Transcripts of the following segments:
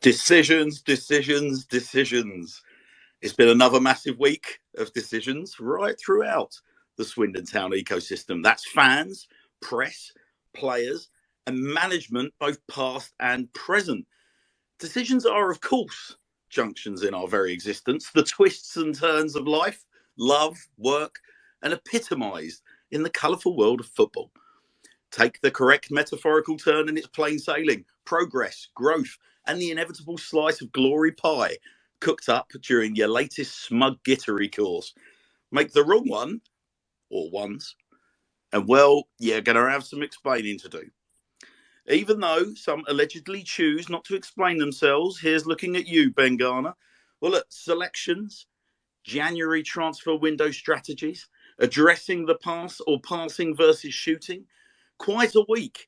Decisions, decisions, decisions. It's been another massive week of decisions right throughout the Swindon Town ecosystem. That's fans, press, players, and management, both past and present. Decisions are, of course, junctions in our very existence, the twists and turns of life, love, work, and epitomised in the colourful world of football. Take the correct metaphorical turn and it's plain sailing, progress, growth, and the inevitable slice of glory pie cooked up during your latest smug gittery course. Make the wrong one, or ones, and well, you're going to have some explaining to do. Even though some allegedly choose not to explain themselves, here's looking at you, Ben Garner. Well, look, selections, January transfer window strategies, addressing the pass or passing versus shooting, quite a week.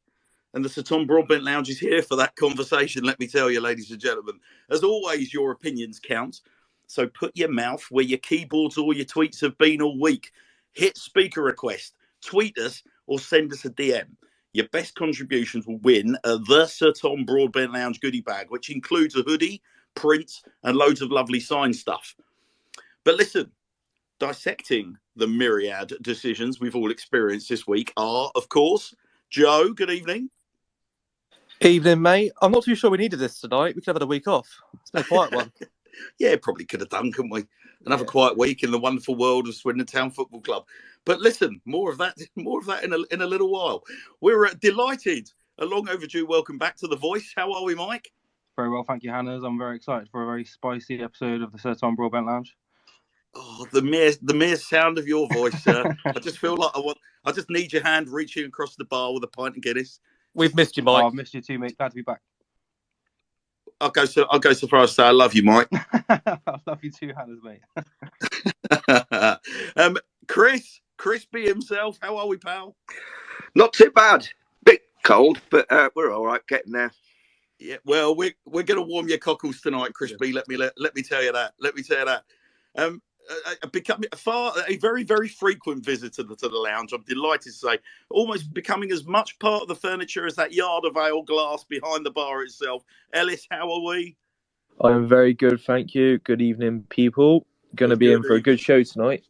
And the Sir Tom Broadbent Lounge is here for that conversation, let me tell you, ladies and gentlemen. As always, your opinions count. So put your mouth where your keyboards or your tweets have been all week. Hit speaker request, tweet us, or send us a DM. Your best contributions will win the Sir Tom Broadbent Lounge goodie bag, which includes a hoodie, prints, and loads of lovely signed stuff. But listen, dissecting the myriad decisions we've all experienced this week are, of course, Joe, good evening. Evening, mate. I'm not too sure we needed this tonight. We could have had a week off. It's been a quiet one. Yeah, probably could have done, couldn't we? Another quiet week in the wonderful world of Swindon Town Football Club. But listen, more of that in a little while. We're delighted. A long overdue welcome back to The Voice. How are we, Mike? Very well, thank you, Hannahs. I'm very excited for a very spicy episode of the Sir Tom Broadbent Lounge. Oh, the mere sound of your voice, sir. I just feel like I just need your hand reaching across the bar with a pint of Guinness. We've missed you, Mike. Oh, I've missed you too, mate. Glad to be back. I'll go so far as to say I love you, Mike. I love you too, Hannahs, mate. Chris B himself. How are we, pal? Not too bad. Bit cold, but we're all right. Getting there. Yeah. Well, we're going to warm your cockles tonight, Chris B. Let me tell you that. Becoming a very, very frequent visitor to the lounge. I'm delighted to say, almost becoming as much part of the furniture as that yard of ale glass behind the bar itself. Ellis, how are we? I'm very good, thank you. Good evening, people. Going to be in for a good show tonight.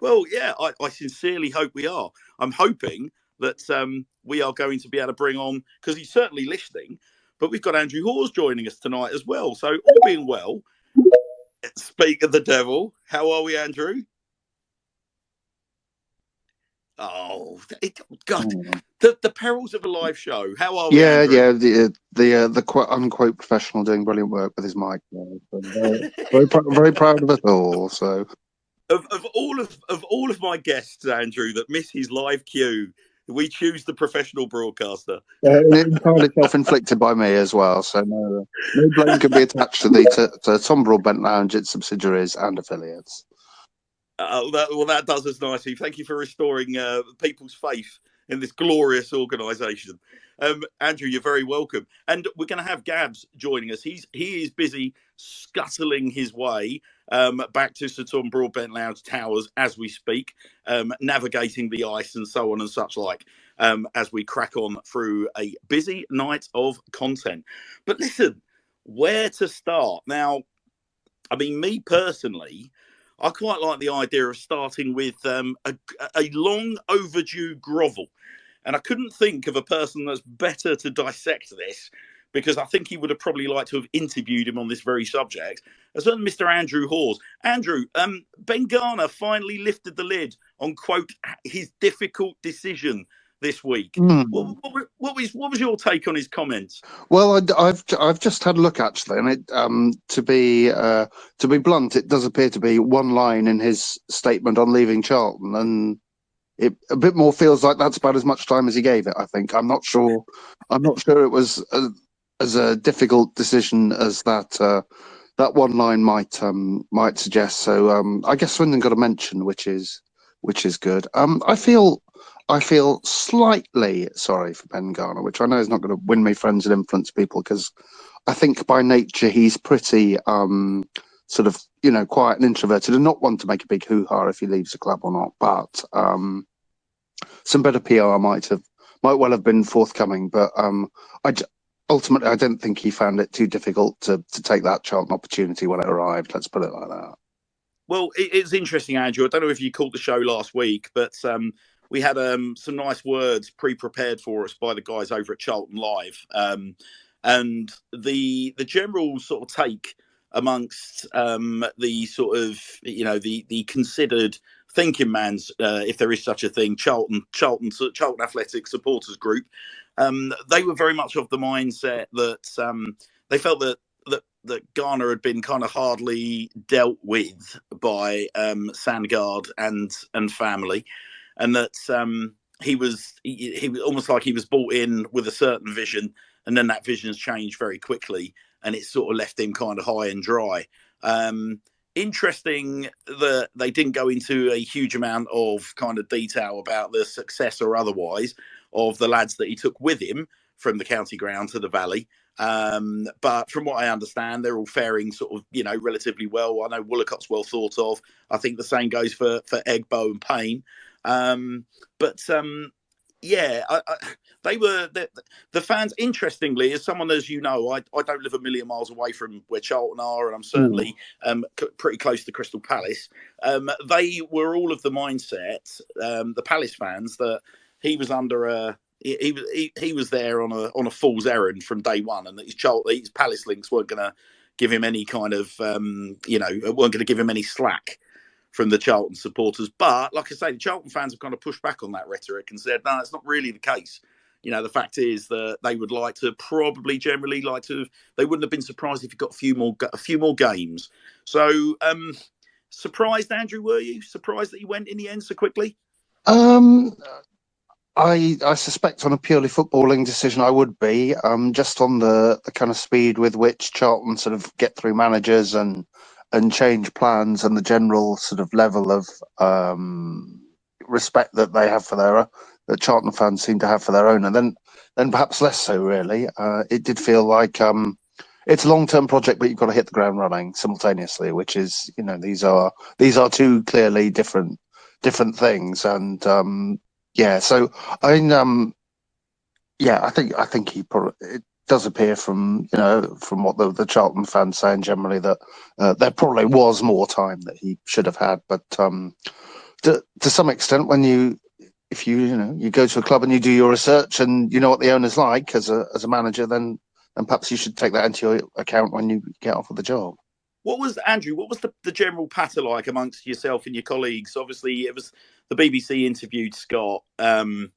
Well, yeah, I sincerely hope we are. I'm hoping that we are going to be able to bring on, because he's certainly listening, but we've got Andrew Hawes joining us tonight as well. So all being well, speak of the devil. How are we, Andrew? Oh, God! The perils of a live show. How are we? Andrew? The quote unquote professional doing brilliant work with his mic. Very proud of it all. So, of all of my guests, Andrew, that miss his live cue, we choose the professional broadcaster. Entirely self-inflicted by me as well. So no blame can be attached to the Tom Broadbent Lounge, its subsidiaries and affiliates. That does us nicely. Thank you for restoring people's faith in this glorious organisation. Andrew, you're very welcome. And we're going to have Gabs joining us. He is busy scuttling his way back to Sir Tom Broadbent Lounge Towers as we speak, navigating the ice and so on and such like, as we crack on through a busy night of content. But listen, where to start? Now, I mean, me personally, I quite like the idea of starting with a long overdue grovel. And I couldn't think of a person that's better to dissect this, because I think he would have probably liked to have interviewed him on this very subject, as well as Mr. Andrew Hawes. Andrew, Ben Garner finally lifted the lid on, quote, his difficult decision this week. What was your take on his comments? Well, I've just had a look actually, and it to be blunt, it does appear to be one line in his statement on leaving Charlton, and it a bit more feels like that's about as much time as he gave it. I think I'm not sure it was as a difficult decision as that one line might suggest. So I guess Swindon got a mention, which is good. I feel slightly sorry for Ben Garner, which I know is not going to win me friends and influence people, because I think by nature he's pretty sort of, quiet and introverted and not one to make a big hoo-ha if he leaves the club or not. But some better PR might well have been forthcoming. But ultimately, I don't think he found it too difficult to take that Charlton opportunity when it arrived. Let's put it like that. Well, it's interesting, Andrew. I don't know if you caught the show last week, but we had some nice words pre-prepared for us by the guys over at Charlton Live, and the general sort of take amongst the sort of the considered thinking man's, if there is such a thing, Charlton Athletic supporters group. They were very much of the mindset that they felt that Garner had been kind of hardly dealt with by Sandgaard and family, and that he was almost like he was brought in with a certain vision, and then that vision's changed very quickly, and it sort of left him kind of high and dry. Interesting that they didn't go into a huge amount of kind of detail about the success or otherwise of the lads that he took with him from the county ground to the Valley. But from what I understand, they're all faring sort of, relatively well. I know Woollicott's well thought of. I think the same goes for Egbo and Payne. They were the fans. Interestingly, as someone as you know, I don't live a million miles away from where Charlton are, and I'm certainly pretty close to Crystal Palace. They were all of the mindset, the Palace fans, that he was under a. He was there on a fool's errand from day one, and that his Palace links weren't going to give him any kind of weren't going to give him any slack from the Charlton supporters. But like I say, the Charlton fans have kind of pushed back on that rhetoric and said, no, it's not really the case. The fact is that they would generally like to. They wouldn't have been surprised if he got a few more games. So surprised, Andrew, were you surprised that he went in the end so quickly? I suspect on a purely footballing decision I would be, just on the kind of speed with which Charlton sort of get through managers and change plans, and the general sort of level of respect that they have for that Charlton fans seem to have for their own, and then perhaps less so really. It did feel like it's a long-term project, but you've got to hit the ground running simultaneously, which is, these are two clearly different things, and so I think he probably, it does appear from what the Charlton fans saying generally that there probably was more time that he should have had, but to some extent, if you go to a club and you do your research and you know what the owner's like as a manager, then perhaps you should take that into your account when you get off of the job. What was the general patter like amongst yourself and your colleagues? Obviously, it was the BBC interviewed Scott, and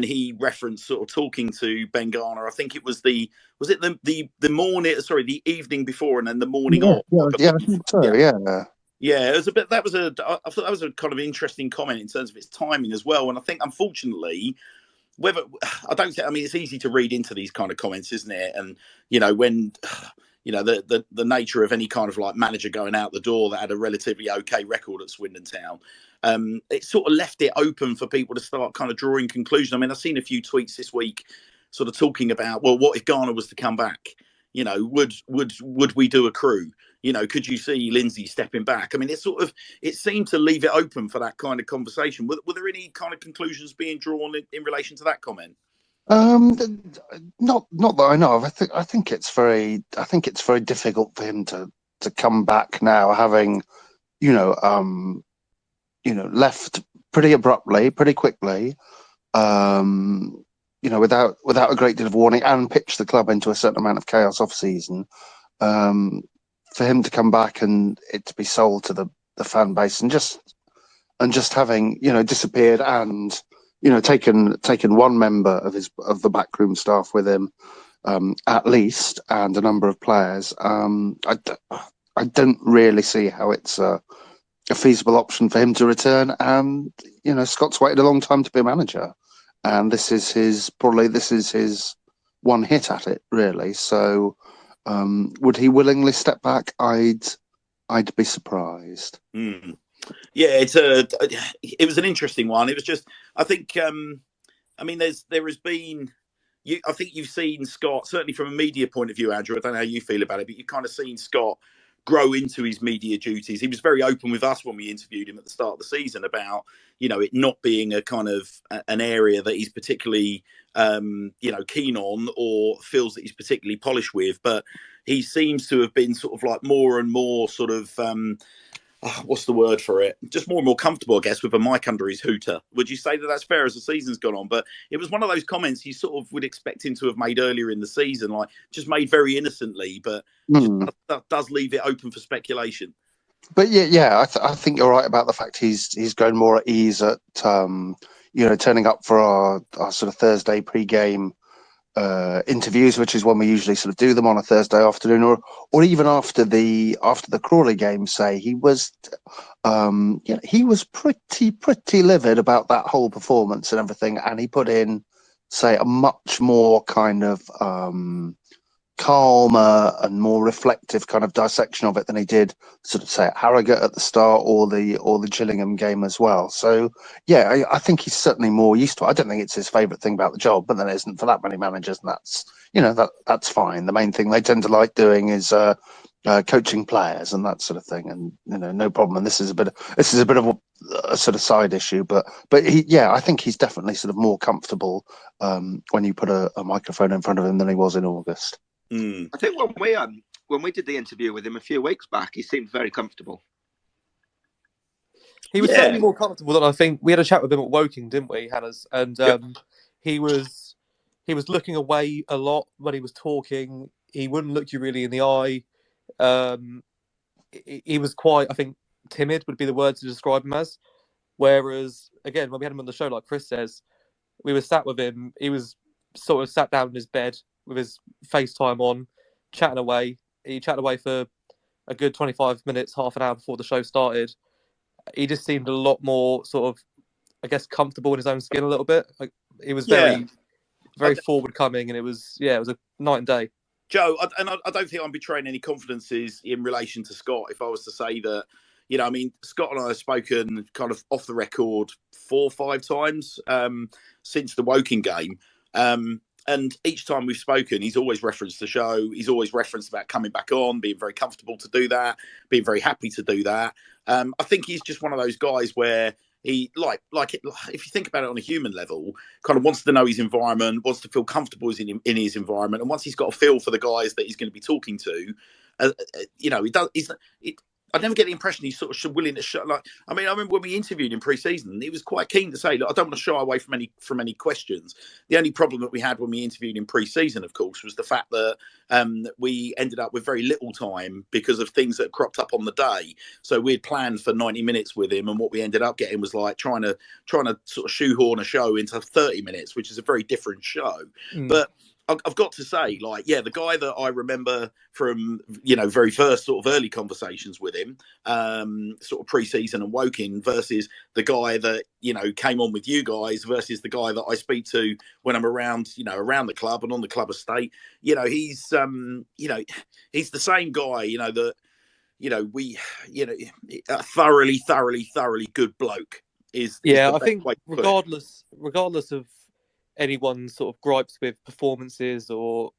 he referenced sort of talking to Ben Garner. I think it was the morning, the evening before, and then the morning off. I think so. Yeah, it was a bit. I thought that was a kind of interesting comment in terms of its timing as well. And I think, unfortunately, it's easy to read into these kind of comments, isn't it? And when. The nature of any kind of like manager going out the door that had a relatively okay record at Swindon Town, it sort of left it open for people to start kind of drawing conclusions. I mean, I've seen a few tweets this week sort of talking about, well, what if Garner was to come back? Would we do a crew? Could you see Lindsay stepping back? I mean, it seemed to leave it open for that kind of conversation. Were there any kind of conclusions being drawn in relation to that comment? Not that I know of. I think it's very difficult for him to come back now, having left pretty abruptly, pretty quickly, without a great deal of warning, and pitched the club into a certain amount of chaos off season. For him to come back and it to be sold to the fan base and just having disappeared and taken one member of the backroom staff with him, at least, and a number of players. I don't really see how it's a feasible option for him to return. And Scott's waited a long time to be a manager, and this is his one hit at it, really. So, would he willingly step back? I'd be surprised. Mm. Yeah, it was an interesting one. It was just, I think, there has been, I think you've seen Scott, certainly from a media point of view, Andrew, I don't know how you feel about it, but you've kind of seen Scott grow into his media duties. He was very open with us when we interviewed him at the start of the season about, it not being a kind of an area that he's particularly, keen on or feels that he's particularly polished with. But he seems to have been sort of like more and more sort of, what's the word for it? Just more and more comfortable, I guess, with a mic under his hooter. Would you say that that's fair as the season's gone on? But it was one of those comments you sort of would expect him to have made earlier in the season, like just made very innocently, but that does leave it open for speculation. But I think you're right about the fact he's grown more at ease at turning up for our sort of Thursday pre-game interviews, which is when we usually sort of do them on a Thursday afternoon, or even after the Crawley game. Say he was pretty livid about that whole performance and everything, and he put in, say, a much more kind of calmer and more reflective kind of dissection of it than he did sort of say at Harrogate at the start or the Gillingham game as well. So yeah, I think he's certainly more used to it. I don't think it's his favourite thing about the job, but then it isn't for that many managers, and that's fine. The main thing they tend to like doing is coaching players and that sort of thing, and no problem. And this is a bit of a sort of side issue, but I think he's definitely sort of more comfortable when you put a microphone in front of him than he was in August. I think when we did the interview with him a few weeks back, he seemed very comfortable. He was certainly more comfortable than I think. We had a chat with him at Woking, didn't we, Hannah's? And he was looking away a lot when he was talking. He wouldn't look you really in the eye. He was quite, I think, timid would be the word to describe him as. Whereas, again, when we had him on the show, like Chris says, we were sat with him. He was sort of sat down in his bed with his FaceTime on, chatting away. He chatted away for a good 25 minutes, half an hour before the show started. He just seemed a lot more sort of, I guess, comfortable in his own skin a little bit. Like, he was very forward coming, and it was a night and day. Joe, I don't think I'm betraying any confidences in relation to Scott if I was to say that, Scott and I have spoken kind of off the record 4 or 5 times since the Woking game. And each time we've spoken, he's always referenced the show. He's always referenced about coming back on, being very comfortable to do that, being very happy to do that. I think he's just one of those guys where he, if you think about it on a human level, kind of wants to know his environment, wants to feel comfortable in his environment. And once he's got a feel for the guys that he's going to be talking to, I never get the impression he's sort of willing to show. I remember when we interviewed him pre-season, he was quite keen to say, "Look, I don't want to shy away from any questions." The only problem that we had when we interviewed him pre-season, of course, was the fact that we ended up with very little time because of things that cropped up on the day. So we had planned for 90 minutes with him, and what we ended up getting was like trying to sort of shoehorn a show into 30 minutes, which is a very different show. But I've got to say, the guy that I remember from, very first sort of early conversations with him, sort of pre-season and Woking versus the guy that, came on with you guys versus the guy that I speak to when I'm around, around the club and on the club estate. He's the same guy, a thoroughly good bloke is I think regardless of anyone's sort of gripes with performances or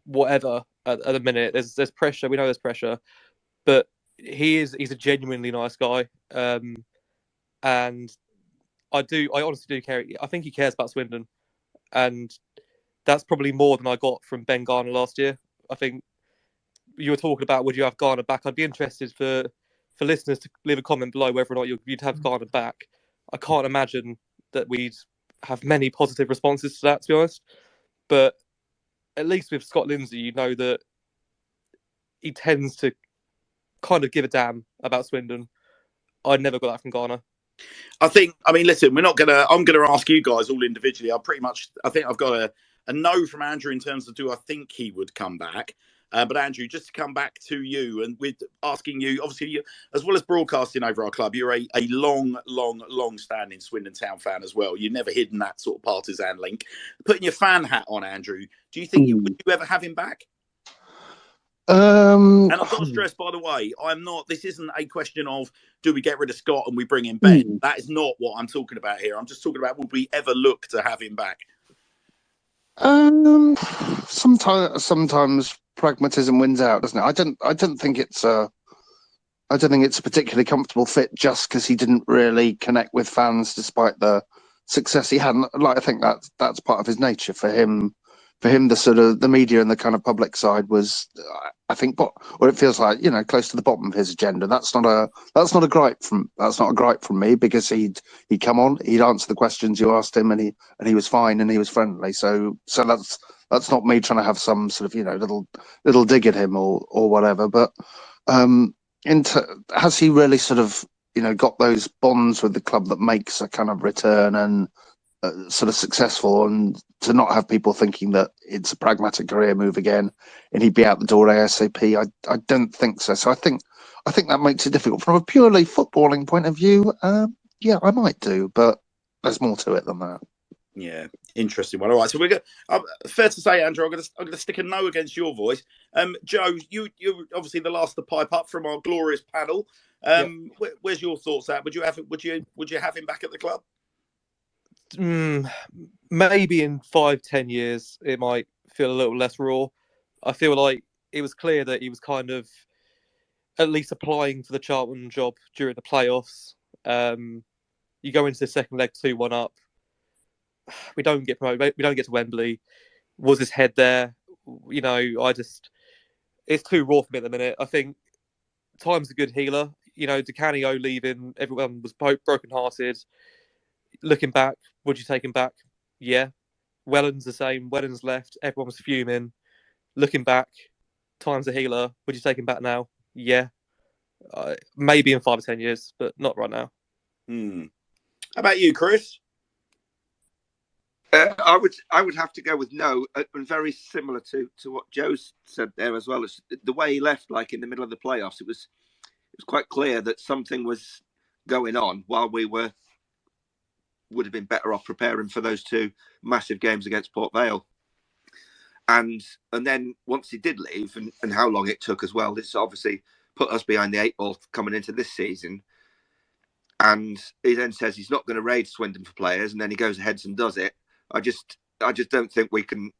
whatever at the minute, there's pressure. We know there's pressure, but he's a genuinely nice guy, and I honestly do care. I think he cares about Swindon, and that's probably more than I got from Ben Garner last year. I think you were talking about, would you have Garner back? I'd be interested for listeners to leave a comment below whether or not you'd have Garner back. I can't imagine that we'd have many positive responses to that, to be honest. But at least with Scott Lindsay, you know that he tends to kind of give a damn about Swindon. I never got that from Garner. Listen, I'm going to ask you guys all individually. I think I've got a no from Andrew in terms of do I think he would come back. But Andrew, just to come back to you, and with asking you, obviously, you, as well as broadcasting over our club, you're a long-standing Swindon Town fan as well. You've never hidden that sort of partisan link. Putting your fan hat on, Andrew, do you think would you ever have him back? And I've got to stress, by the way, this isn't a question of do we get rid of Scott and we bring in Ben. That is not what I'm talking about here. I'm just talking about would we ever look to have him back? Sometimes pragmatism wins out, doesn't it? I don't think it's a particularly comfortable fit just because he didn't really connect with fans despite the success he had. Like, I think that's part of his nature. For him, the sort of the media and the kind of public side was, I think, or it feels like, close to the bottom of his agenda. That's not a gripe from me, because he'd come on, he'd answer the questions you asked him, and he was fine and he was friendly. So that's not me trying to have some sort of little dig at him or whatever. But has he really sort of got those bonds with the club that makes a kind of return and sort of successful, and to not have people thinking that it's a pragmatic career move again and he'd be out the door ASAP? I don't think so. So I think that makes it difficult from a purely footballing point of view. Yeah, I might do, but there's more to it than that. Yeah, interesting one. All right, so we're going. Fair to say, Andrew, I'm going to stick a no against your voice. Joe, you obviously the last to pipe up from our glorious panel. Where's your thoughts at? Would you have him back at the club? Maybe in 5-10 years it might feel a little less raw. I feel like it was clear that he was kind of at least applying for the Charlton job during the playoffs. You go into the second leg 2-1 up. We don't get promoted. We don't get to Wembley. Was his head there? It's too raw for me at the minute. I think time's a good healer. Di Canio leaving, everyone was broken-hearted. Looking back, would you take him back? Yeah. Welland's the same. Welland's left. Everyone was fuming. Looking back, time's a healer. Would you take him back now? Yeah. Maybe in 5 or 10 years, but not right now. How about you, Chris? I would have to go with no, and very similar to what Joe said there as well. As the way he left, like in the middle of the playoffs, it was quite clear that something was going on while we would have been better off preparing for those 2 massive games against Port Vale. And then once he did leave, and how long it took as well, it's obviously put us behind the 8 ball coming into this season. And he then says he's not going to raid Swindon for players, and then he goes ahead and does it. I just don't think we can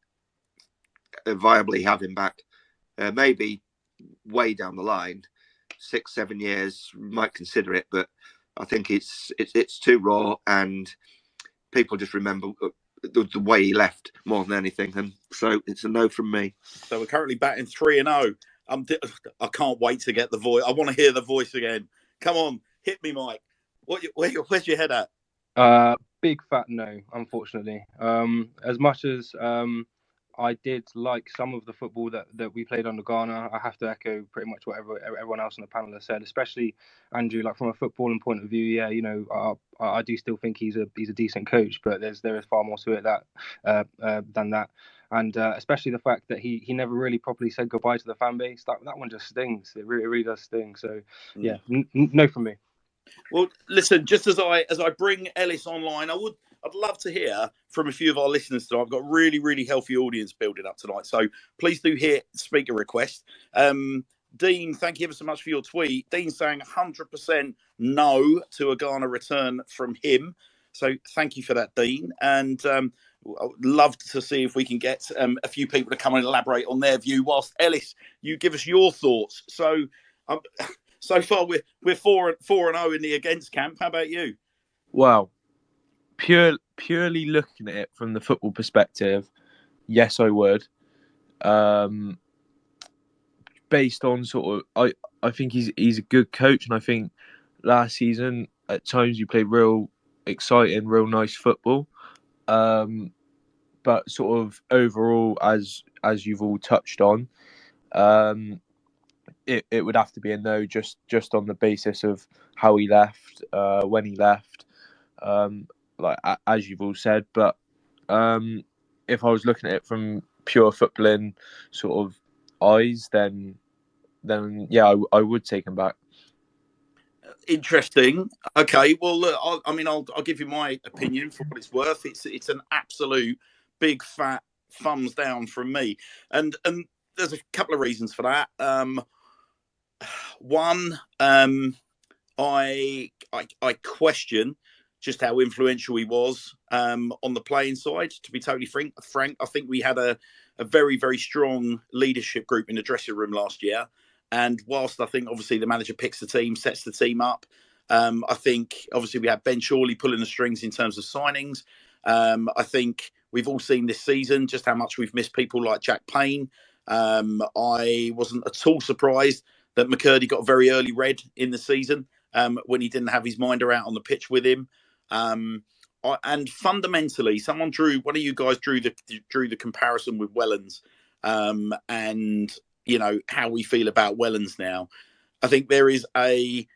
viably have him back. Maybe way down the line, 6-7 years, might consider it, but I think it's too raw, and people just remember the way he left more than anything, and so it's a no from me. So we're currently batting 3-0. I can't wait to get the voice. I want to hear the voice again. Come on, hit me, Mike. Where's your head at? Big fat no, unfortunately. As much as I did like some of the football that we played under Garner, I have to echo pretty much what everyone else on the panel has said, especially Andrew. Like, from a footballing point of view, I do still think he's a decent coach, but there is far more to it than that. And especially the fact that he never really properly said goodbye to the fan base. That one just stings. It really does sting. So yeah, no from me. Well, listen, just as I bring Ellis online, I'd love to hear from a few of our listeners tonight. I've got a really, really healthy audience building up tonight, so please do hit speaker request. Dean, thank you ever so much for your tweet. Dean's saying 100% no to a Garner return from him. So thank you for that, Dean. And I would love to see if we can get a few people to come and elaborate on their view, whilst Ellis, you give us your thoughts. So so far we're 4-0 in the against camp. How about you? Well, purely looking at it from the football perspective, yes, I would. Based on sort of, I think he's a good coach, and I think last season at times you played real exciting, real nice football. But sort of overall, as you've all touched on, it would have to be a no, just on the basis of how he left, when he left, like as you've all said. But if I was looking at it from pure footballing sort of eyes, then yeah, I would take him back. Interesting. Okay, well, look, I'll give you my opinion for what it's worth. It's an absolute big fat thumbs down from me, and there's a couple of reasons for that. One, I question just how influential he was on the playing side. To be totally frank, I think we had a a very, very strong leadership group in the dressing room last year. And whilst I think obviously the manager picks the team, sets the team up, I think obviously we had Ben Shawley pulling the strings in terms of signings. I think we've all seen this season just how much we've missed people like Jack Payne. I wasn't at all surprised that McCurdy got a very early red in the season when he didn't have his minder out on the pitch with him. And fundamentally, one of you guys drew the comparison with Wellens, and you know how we feel about Wellens now. I think there is a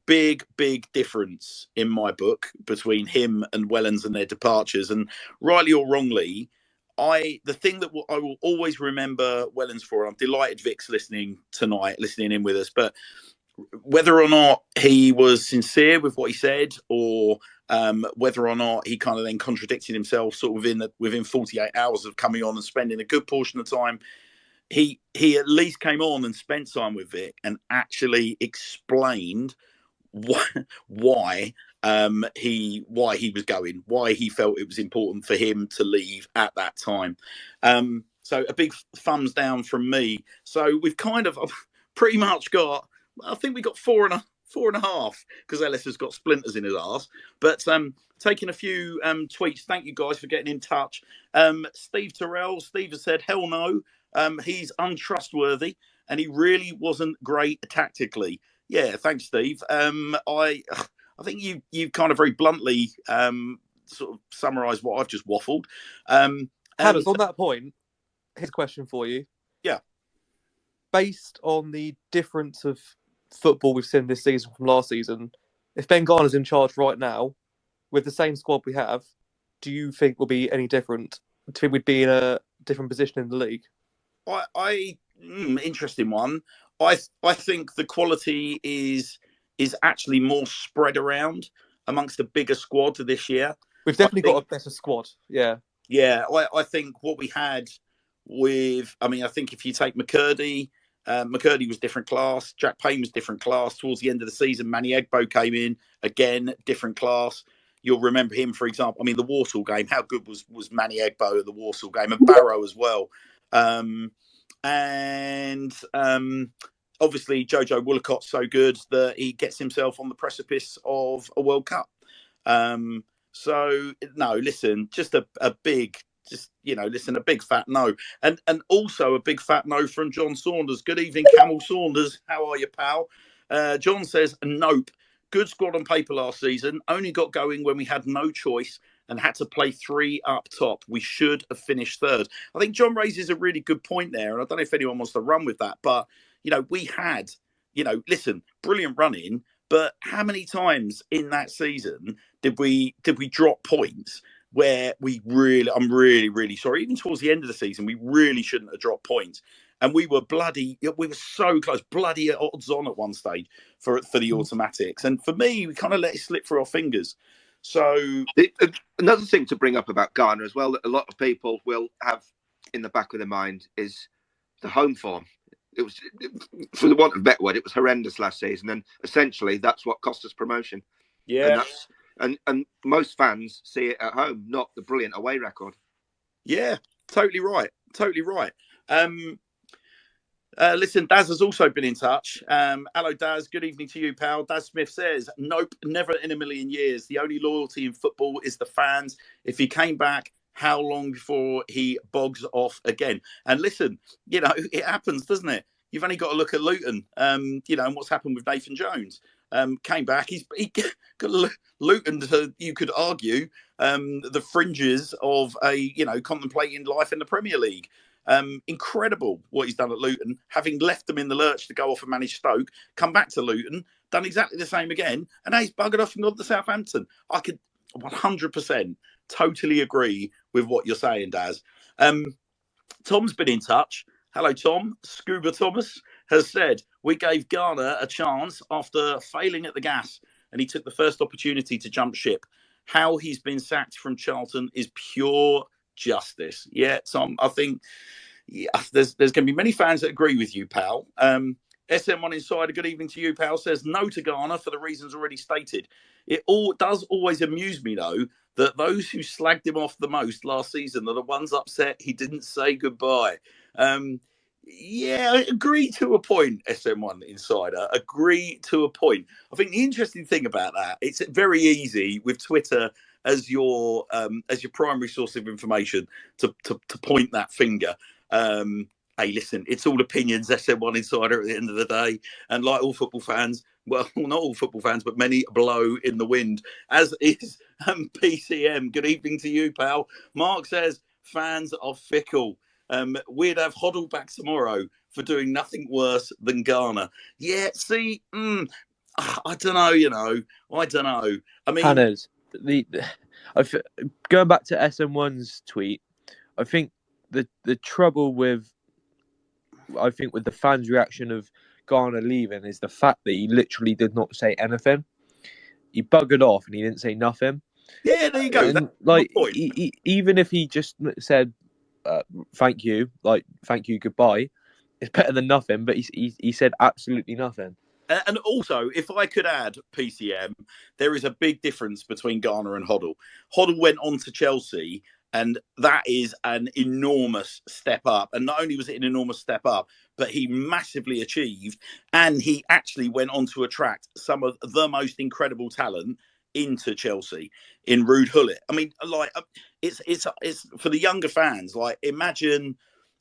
big difference in my book between him and Wellens and their departures. And rightly or wrongly, the thing that I will always remember Wellens for, and I'm delighted Vic's listening in with us, but whether or not he was sincere with what he said, or whether or not he kind of then contradicted himself sort of within 48 hours of coming on and spending a good portion of time, he at least came on and spent time with Vic and actually explained why he was going, why he felt it was important for him to leave at that time. So a big thumbs down from me. So we've kind of pretty much got, I think we got four and a half, because Ellis has got splinters in his arse. But taking a few tweets, thank you guys for getting in touch. Steve has said, hell no, he's untrustworthy and he really wasn't great tactically. Yeah, thanks, Steve. I think you kind of very bluntly sort of summarised what I've just waffled. Hannes, on that point, here's a question for you. Yeah. Based on the difference of football we've seen this season from last season, if Ben Garner's in charge right now with the same squad we have, do you think we'll be any different? Do you think we'd be in a different position in the league? Interesting one. I think the quality is actually more spread around amongst a bigger squad this year. We've definitely got a better squad. Yeah. Yeah, I think what we had I think if you take McCurdy was different class. Jack Payne was different class. Towards the end of the season, Manny Egbo came in, again, different class. You'll remember him, for example. I mean, the Walsall game, how good was Manny Egbo at the Walsall game? And Barrow as well. Obviously, Jojo Woolcott's so good that he gets himself on the precipice of a World Cup. So, no, listen, just a big fat no. And also a big fat no from John Saunders. Good evening, Camel Saunders. How are you, pal? John says, nope. Good squad on paper last season. Only got going when we had no choice and had to play three up top. We should have finished third. I think John raises a really good point there. And I don't know if anyone wants to run with that. But, we had, listen, brilliant running. But how many times in that season did we drop points where I'm really, really sorry. Even towards the end of the season, we really shouldn't have dropped points. And we were so close, bloody odds on at one stage for the automatics. And for me, we kind of let it slip through our fingers. So another thing to bring up about Garner as well, that a lot of people will have in the back of their mind, is the home form. It was, for the want of a better word, it was horrendous last season. And essentially, that's what cost us promotion. Yeah. And most fans see it at home, not the brilliant away record. Yeah, totally right. Totally right. Listen, Daz has also been in touch. Hello, Daz. Good evening to you, pal. Daz Smith says, nope, never in a million years. The only loyalty in football is the fans. If he came back, how long before he bogs off again? And listen, it happens, doesn't it? You've only got to look at Luton, and what's happened with Nathan Jones. Came back. He got Luton to, you could argue, the fringes of a contemplating life in the Premier League. Incredible what he's done at Luton, having left them in the lurch to go off and manage Stoke, come back to Luton, done exactly the same again, and now he's buggered off and gone to Southampton. I could 100% totally agree with what you're saying, Daz. Tom's been in touch. Hello, Tom. Scuba Thomas has said, we gave Garner a chance after failing at the gas, and he took the first opportunity to jump ship. How he's been sacked from Charlton is pure justice. Yeah, Tom, I think there's going to be many fans that agree with you, pal. SM1 Insider, good evening to you, pal, says no to Garner for the reasons already stated. It all does always amuse me, though, that those who slagged him off the most last season are the ones upset he didn't say goodbye. Yeah, I agree to a point, SM1 Insider. Agree to a point. I think the interesting thing about that, it's very easy with Twitter as your primary source of information to point that finger. Hey, listen, it's all opinions, SM1 Insider at the end of the day. And like all football fans, well, not all football fans, but many blow in the wind, as is PCM. Good evening to you, pal. Mark says, fans are fickle. We'd have Hoddle back tomorrow for doing nothing worse than Garner. Yeah, see, I don't know, I don't know. I mean, Hannah's, going back to SM1's tweet, I think the trouble with the fans' reaction of Garner leaving is the fact that he literally did not say anything. He buggered off and he didn't say nothing. Yeah, there you go. And, like, even if he just said thank you, goodbye, it's better than nothing. But he said absolutely nothing. And also, if I could add, PCM, there is a big difference between Garner and Hoddle. Hoddle went on to Chelsea, and that is an enormous step up. And not only was it an enormous step up, but he massively achieved, and he actually went on to attract some of the most incredible talent into Chelsea in Ruud Gullit. I mean, like, it's for the younger fans. Like, imagine,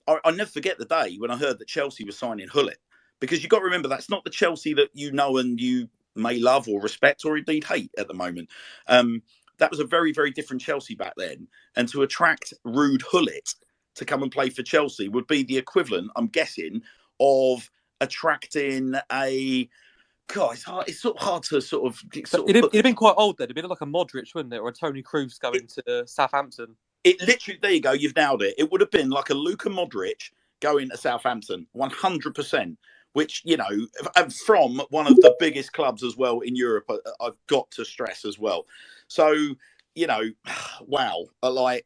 I'll never forget the day when I heard that Chelsea was signing Gullit. Because you've got to remember, that's not the Chelsea that you know and you may love or respect or indeed hate at the moment. That was a very, very different Chelsea back then. And to attract Ruud Gullit to come and play for Chelsea would be the equivalent, I'm guessing, of attracting a... God, it's hard. It's sort of hard to sort of... It'd have been quite old then. It'd been like a Modric, wouldn't it? Or a Tony Kroos going to Southampton. It literally... There you go. You've nailed it. It would have been like a Luka Modric going to Southampton, 100%. Which, you know, from one of the biggest clubs as well in Europe, I've got to stress as well. So, you know, wow. I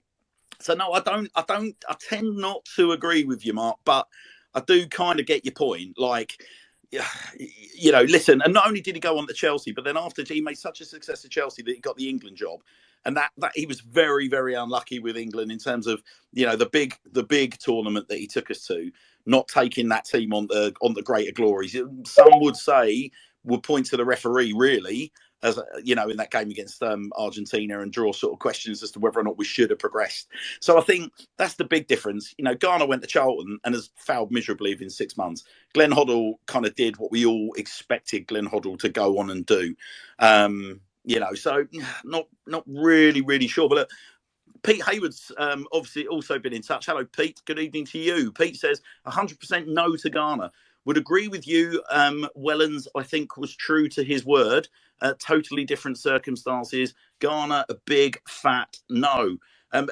tend not to agree with you, Mark, but I do kind of get your point. Like, you know, listen, and not only did he go on to Chelsea, but then after he made such a success at Chelsea that he got the England job. And that he was very, very unlucky with England in terms of, you know, the big tournament that he took us to, not taking that team on the greater glories. Some would point to the referee, really, as you know, in that game against Argentina, and draw sort of questions as to whether or not we should have progressed. So I think that's the big difference. You know, Garner went to Charlton and has failed miserably within 6 months. Glenn Hoddle kind of did what we all expected Glenn Hoddle to go on and do. You know, so not really, really sure. But look, Pete Hayward's obviously also been in touch. Hello, Pete. Good evening to you. Pete says 100% no to Garner. Would agree with you. Wellens, I think, was true to his word. Totally different circumstances. Garner, a big fat no.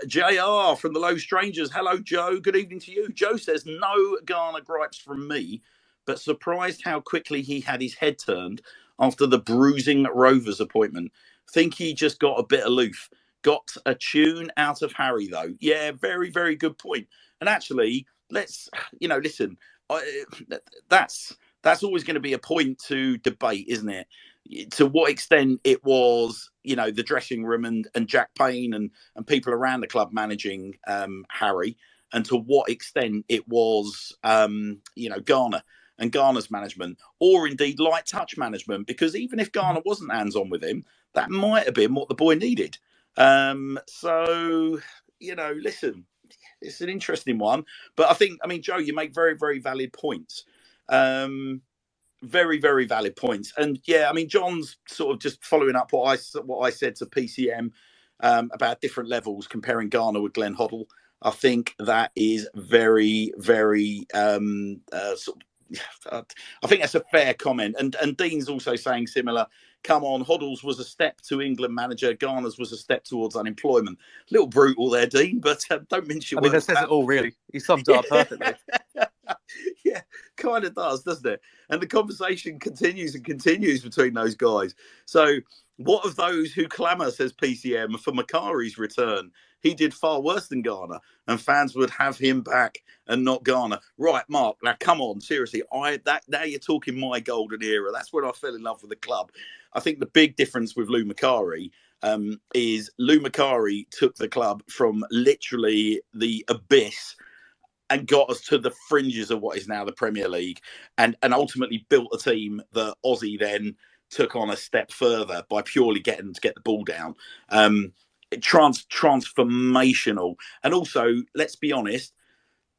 JR from the Low Strangers. Hello, Joe. Good evening to you. Joe says no Garner gripes from me, but surprised how quickly he had his head turned after the bruising Rovers appointment. Think he just got a bit aloof. Got a tune out of Harry, though. Yeah, very, very good point. And actually, let's, you know, listen, that's always going to be a point to debate, isn't it? To what extent it was, you know, the dressing room and Jack Payne and people around the club managing Harry, and to what extent it was, you know, Garner and Garner's management, or indeed light touch management, because even if Garner wasn't hands-on with him, that might have been what the boy needed. So, you know, listen, it's an interesting one, but I mean, Joe, you make very, very valid points. Very, very valid points. And yeah, I mean, John's sort of just following up what I said to PCM about different levels, comparing Garner with Glenn Hoddle. I think that is very, very sort of, I think that's a fair comment. And Dean's also saying similar. Come on, Hoddle's was a step to England manager. Garner's was a step towards unemployment. A little brutal there, Dean, but don't mince your words. I mean, that says it all, really. He summed it up perfectly. Yeah, kind of does, doesn't it? And the conversation continues and continues between those guys. So what of those who clamour, says PCM, for Macari's return? He did far worse than Garner, and fans would have him back and not Garner. Right, Mark, now come on, seriously. Now you're talking my golden era. That's when I fell in love with the club. I think the big difference with Lou Macari is Lou Macari took the club from literally the abyss and got us to the fringes of what is now the Premier League, and ultimately built a team that Aussie then took on a step further by purely getting them to get the ball down. Transformational. And also, let's be honest,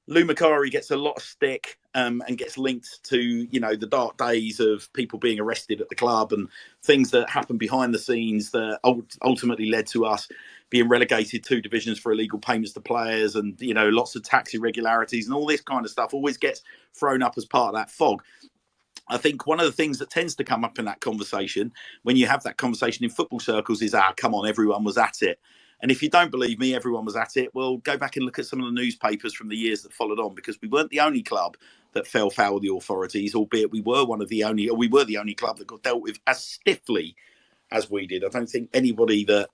Lou Macari gets a lot of stick and gets linked to, you know, the dark days of people being arrested at the club and things that happened behind the scenes that ultimately led to us being relegated 2 divisions for illegal payments to players, and, you know, lots of tax irregularities and all this kind of stuff always gets thrown up as part of that fog. I think one of the things that tends to come up in that conversation when you have that conversation in football circles is, come on, everyone was at it. And if you don't believe me, everyone was at it. Well, go back and look at some of the newspapers from the years that followed on, because we weren't the only club that fell foul of the authorities, albeit we were the only club that got dealt with as stiffly as we did. I don't think anybody that...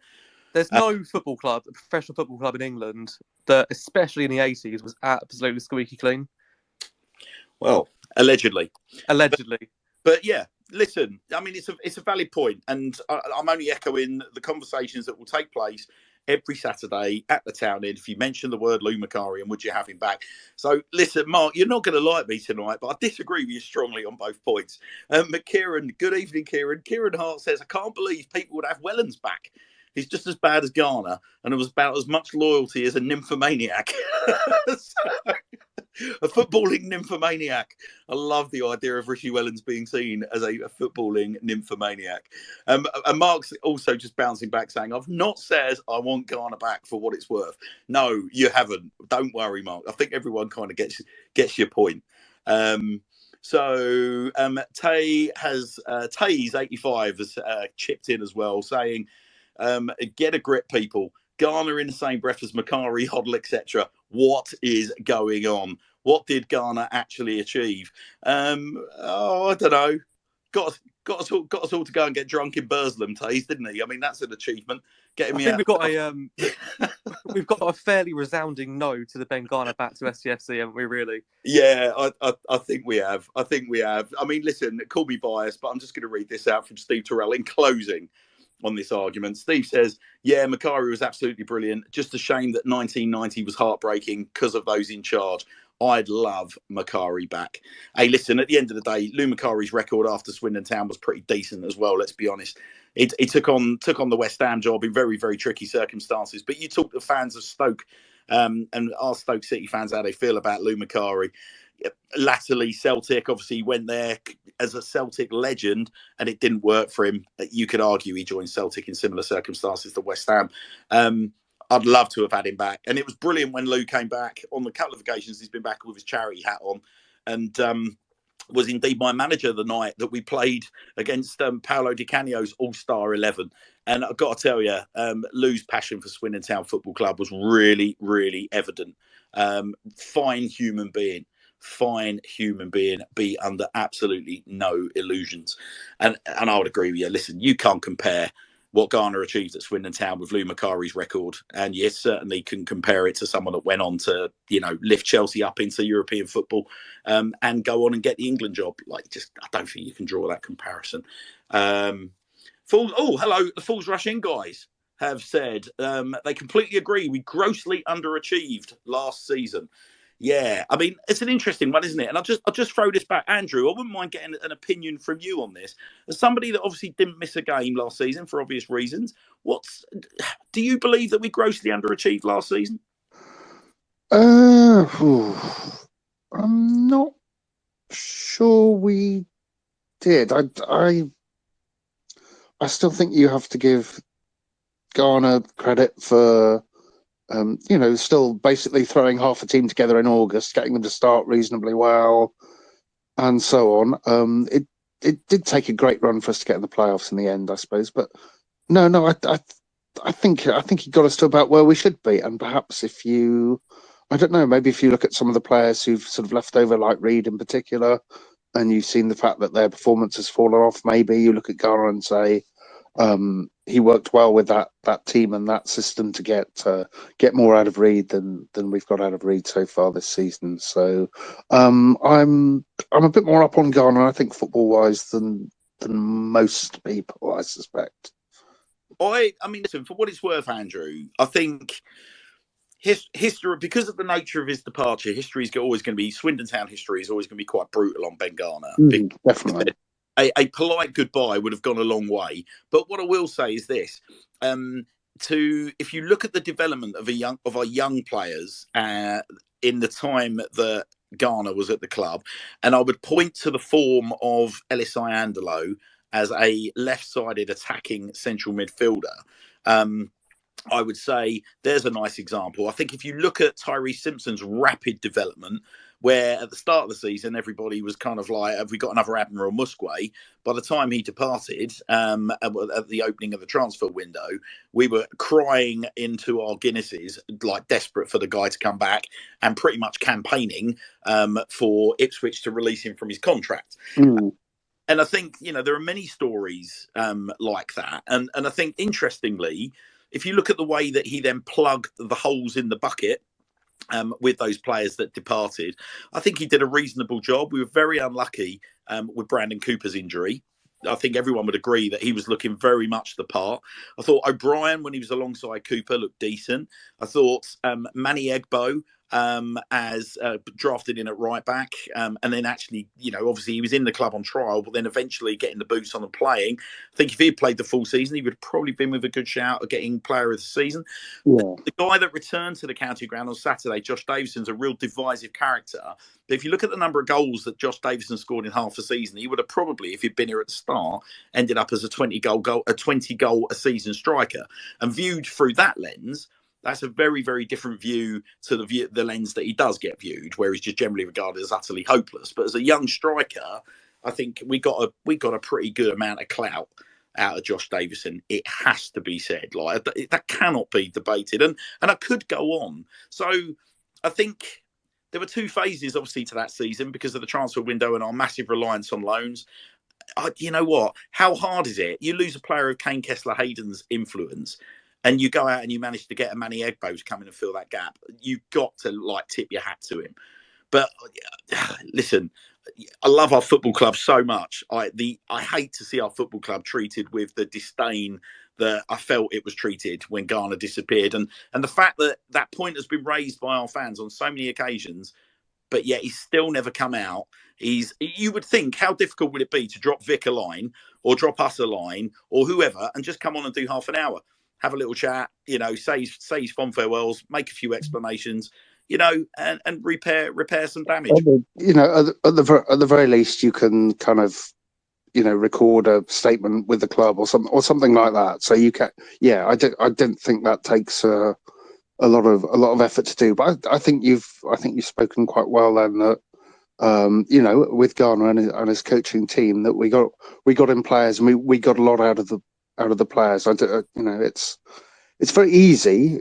There's no football club, a professional football club in England, that, especially in the 80s, was absolutely squeaky clean. Well, allegedly. But yeah, listen, I mean, it's a valid point, and I'm only echoing the conversations that will take place every Saturday at the Town End if you mention the word Lou Macari and would you have him back. So listen, Mark, you're not going to like me tonight, but I disagree with you strongly on both points. Kieran, good evening, Kieran. Kieran Hart says, I can't believe people would have Wellens back. He's just as bad as Garner, and it was about as much loyalty as a nymphomaniac. A footballing nymphomaniac. I love the idea of Richie Wellens being seen as a footballing nymphomaniac. And Mark's also just bouncing back saying, I've not said I want Garner back for what it's worth. No, you haven't. Don't worry, Mark. I think everyone kind of gets your point. So Tay's 85 has chipped in as well, saying, get a grip, people. Garner in the same breath as Macari, Hoddle, etc. What is going on? What did Garner actually achieve? I don't know. Got us all to go and get drunk in Burslem, Taze, didn't he? I mean, that's an achievement. Getting me out. We've got a fairly resounding no to the Ben Garner back to STFC, haven't we? Really? Yeah, I think we have. I mean, listen, call me biased, but I'm just going to read this out from Steve Terrell in closing on this argument. Steve says, yeah, Macari was absolutely brilliant. Just a shame that 1990 was heartbreaking because of those in charge. I'd love Macari back. Hey, listen, at the end of the day, Lou Macari's record after Swindon Town was pretty decent as well, let's be honest. He took on the West Ham job in very, very tricky circumstances. But you talk to fans of Stoke and ask Stoke City fans how they feel about Lou Macari. Latterly, Celtic obviously went there as a Celtic legend and it didn't work for him. You could argue he joined Celtic in similar circumstances to West Ham. I'd love to have had him back. And it was brilliant when Lou came back. On the couple of occasions he's been back with his charity hat on, and was indeed my manager the night that we played against Paolo Di Canio's All-Star 11. And I've got to tell you, Lou's passion for Swindon Town Football Club was really, really evident. Fine human being, be under absolutely no illusions. And I would agree with you. Listen, you can't compare what Garner achieved at Swindon Town with Lou Macari's record. And yes, certainly can compare it to someone that went on to, lift Chelsea up into European football and go on and get the England job. I don't think you can draw that comparison. Hello, the Fools Rush In guys have said they completely agree. We grossly underachieved last season. Yeah, I mean, it's an interesting one, isn't it? And I'll just throw this back. Andrew, I wouldn't mind getting an opinion from you on this. As somebody that obviously didn't miss a game last season for obvious reasons, do you believe that we grossly underachieved last season? I'm not sure we did. I still think you have to give Garner credit for still basically throwing half a team together in August, getting them to start reasonably well, and so on. It did take a great run for us to get in the playoffs in the end, I suppose. But no, I think he got us to about where we should be. And perhaps if you I don't know. Maybe if you look at some of the players who've sort of left over, like Reed in particular, and you've seen the fact that their performance has fallen off, maybe you look at Garner and say he worked well with that team and that system to get more out of Reed than we've got out of Reed so far this season. So I'm a bit more up on Garner, I think, football wise than most people, I suspect. I mean, listen, for what it's worth, Andrew, I think history, because of the nature of his departure, history is always going to be, Swindon Town history is always going to be quite brutal on Ben Garner. Definitely. A polite goodbye would have gone a long way. But what I will say is this: if you look at the development of our young players in the time that Garner was at the club, and I would point to the form of Elisai Andelo as a left-sided attacking central midfielder. I would say there's a nice example. I think if you look at Tyree Simpson's rapid development, where at the start of the season, everybody was kind of like, have we got another Admiral Musquet? By the time he departed at the opening of the transfer window, we were crying into our Guinnesses, like desperate for the guy to come back and pretty much campaigning for Ipswich to release him from his contract. And I think, there are many stories like that. And I think, interestingly, if you look at the way that he then plugged the holes in the bucket with those players that departed, I think he did a reasonable job. We were very unlucky with Brandon Cooper's injury. I think everyone would agree that he was looking very much the part. I thought O'Brien, when he was alongside Cooper, looked decent. I thought Manny Egbo, as drafted in at right back, and then actually, obviously he was in the club on trial, but then eventually getting the boots on and playing. I think if he had played the full season, he would have probably been with a good shout of getting player of the season. The guy that returned to the county ground on Saturday, Josh Davison's a real divisive character. But if you look at the number of goals that Josh Davison scored in half a season, he would have probably, if he'd been here at the start, ended up as a 20 goal a season striker. And viewed through that lens, that's a very, very different view to the lens that he does get viewed, where he's just generally regarded as utterly hopeless. But as a young striker, I think we got a pretty good amount of clout out of Josh Davison. It has to be said, like that cannot be debated, and I could go on. So I think there were two phases, obviously, to that season because of the transfer window and our massive reliance on loans. You know what? How hard is it? You lose a player of Kane Kessler-Hayden's influence, and you go out and you manage to get a Manny Egbo to come in and fill that gap. You've got to tip your hat to him. But listen, I love our football club so much. I hate to see our football club treated with the disdain that I felt it was treated when Garner disappeared. And the fact that point has been raised by our fans on so many occasions, but yet he's still never come out. You would think, how difficult would it be to drop Vic a line or drop us a line or whoever and just come on and do half an hour? Have a little chat, say his fond farewells, make a few explanations, and repair some damage. At the very least, you can kind of, record a statement with the club or something like that. So you can, I don't think that takes a lot of effort to do. But I think you've spoken quite well then that with Garner and his coaching team that we got in players and we got a lot out of the players. It's very easy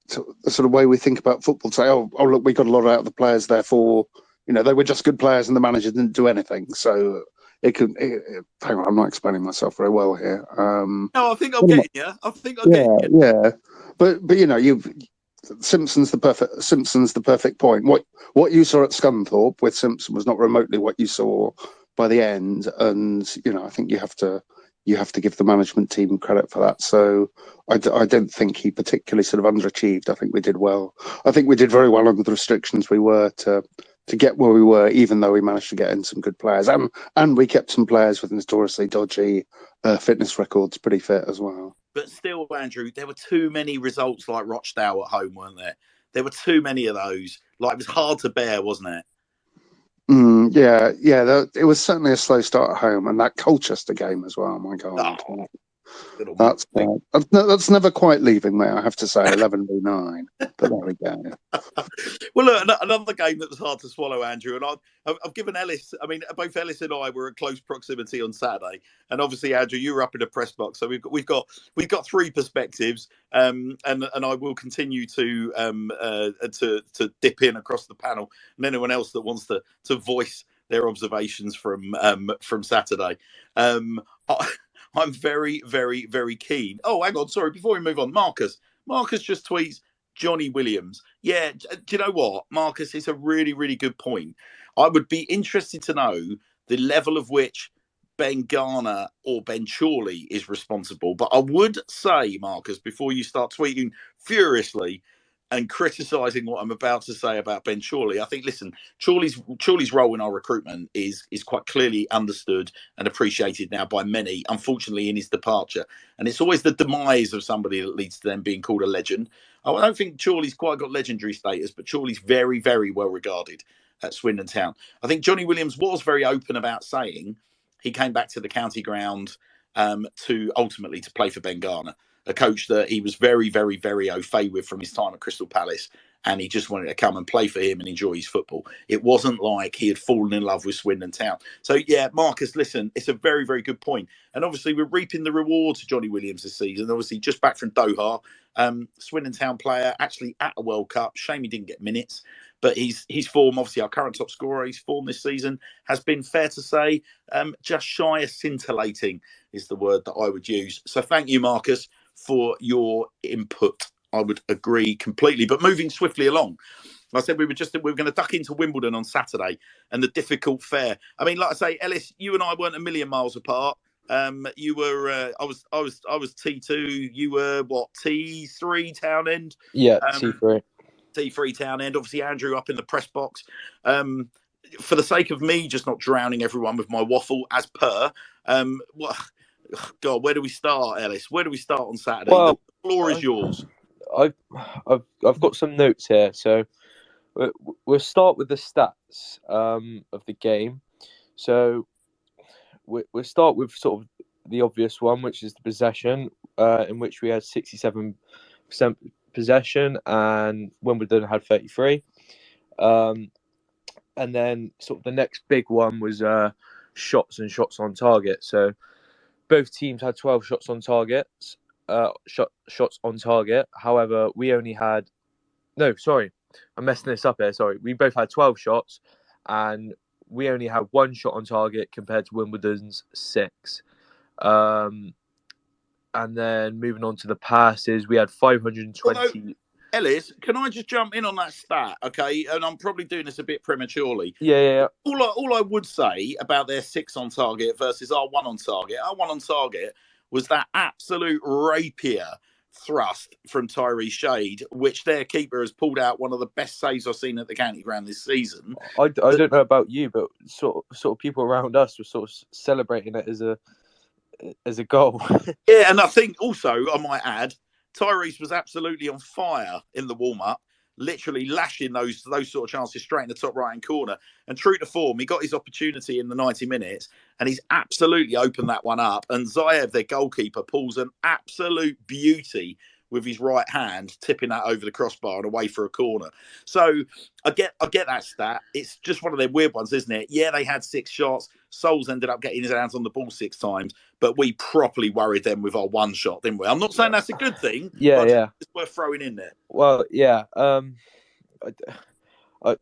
to the sort of way we think about football to say, oh look, we got a lot out of the players, therefore they were just good players and the manager didn't do anything. So hang on, I'm not explaining myself very well here. No, I think I'm getting you. Yeah. But Simpson's the perfect point. What you saw at Scunthorpe with Simpson was not remotely what you saw by the end, and I think you have to give the management team credit for that. So I don't think he particularly sort of underachieved. I think we did well. I think we did very well under the restrictions we were to get where we were, even though we managed to get in some good players. And we kept some players with notoriously dodgy fitness records pretty fit as well. But still, Andrew, there were too many results like Rochdale at home, weren't there? There were too many of those. It was hard to bear, wasn't it? Yeah. It was certainly a slow start at home, and that Colchester game as well. My God. Oh, That's never quite leaving me, I have to say. 11v9, but there we go. Well, look, another game that was hard to swallow, Andrew, and I've given Ellis. I mean, both Ellis and I were in close proximity on Saturday, and obviously, Andrew, you were up in the press box, so we've got three perspectives, and I will continue to dip in across the panel, and anyone else that wants to voice their observations from Saturday. I'm very, very, very keen. Oh, hang on, sorry. Before we move on, Marcus just tweets Johnny Williams. Yeah, do you know what, Marcus? It's a really, really good point. I would be interested to know the level of which Ben Garner or Ben Chorley is responsible. But I would say, Marcus, before you start tweeting furiously and criticising what I'm about to say about Ben Chorley, I think, listen, Chorley's role in our recruitment is quite clearly understood and appreciated now by many, unfortunately, in his departure. And it's always the demise of somebody that leads to them being called a legend. I don't think Chorley's quite got legendary status, but Chorley's very, very well regarded at Swindon Town. I think Johnny Williams was very open about saying he came back to the county ground to ultimately to play for Ben Garner, a coach that he was very, very, very au fait with from his time at Crystal Palace, and he just wanted to come and play for him and enjoy his football. It wasn't like he had fallen in love with Swindon Town. So, yeah, Marcus, listen, it's a very, very good point. And obviously, we're reaping the rewards of Johnny Williams this season. Obviously, just back from Doha, Swindon Town player, actually at a World Cup. Shame he didn't get minutes. But his form, obviously our current top scorer, his form this season has been, fair to say, just shy of scintillating is the word that I would use. So thank you, Marcus, for your input. I would agree completely. But moving swiftly along, I said we were going to duck into Wimbledon on Saturday and the difficult fare. I mean, like I say, Ellis, you and I weren't a million miles apart. You were, I was T2. You were what, T3 Townend? Yeah, T3. T3 Townend. Obviously, Andrew up in the press box. For the sake of me, just not drowning everyone with my waffle, as per. God, where do we start, Ellis? Where do we start on Saturday? Well, the floor is yours. I've got some notes here, so we'll start with the stats of the game. So we'll start with sort of the obvious one, which is the possession, in which we had 67% possession, and Wimbledon had 33. And then sort of the next big one was shots and shots on target. So both teams had 12 shots on target. Shots on target. However, we only had I'm messing this up here. Sorry, we both had 12 shots, and we only had one shot on target compared to Wimbledon's 6. And then moving on to the passes, we had 520. Although, Ellis, can I just jump in on that stat? Okay, and I'm probably doing this a bit prematurely. Yeah. All I would say about their 6 on target versus our 1 on target. Our 1 on target was that absolute rapier thrust from Tyree Shade, which their keeper has pulled out one of the best saves I've seen at the county ground this season. I don't know about you, but sort of people around us were sort of celebrating it as a goal. Yeah, and I think also, I might add, Tyrese was absolutely on fire in the warm-up, literally lashing those sort of chances straight in the top right-hand corner. And true to form, he got his opportunity in the 90 minutes, and he's absolutely opened that one up. And Zayev, their goalkeeper, pulls an absolute beauty with his right hand, tipping that over the crossbar and away for a corner. So I get that stat. It's just one of their weird ones, isn't it? Yeah, they had 6 shots. Souls ended up getting his hands on the ball 6 times, but we properly worried them with our 1 shot, didn't we? I'm not saying that's a good thing. Yeah. It's worth throwing in there. Well, yeah. I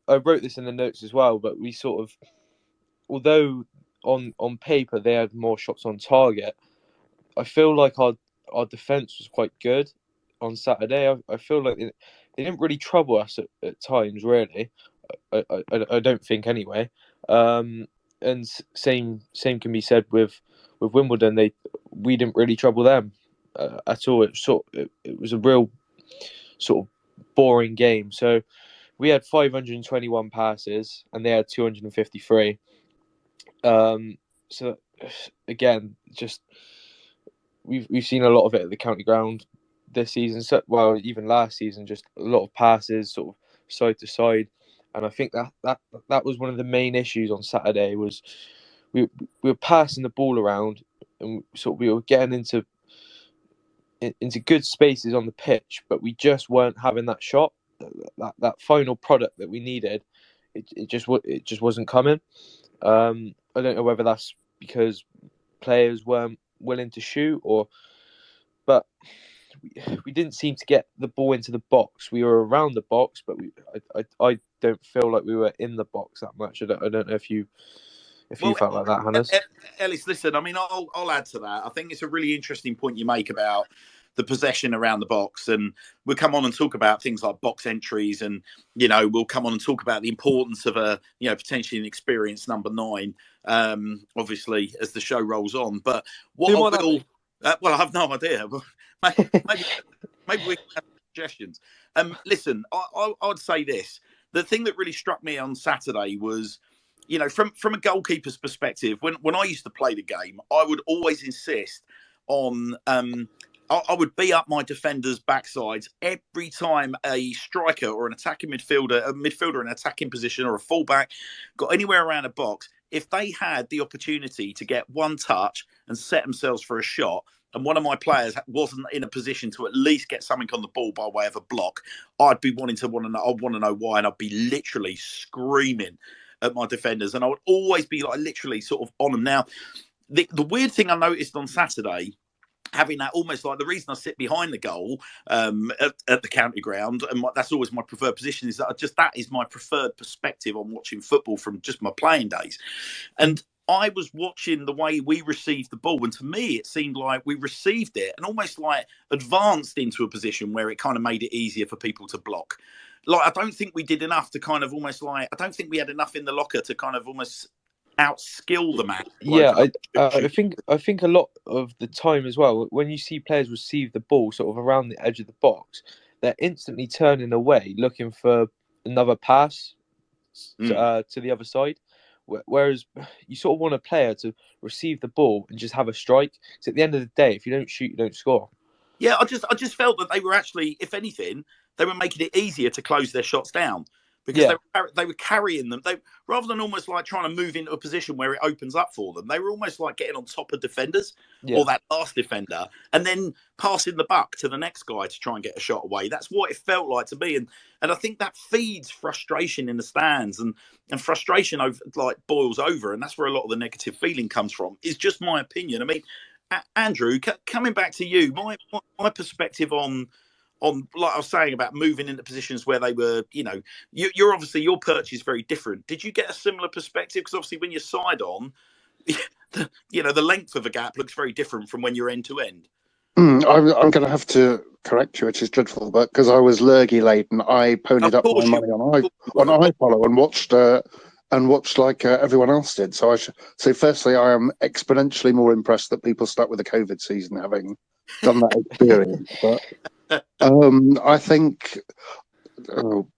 wrote this in the notes as well, but we sort of, although on paper they had more shots on target, I feel like our defence was quite good on Saturday. I feel like they didn't really trouble us at times, really. I don't think anyway. And same can be said with Wimbledon. We didn't really trouble them at all. It was a real sort of boring game. So we had 521 passes and they had 253. So again, just we've seen a lot of it at the county ground this season. So, well, even last season, just a lot of passes, sort of side to side. And I think that was one of the main issues on Saturday. Was we were passing the ball around, and we were getting into into good spaces on the pitch, but we just weren't having that shot, that final product that we needed. It just wasn't coming. I don't know whether that's because players weren't willing to shoot, but we didn't seem to get the ball into the box. We were around the box, but I don't feel like we were in the box that much. I don't know if you felt like that, Hannes. Ellis, listen, I mean, I'll add to that. I think it's a really interesting point you make about the possession around the box, and we'll come on and talk about things like box entries, and we'll come on and talk about the importance of a potentially an experienced number 9, obviously as the show rolls on. But what I will, well, I have no idea. Maybe we can have suggestions. Listen, I would say this: the thing that really struck me on Saturday was, from a goalkeeper's perspective, when I used to play the game, I would always insist on I would beat up my defenders' backsides every time a striker or an attacking midfielder, a midfielder in an attacking position or a fullback got anywhere around a box. If they had the opportunity to get one touch and set themselves for a shot, and one of my players wasn't in a position to at least get something on the ball by way of a block, I'd be want to know why, and I'd be literally screaming at my defenders, and I would always be like literally sort of on them. Now, the weird thing I noticed on Saturday, having that almost like the reason I sit behind the goal at the county ground, and that's always my preferred position, is that that is my preferred perspective on watching football from just my playing days. And I was watching the way we received the ball, and to me, it seemed like we received it and almost like advanced into a position where it kind of made it easier for people to block. Like, I don't think we did enough to kind of almost like, I don't think we had enough in the locker to kind of almost outskill the man. I think a lot of the time as well, when you see players receive the ball sort of around the edge of the box, they're instantly turning away, looking for another pass to the other side. Whereas you sort of want a player to receive the ball and just have a strike. Because at the end of the day, if you don't shoot, you don't score. Yeah, I just felt that they were actually, if anything, they were making it easier to close their shots down, because they were carrying them. They, rather than almost like trying to move into a position where it opens up for them, they were almost like getting on top of defenders or that last defender, and then passing the buck to the next guy to try and get a shot away. That's what it felt like to me, and I think that feeds frustration in the stands, and frustration boils over, and that's where a lot of the negative feeling comes from. Is just my opinion. I mean, Andrew, coming back to you, my perspective on like I was saying about moving into positions where they were, you're obviously, your perch is very different. Did you get a similar perspective? Because obviously when you're side on, the length of a gap looks very different from when you're end to end. I'm going to have to correct you, which is dreadful, but because I was lurgy laden, I ponied up my money on iFollow and watched like everyone else did. So firstly, I am exponentially more impressed that people stuck with the COVID season having done that experience. But I think,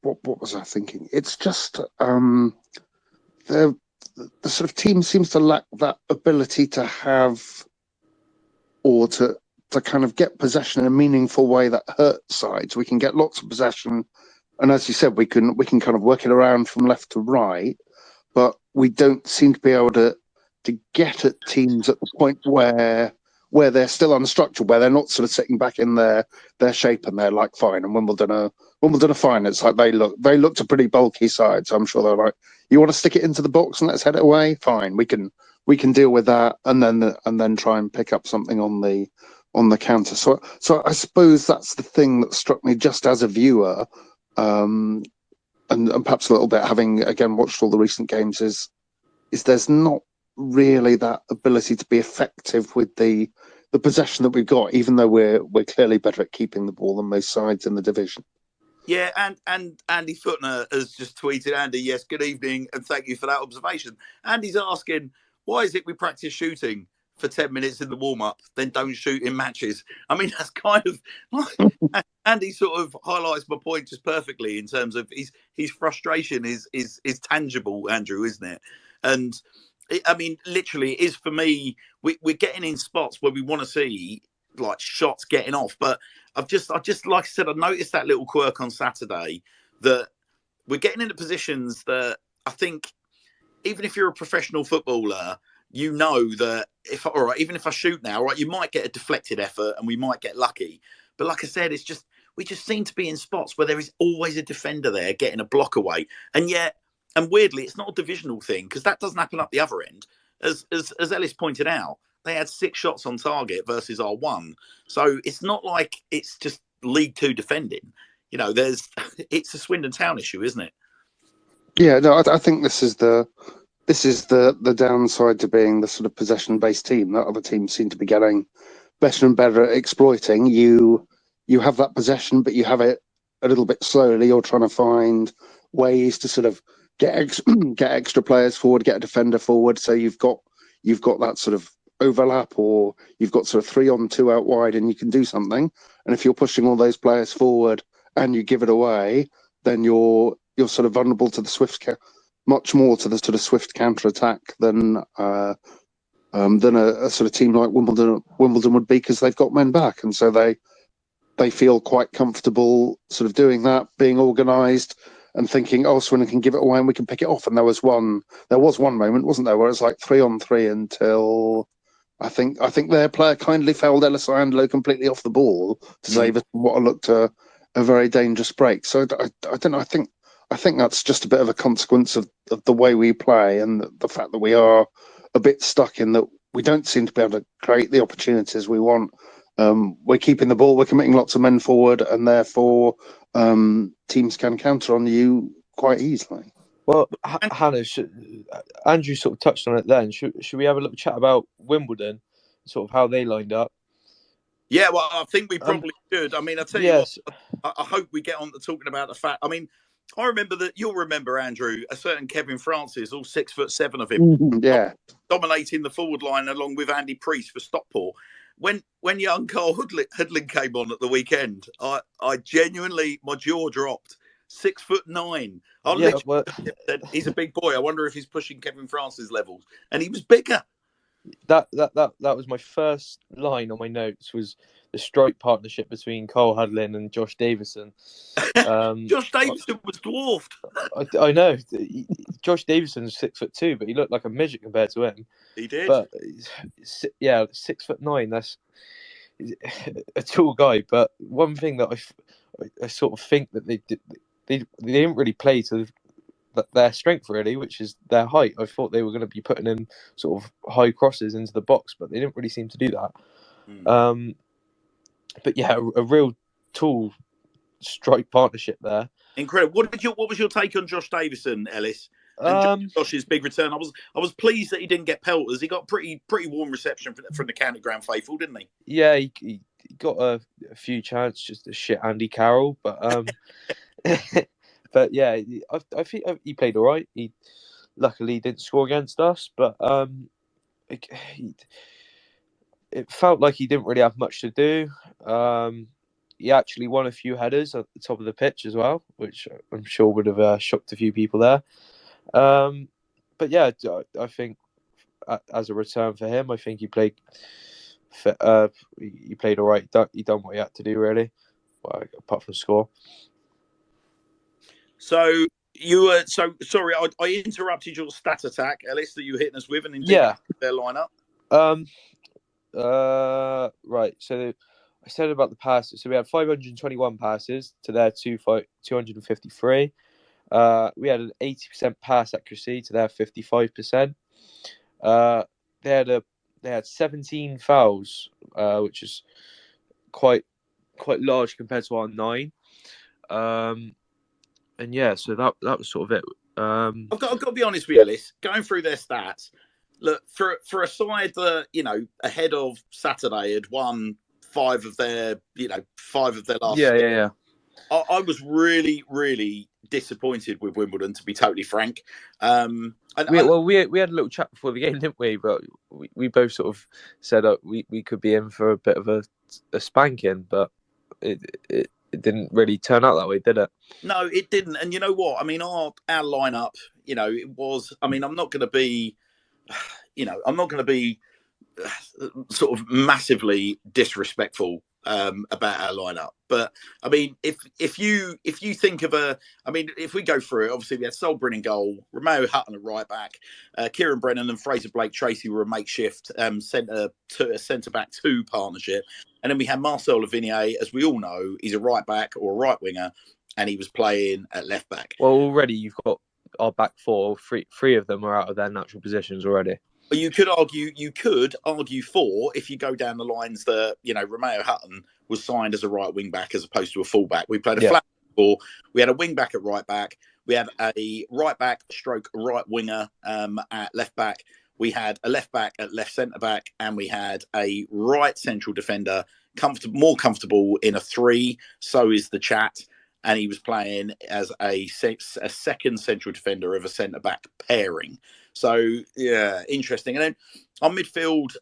what was I thinking? It's just the sort of team seems to lack that ability to have, or to kind of get possession in a meaningful way that hurts sides. We can get lots of possession, and as you said, we can kind of work it around from left to right, but we don't seem to be able to get at teams at the point where they're still unstructured, where they're not sort of sitting back in their shape and they're like, fine. And Wimbledon are fine. It's like they looked a pretty bulky side, so I'm sure they're like, you want to stick it into the box and let's head it away? Fine, we can deal with that, and then try and pick up something on the counter. So I suppose that's the thing that struck me just as a viewer, and perhaps a little bit having again watched all the recent games, is there's not really that ability to be effective with the possession that we've got, even though we're clearly better at keeping the ball than most sides in the division. Yeah, and Andy Footner has just tweeted, Andy, yes, good evening, and thank you for that observation. Andy's asking, why is it we practice shooting for 10 minutes in the warm-up, then don't shoot in matches? I mean, that's kind of like, Andy sort of highlights my point just perfectly in terms of his frustration is tangible, Andrew, isn't it? And I mean, literally, it is for me. We're getting in spots where we want to see like shots getting off, but I've just like I said, I noticed that little quirk on Saturday, that we're getting into positions that I think, even if you're a professional footballer, you know that all right, even if I shoot now, right, you might get a deflected effort and we might get lucky. But like I said, we just seem to be in spots where there is always a defender there getting a block away. And weirdly, it's not a divisional thing because that doesn't happen up the other end. As Ellis pointed out, they had 6 shots on target versus our 1. So it's not like it's just League 2 defending. It's a Swindon Town issue, isn't it? Yeah, no, I think this is the downside to being the sort of possession-based team that other teams seem to be getting better and better at exploiting. You have that possession, but you have it a little bit slowly. You're trying to find ways to sort of get extra players forward, get a defender forward. So you've got that sort of overlap, or you've got sort of 3 on 2 out wide, and you can do something. And if you're pushing all those players forward and you give it away, then you're sort of vulnerable to the swift, much more to the sort of swift counter attack than a sort of team like Wimbledon would be, because they've got men back, and so they feel quite comfortable sort of doing that, being organised and thinking, oh, Swindon can give it away and we can pick it off. And there was one moment, wasn't there, where it was like 3 on 3 until I think their player kindly fouled Ellis Iandolo completely off the ball to save us from what looked a very dangerous break. So I don't know. I think that's just a bit of a consequence of the way we play and the fact that we are a bit stuck in that we don't seem to be able to create the opportunities we want. We're keeping the ball, we're committing lots of men forward, and therefore teams can counter on you quite easily. Well, Hannah, Andrew sort of touched on it then. Should we have a little chat about Wimbledon, sort of how they lined up? Yeah, well, I think we probably should. I mean, I tell you what, I hope we get on to talking about the fact. I mean, I remember that you'll remember, Andrew, a certain Kevin Francis, all 6'7" of him, dominating the forward line along with Andy Priest for Stockport. When young Carl Hoodlin came on at the weekend, I genuinely, my jaw dropped. 6'9". Said, he's a big boy. I wonder if he's pushing Kevin Francis levels, and he was bigger. That was my first line on my notes, was the strike partnership between Carl Hudlin and Josh Davison. Josh Davison was dwarfed. I know. Josh Davison's 6'2", but he looked like a midget compared to him. He did. But yeah, 6'9". That's a tall guy. But one thing that I sort of think that they didn't really play to their strength, really, which is their height. I thought they were going to be putting in sort of high crosses into the box, but they didn't really seem to do that. But yeah, a real tall strike partnership there. Incredible. What was your take on Josh Davison, Ellis? And Josh's big return. I was pleased that he didn't get pelters. He got pretty warm reception from the county ground faithful, didn't he? Yeah, he got a few chances just to shit Andy Carroll, but but yeah, I think he played all right. He luckily didn't score against us, but it felt like he didn't really have much to do. He actually won a few headers at the top of the pitch as well, which I'm sure would have shocked a few people there. But yeah, I think as a return for him, I think he played all right. He done what he had to do, really, well, apart from score. So you were sorry. I interrupted your stat attack, Ellis, that you were hitting us with, and indeed their lineup. Right. So I said about the passes. So we had 521 passes to their 253. We had an 80% pass accuracy to their 55%. They had 17 fouls, which is quite large compared to our 9. And yeah, so that was sort of it. I've got to be honest with you, Ellis. Going through their stats, look, for a side that, ahead of Saturday had won 5 of their last. Yeah. I was really, really disappointed with Wimbledon, to be totally frank. We had a little chat before the game, didn't we? But we both sort of said we could be in for a bit of a spanking, but it didn't really turn out that way, did it? No, it didn't. And you know what? I mean, our lineup, it was. I mean, I'm not going to be sort of massively disrespectful about our lineup. But I mean, if you think of if we go through it, obviously we had Solbrin in goal, Romeo Hutton at right back, Kieran Brennan and Fraser Blake Tracy were a makeshift centre back two partnership, and then we had Marcel Lavinier, as we all know, he's a right back or a right winger, and he was playing at left back. Well, already you've got our back four. Three of them are out of their natural positions already. You could argue for, if you go down the lines that, Romeo Hutton was signed as a right wing back as opposed to a full back. We played a flat four. We had a wing back at right back. We had a right back stroke right winger at left back. We had a left back at left centre back, and we had a right central defender, more comfortable in a three. So is the chat. And he was playing as a second central defender of a centre-back pairing. So, yeah, interesting. And then on midfield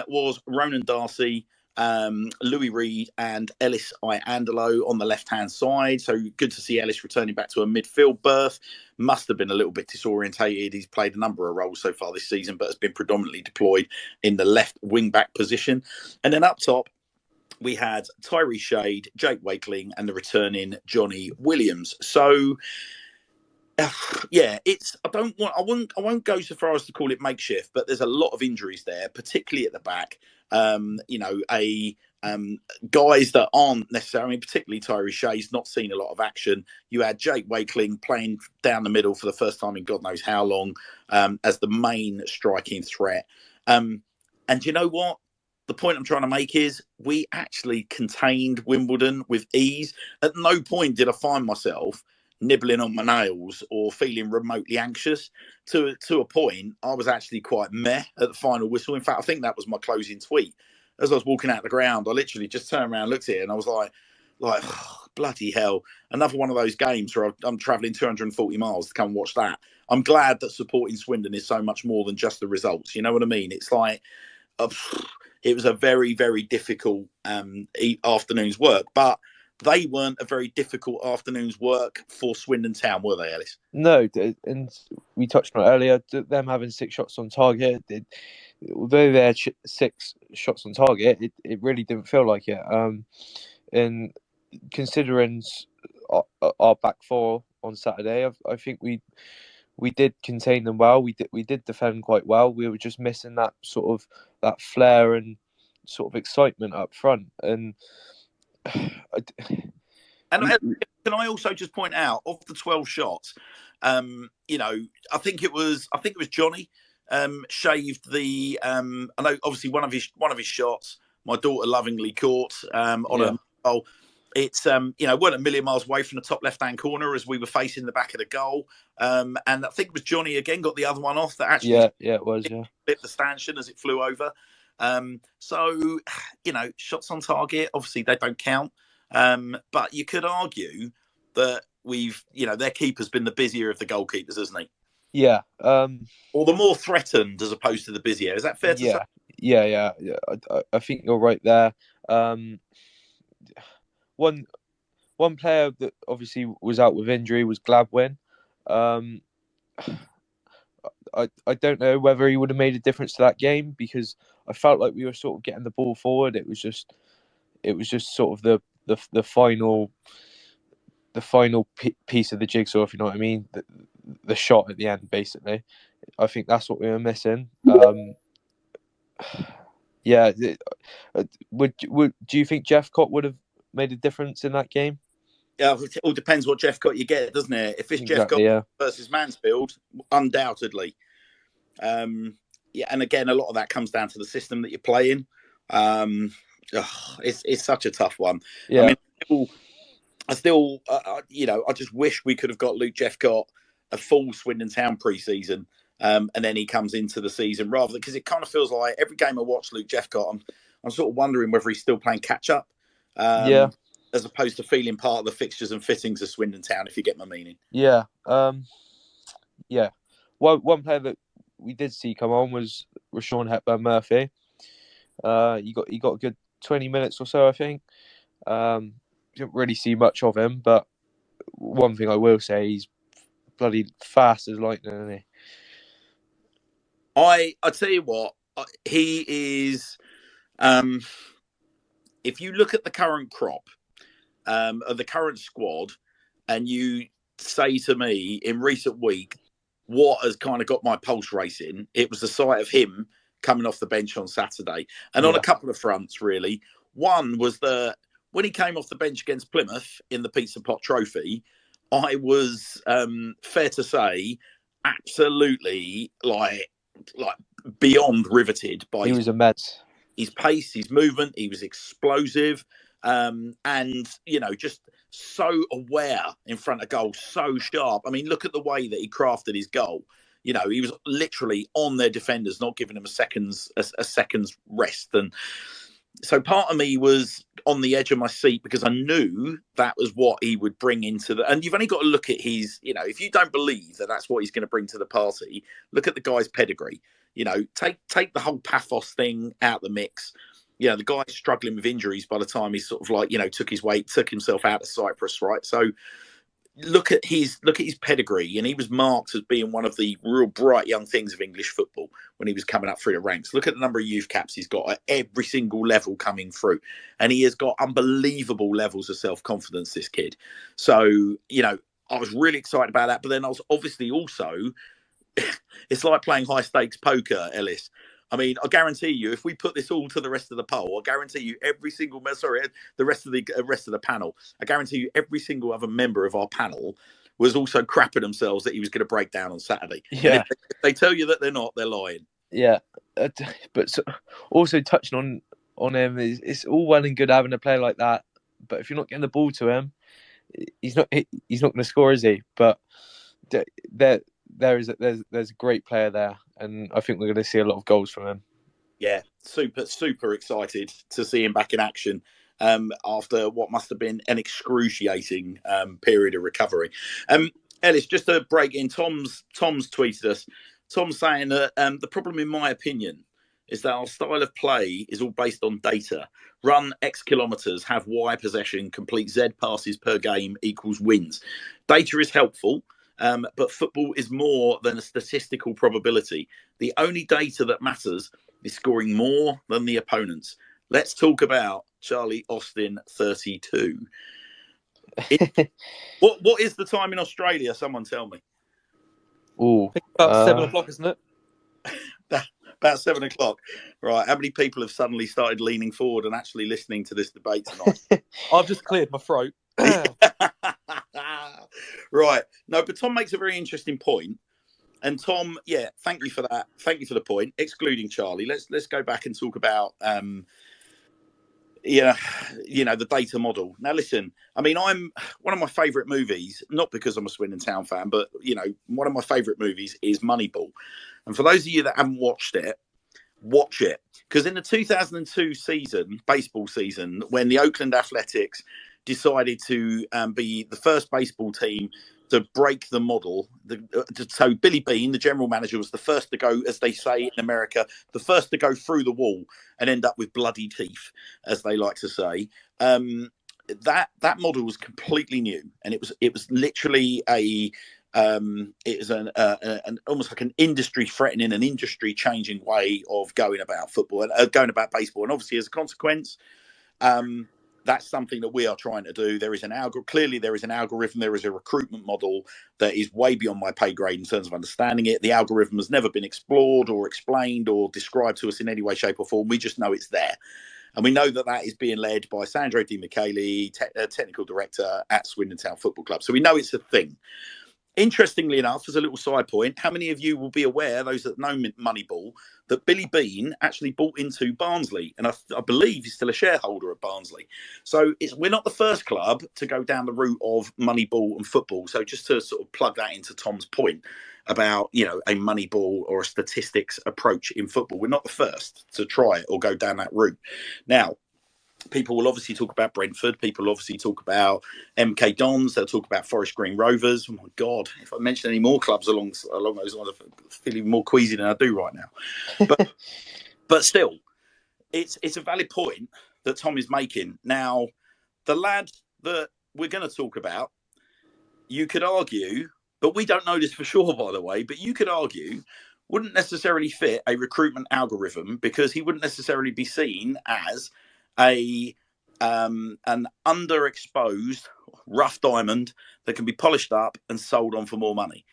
was Ronan Darcy, Louis Reed and Ellis Iandolo on the left-hand side. So good to see Ellis returning back to a midfield berth. Must have been a little bit disorientated. He's played a number of roles so far this season, but has been predominantly deployed in the left wing-back position. And then up top, we had Tyree Shade, Jake Wakeling, and the returning Johnny Williams. So, yeah, I won't go so far as to call it makeshift, but there's a lot of injuries there, particularly at the back. Guys that aren't necessarily, particularly Tyree Shade's not seen a lot of action. You had Jake Wakeling playing down the middle for the first time in God knows how long, as the main striking threat. And you know what? The point I'm trying to make is we actually contained Wimbledon with ease. At no point did I find myself nibbling on my nails or feeling remotely anxious. To a point, I was actually quite meh at the final whistle. In fact, I think that was my closing tweet. As I was walking out the ground, I literally just turned around, looked at it, and I was like, oh, bloody hell. Another one of those games where I'm travelling 240 miles to come watch that. I'm glad that supporting Swindon is so much more than just the results. You know what I mean? It's like... it was a very, very difficult afternoon's work, but they weren't a very difficult afternoon's work for Swindon Town, were they, Ellis? No, and we touched on it earlier, them having 6 shots on target. Although they had 6 shots on target, it really didn't feel like it. And considering our back four on Saturday, I think we did contain them well. We did defend quite well. We were just missing that sort of that flair and sort of excitement up front. And can I also just point out, of the 12 shots, I think it was Johnny shaved the. I know obviously one of his shots, my daughter lovingly caught on a goal. It's weren't a million miles away from the top left-hand corner as we were facing the back of the goal, and I think it was Johnny again got the other one off that actually it was bit the stanchion as it flew over. So shots on target obviously they don't count, but you could argue that their keeper's been the busier of the goalkeepers, hasn't he? Yeah, or the more threatened as opposed to the busier. Is that fair to say? Yeah. I think you're right there. One player that obviously was out with injury was Gladwin. I don't know whether he would have made a difference to that game, because I felt like we were sort of getting the ball forward. It was just sort of the final piece of the jigsaw, if you know what I mean. The shot at the end, basically. I think that's what we were missing. Yeah. Do you think Jeffcott would have made a difference in that game? Yeah, it all depends what Jeffcott you get, doesn't it? If it's Jeffcott versus Mansfield, undoubtedly. And again, a lot of that comes down to the system that you're playing. It's such a tough one. Yeah. I just wish we could have got Luke Jeffcott a full Swindon Town pre-season, and then he comes into the season rather, because it kind of feels like every game I watch Luke Jeffcott, I'm sort of wondering whether he's still playing catch up. As opposed to feeling part of the fixtures and fittings of Swindon Town, if you get my meaning. Yeah. One player that we did see come on was Rashawn Hepburn Murphy. He got a good 20 minutes or so, I think. Didn't really see much of him, but one thing I will say, he's bloody fast as lightning, isn't he? I tell you what, he is. if you look at the current crop, of the current squad, and you say to me in recent week, what has kind of got my pulse racing? It was the sight of him coming off the bench on Saturday, and on a couple of fronts, really. One was when he came off the bench against Plymouth in the Pizza Pot Trophy, I was fair to say absolutely like beyond riveted by He was immense. His pace, his movement. He was explosive, and just so aware in front of goal, so sharp. I mean, look at the way that he crafted his goal. He was literally on their defenders, not giving them a second's rest. And so part of me was on the edge of my seat because I knew that was what he would bring into the. And you've only got to look at his. If you don't believe that that's what he's going to bring to the party, look at the guy's pedigree. Take the whole pathos thing out the mix. The guy's struggling with injuries by the time he sort of took himself out of Cyprus, right? So look at his pedigree, and he was marked as being one of the real bright young things of English football when he was coming up through the ranks. Look at the number of youth caps he's got at every single level coming through, and he has got unbelievable levels of self-confidence, this kid. So I was really excited about that, but then I was obviously also it's like playing high stakes poker, Ellis. I mean, I guarantee you, if we put this all to the rest of the poll, I guarantee you the rest of the panel, I guarantee you every single other member of our panel was also crapping themselves that he was going to break down on Saturday. Yeah. If they tell you that they're not, they're lying. Yeah. But also touching on him, it's all well and good having a player like that, but if you're not getting the ball to him, he's not going to score, is he? But there's a great player there, and I think we're going to see a lot of goals from him. Yeah, super excited to see him back in action after what must have been an excruciating period of recovery. Ellis, just to break in, Tom's tweeted us. Tom's saying that the problem, in my opinion, is that our style of play is all based on data. Run X kilometres, have Y possession, complete Z passes per game equals wins. Data is helpful. But football is more than a statistical probability. The only data that matters is scoring more than the opponents. Let's talk about Charlie Austin 32. What is the time in Australia? Someone tell me. Oh, about 7 o'clock, isn't it? About 7 o'clock. Right. How many people have suddenly started leaning forward and actually listening to this debate tonight? I've just cleared my throat. Right. No, but Tom makes a very interesting point. And Tom, thank you for that. Thank you for the point. Excluding Charlie, let's go back and talk about the data model. Now, listen, I mean, I'm one of my favourite movies, not because I'm a Swindon Town fan, but one of my favourite movies is Moneyball. And for those of you that haven't watched it, watch it, because in the 2002 baseball season, when the Oakland Athletics decided to be the first baseball team to break the model. So Billy Beane, the general manager, was the first to go, as they say in America, the first to go through the wall and end up with bloody teeth, as they like to say. That model was completely new, and it was literally an almost like an industry threatening, an industry changing way of going about football and going about baseball. And obviously, as a consequence, that's something that we are trying to do. There is clearly there is an algorithm. There is a recruitment model that is way beyond my pay grade in terms of understanding it. The algorithm has never been explored or explained or described to us in any way, shape or form. We just know it's there. And we know that is being led by Sandro Di Michele, technical director at Swindon Town Football Club. So we know it's a thing. Interestingly enough, as a little side point, how many of you will be aware, those that know Moneyball, that Billy Beane actually bought into Barnsley, and I believe he's still a shareholder at Barnsley. So we're not the first club to go down the route of Moneyball and football. So just to sort of plug that into Tom's point about, a Moneyball or a statistics approach in football, we're not the first to try it or go down that route. Now, people will obviously talk about Brentford. People will obviously talk about MK Dons. They'll talk about Forest Green Rovers. Oh, my God. If I mention any more clubs along those lines, I feel even more queasy than I do right now. But still, it's a valid point that Tom is making. Now, the lad that we're going to talk about, you could argue, but we don't know this for sure, by the way, but you could argue wouldn't necessarily fit a recruitment algorithm because he wouldn't necessarily be seen as a an underexposed, rough diamond that can be polished up and sold on for more money.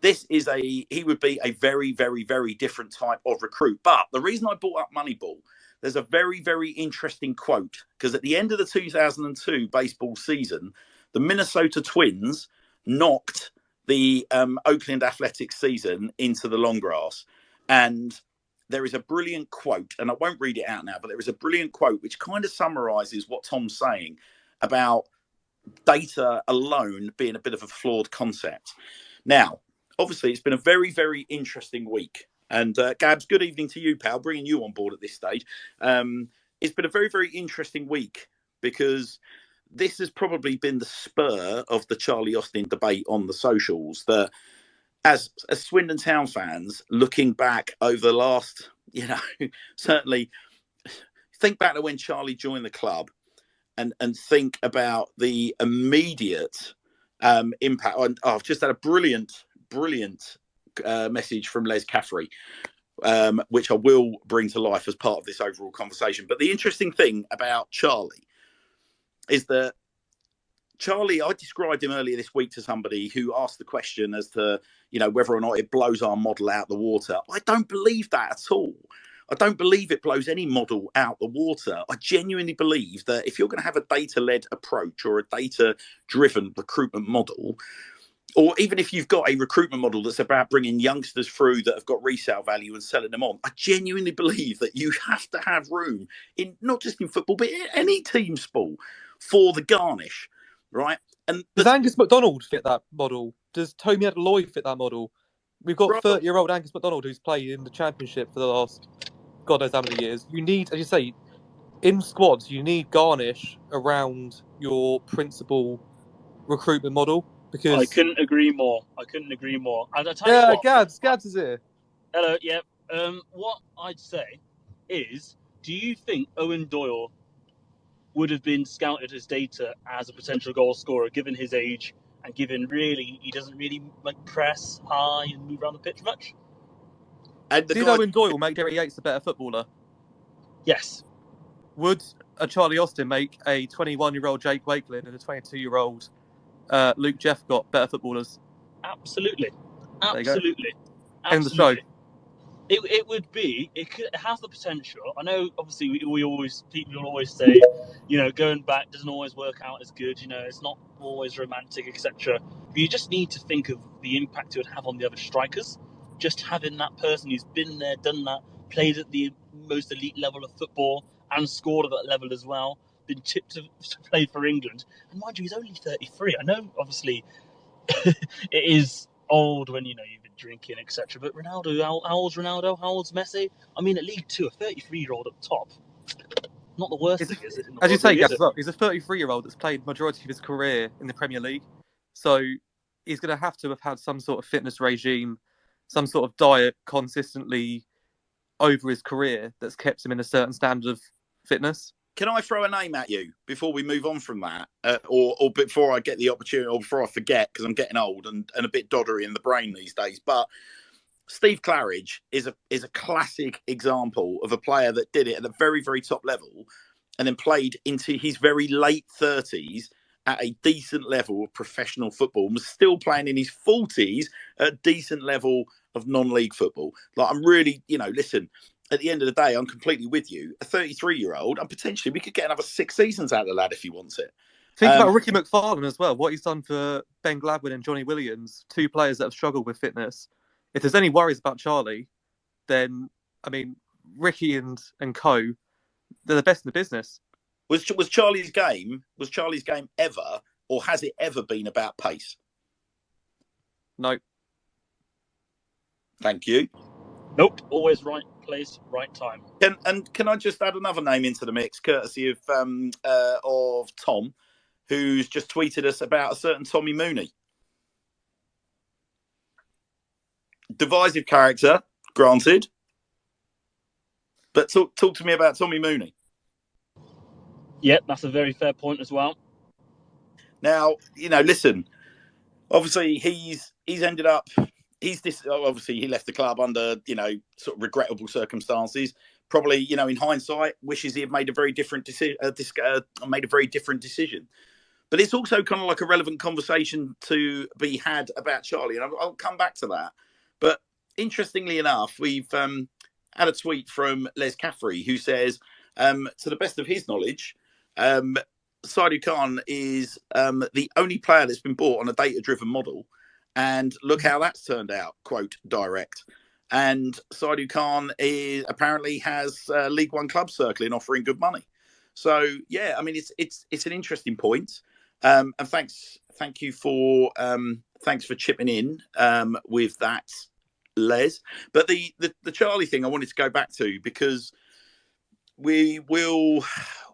He would be a very, very, very different type of recruit. But the reason I brought up Moneyball, there's a very, very interesting quote, because at the end of the 2002 baseball season, the Minnesota Twins knocked the Oakland Athletics season into the long grass. And there is a brilliant quote, and I won't read it out now, but there is a brilliant quote which kind of summarizes what Tom's saying about data alone being a bit of a flawed concept. Now, obviously, it's been a very, very interesting week. And Gabs, good evening to you, pal, bringing you on board at this stage. It's been a very, very interesting week because this has probably been the spur of the Charlie Austin debate on the socials, that as Swindon Town fans, looking back over the last, certainly think back to when Charlie joined the club and think about the immediate impact. I've just had a brilliant message from Les Caffrey, which I will bring to life as part of this overall conversation. But the interesting thing about Charlie is that I described him earlier this week to somebody who asked the question as to, whether or not it blows our model out the water. I don't believe that at all. I don't believe it blows any model out the water. I genuinely believe that if you're going to have a data-led approach or a data-driven recruitment model, or even if you've got a recruitment model that's about bringing youngsters through that have got resale value and selling them on, I genuinely believe that you have to have room in not just in football, but in any team sport for the garnish, right? And does Angus MacDonald fit that model? Does Tommy Adeloye fit that model? We've got 30-year-old Angus MacDonald who's played in the Championship for the last God knows how many years. You need, as you say, in squads, you need garnish around your principal recruitment model. Because I couldn't agree more. And I tell you what, Gabs is here. Hello, yeah. What I'd say is, do you think Owen Doyle would have been scouted as data as a potential goal scorer, given his age and given he doesn't really press high and move around the pitch much? Did Owen Doyle make Derek Yates a better footballer? Yes. Would a Charlie Austin make a 21-year-old Jake Wakelin and a 22-year-old Luke Jeffcott better footballers? Absolutely. End the show. It would be. It has the potential. I know. Obviously, people will always say, going back doesn't always work out as good. It's not always romantic, etc. But you just need to think of the impact it would have on the other strikers. Just having that person who's been there, done that, played at the most elite level of football and scored at that level as well. Been tipped to play for England, and mind you, he's only 33. I know, obviously, it is old when you've been drinking, etc. But Ronaldo, how old's Ronaldo? How old's Messi? I mean, at League Two, a 33-year-old up top, not the worst thing, is it? As you say, Gaz, he's a 33-year-old that's played majority of his career in the Premier League, so he's going to have had some sort of fitness regime, some sort of diet consistently over his career that's kept him in a certain standard of fitness. Can I throw a name at you before we move on from that? Or before I get the opportunity, or before I forget, because I'm getting old and a bit doddery in the brain these days. But Steve Claridge is a classic example of a player that did it at the very, very top level and then played into his very late 30s at a decent level of professional football and was still playing in his 40s at a decent level of non-league football. I'm really, listen, at the end of the day, I'm completely with you. A 33-year-old, and potentially we could get another 6 seasons out of the lad if he wants it. Think about Ricky McFarlane as well, what he's done for Ben Gladwin and Johnny Williams, 2 players that have struggled with fitness. If there's any worries about Charlie, then, Ricky and co, they're the best in the business. Was Charlie's game ever, or has it ever been about pace? No. Thank you. Nope. Always right place, right time. Can I just add another name into the mix, courtesy of Tom, who's just tweeted us about a certain Tommy Mooney. Divisive character, granted, but talk to me about Tommy Mooney. Yep, that's a very fair point as well. Now, listen, obviously he's ended up obviously he left the club under, sort of regrettable circumstances. Probably, in hindsight, wishes he had made a very different decision. But it's also kind of like a relevant conversation to be had about Charlie, and I'll come back to that. But interestingly enough, we've had a tweet from Les Caffrey who says, to the best of his knowledge, Saidu Khan is the only player that's been bought on a data-driven model, and look how that's turned out. Quote direct. And Saidu Khan apparently has League One club circling offering good money. So yeah, I mean it's an interesting point. And thanks for chipping in with that, Les. But the Charlie thing I wanted to go back to, because we'll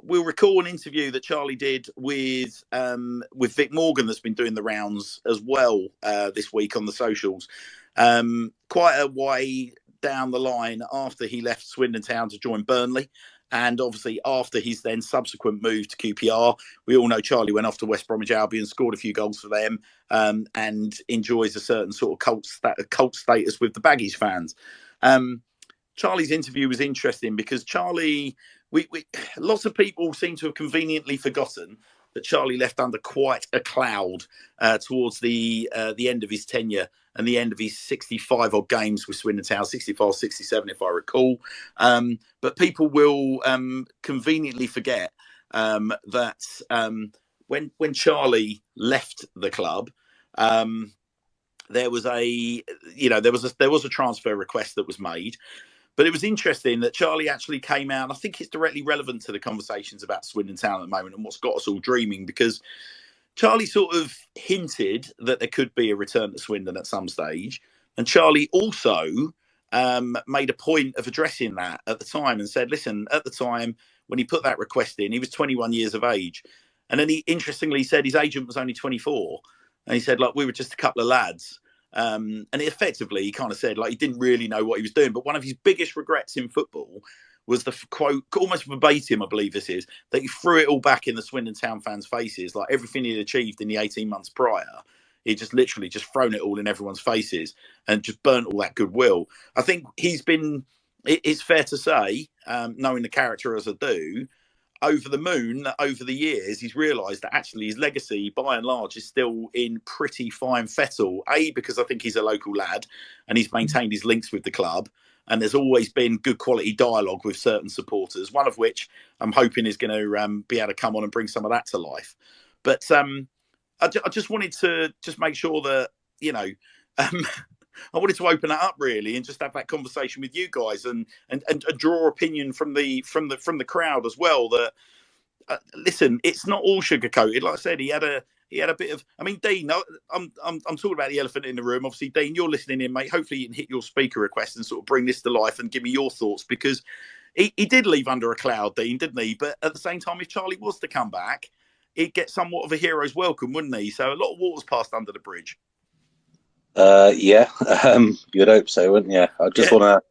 recall an interview that Charlie did with Vic Morgan that's been doing the rounds as well this week on the socials. Quite a way down the line after he left Swindon Town to join Burnley. And obviously, after his then subsequent move to QPR, we all know Charlie went off to West Bromwich Albion, scored a few goals for them, and enjoys a certain sort of cult status with the Baggies fans. Charlie's interview was interesting because Charlie, lots of people seem to have conveniently forgotten that Charlie left under quite a cloud towards the end of his tenure and the end of his 65 odd games with Swindon Town, 65, 67 if I recall. But people will conveniently forget that when Charlie left the club, there was a transfer request that was made. But it was interesting that Charlie actually came out. I think it's directly relevant to the conversations about Swindon Town at the moment and what's got us all dreaming, because Charlie sort of hinted that there could be a return to Swindon at some stage. And Charlie also made a point of addressing that at the time and said, listen, at the time when he put that request in, he was 21 years of age. And then he interestingly said his agent was only 24. And he said, like, we were just a couple of lads. And effectively, he kind of said, like, he didn't really know what he was doing. But one of his biggest regrets in football was the quote, almost verbatim, I believe this is, that he threw it all back in the Swindon Town fans' faces, like everything he'd achieved in the 18 months prior. He just literally just thrown it all in everyone's faces and just burnt all that goodwill. I think it's fair to say, knowing the character as I do, over the moon, over the years, he's realised that actually his legacy, by and large, is still in pretty fine fettle. A, because I think he's a local lad and he's maintained his links with the club. And there's always been good quality dialogue with certain supporters, one of which I'm hoping is going to be able to come on and bring some of that to life. But I just wanted to just make sure that, I wanted to open that up really and just have that conversation with you guys and draw opinion from the crowd as well. That listen, it's not all sugar coated. Like I said, he had a bit of. I mean, Dean, I'm talking about the elephant in the room. Obviously, Dean, you're listening in, mate. Hopefully, you can hit your speaker request and sort of bring this to life and give me your thoughts, because he did leave under a cloud, Dean, didn't he? But at the same time, if Charlie was to come back, he'd get somewhat of a hero's welcome, wouldn't he? So a lot of water's passed under the bridge. Yeah, you'd hope so, wouldn't you? I just want to.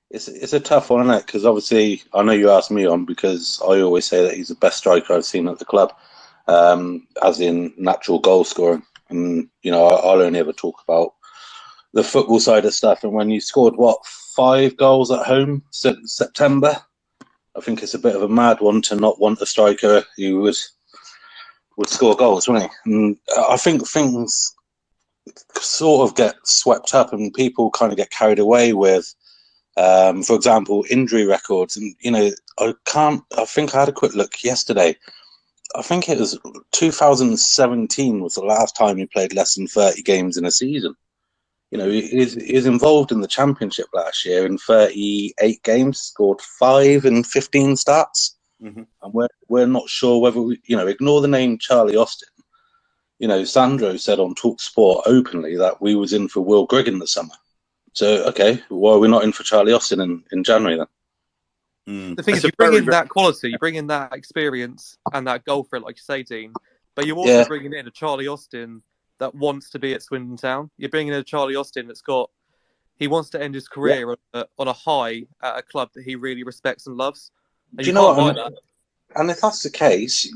It's a tough one, isn't it? Because obviously, I know you asked me on, because I always say that he's the best striker I've seen at the club, as in natural goal scoring. And I'll only ever talk about the football side of stuff. And when you scored 5 goals at home since September, I think it's a bit of a mad one to not want a striker who would score goals, wouldn't he? And I think things sort of get swept up and people kind of get carried away with, for example, injury records. And, I think I had a quick look yesterday. I think it was 2017 was the last time he played less than 30 games in a season. He was involved in the Championship last year in 38 games, scored 5 in 15 starts. Mm-hmm. And we're not sure whether we, ignore the name Charlie Austin. Sandro said on TalkSport openly that we was in for Will Grigg in the summer. So, okay, why are we not in for Charlie Austin in January then? The thing is, you bring in that quality, you bring in that experience and that goal threat, like you say, Dean, but you're also bringing in a Charlie Austin that wants to be at Swindon Town. You're bringing in a Charlie Austin he wants to end his career on a high at a club that he really respects and loves. And do you know what? And if that's the case,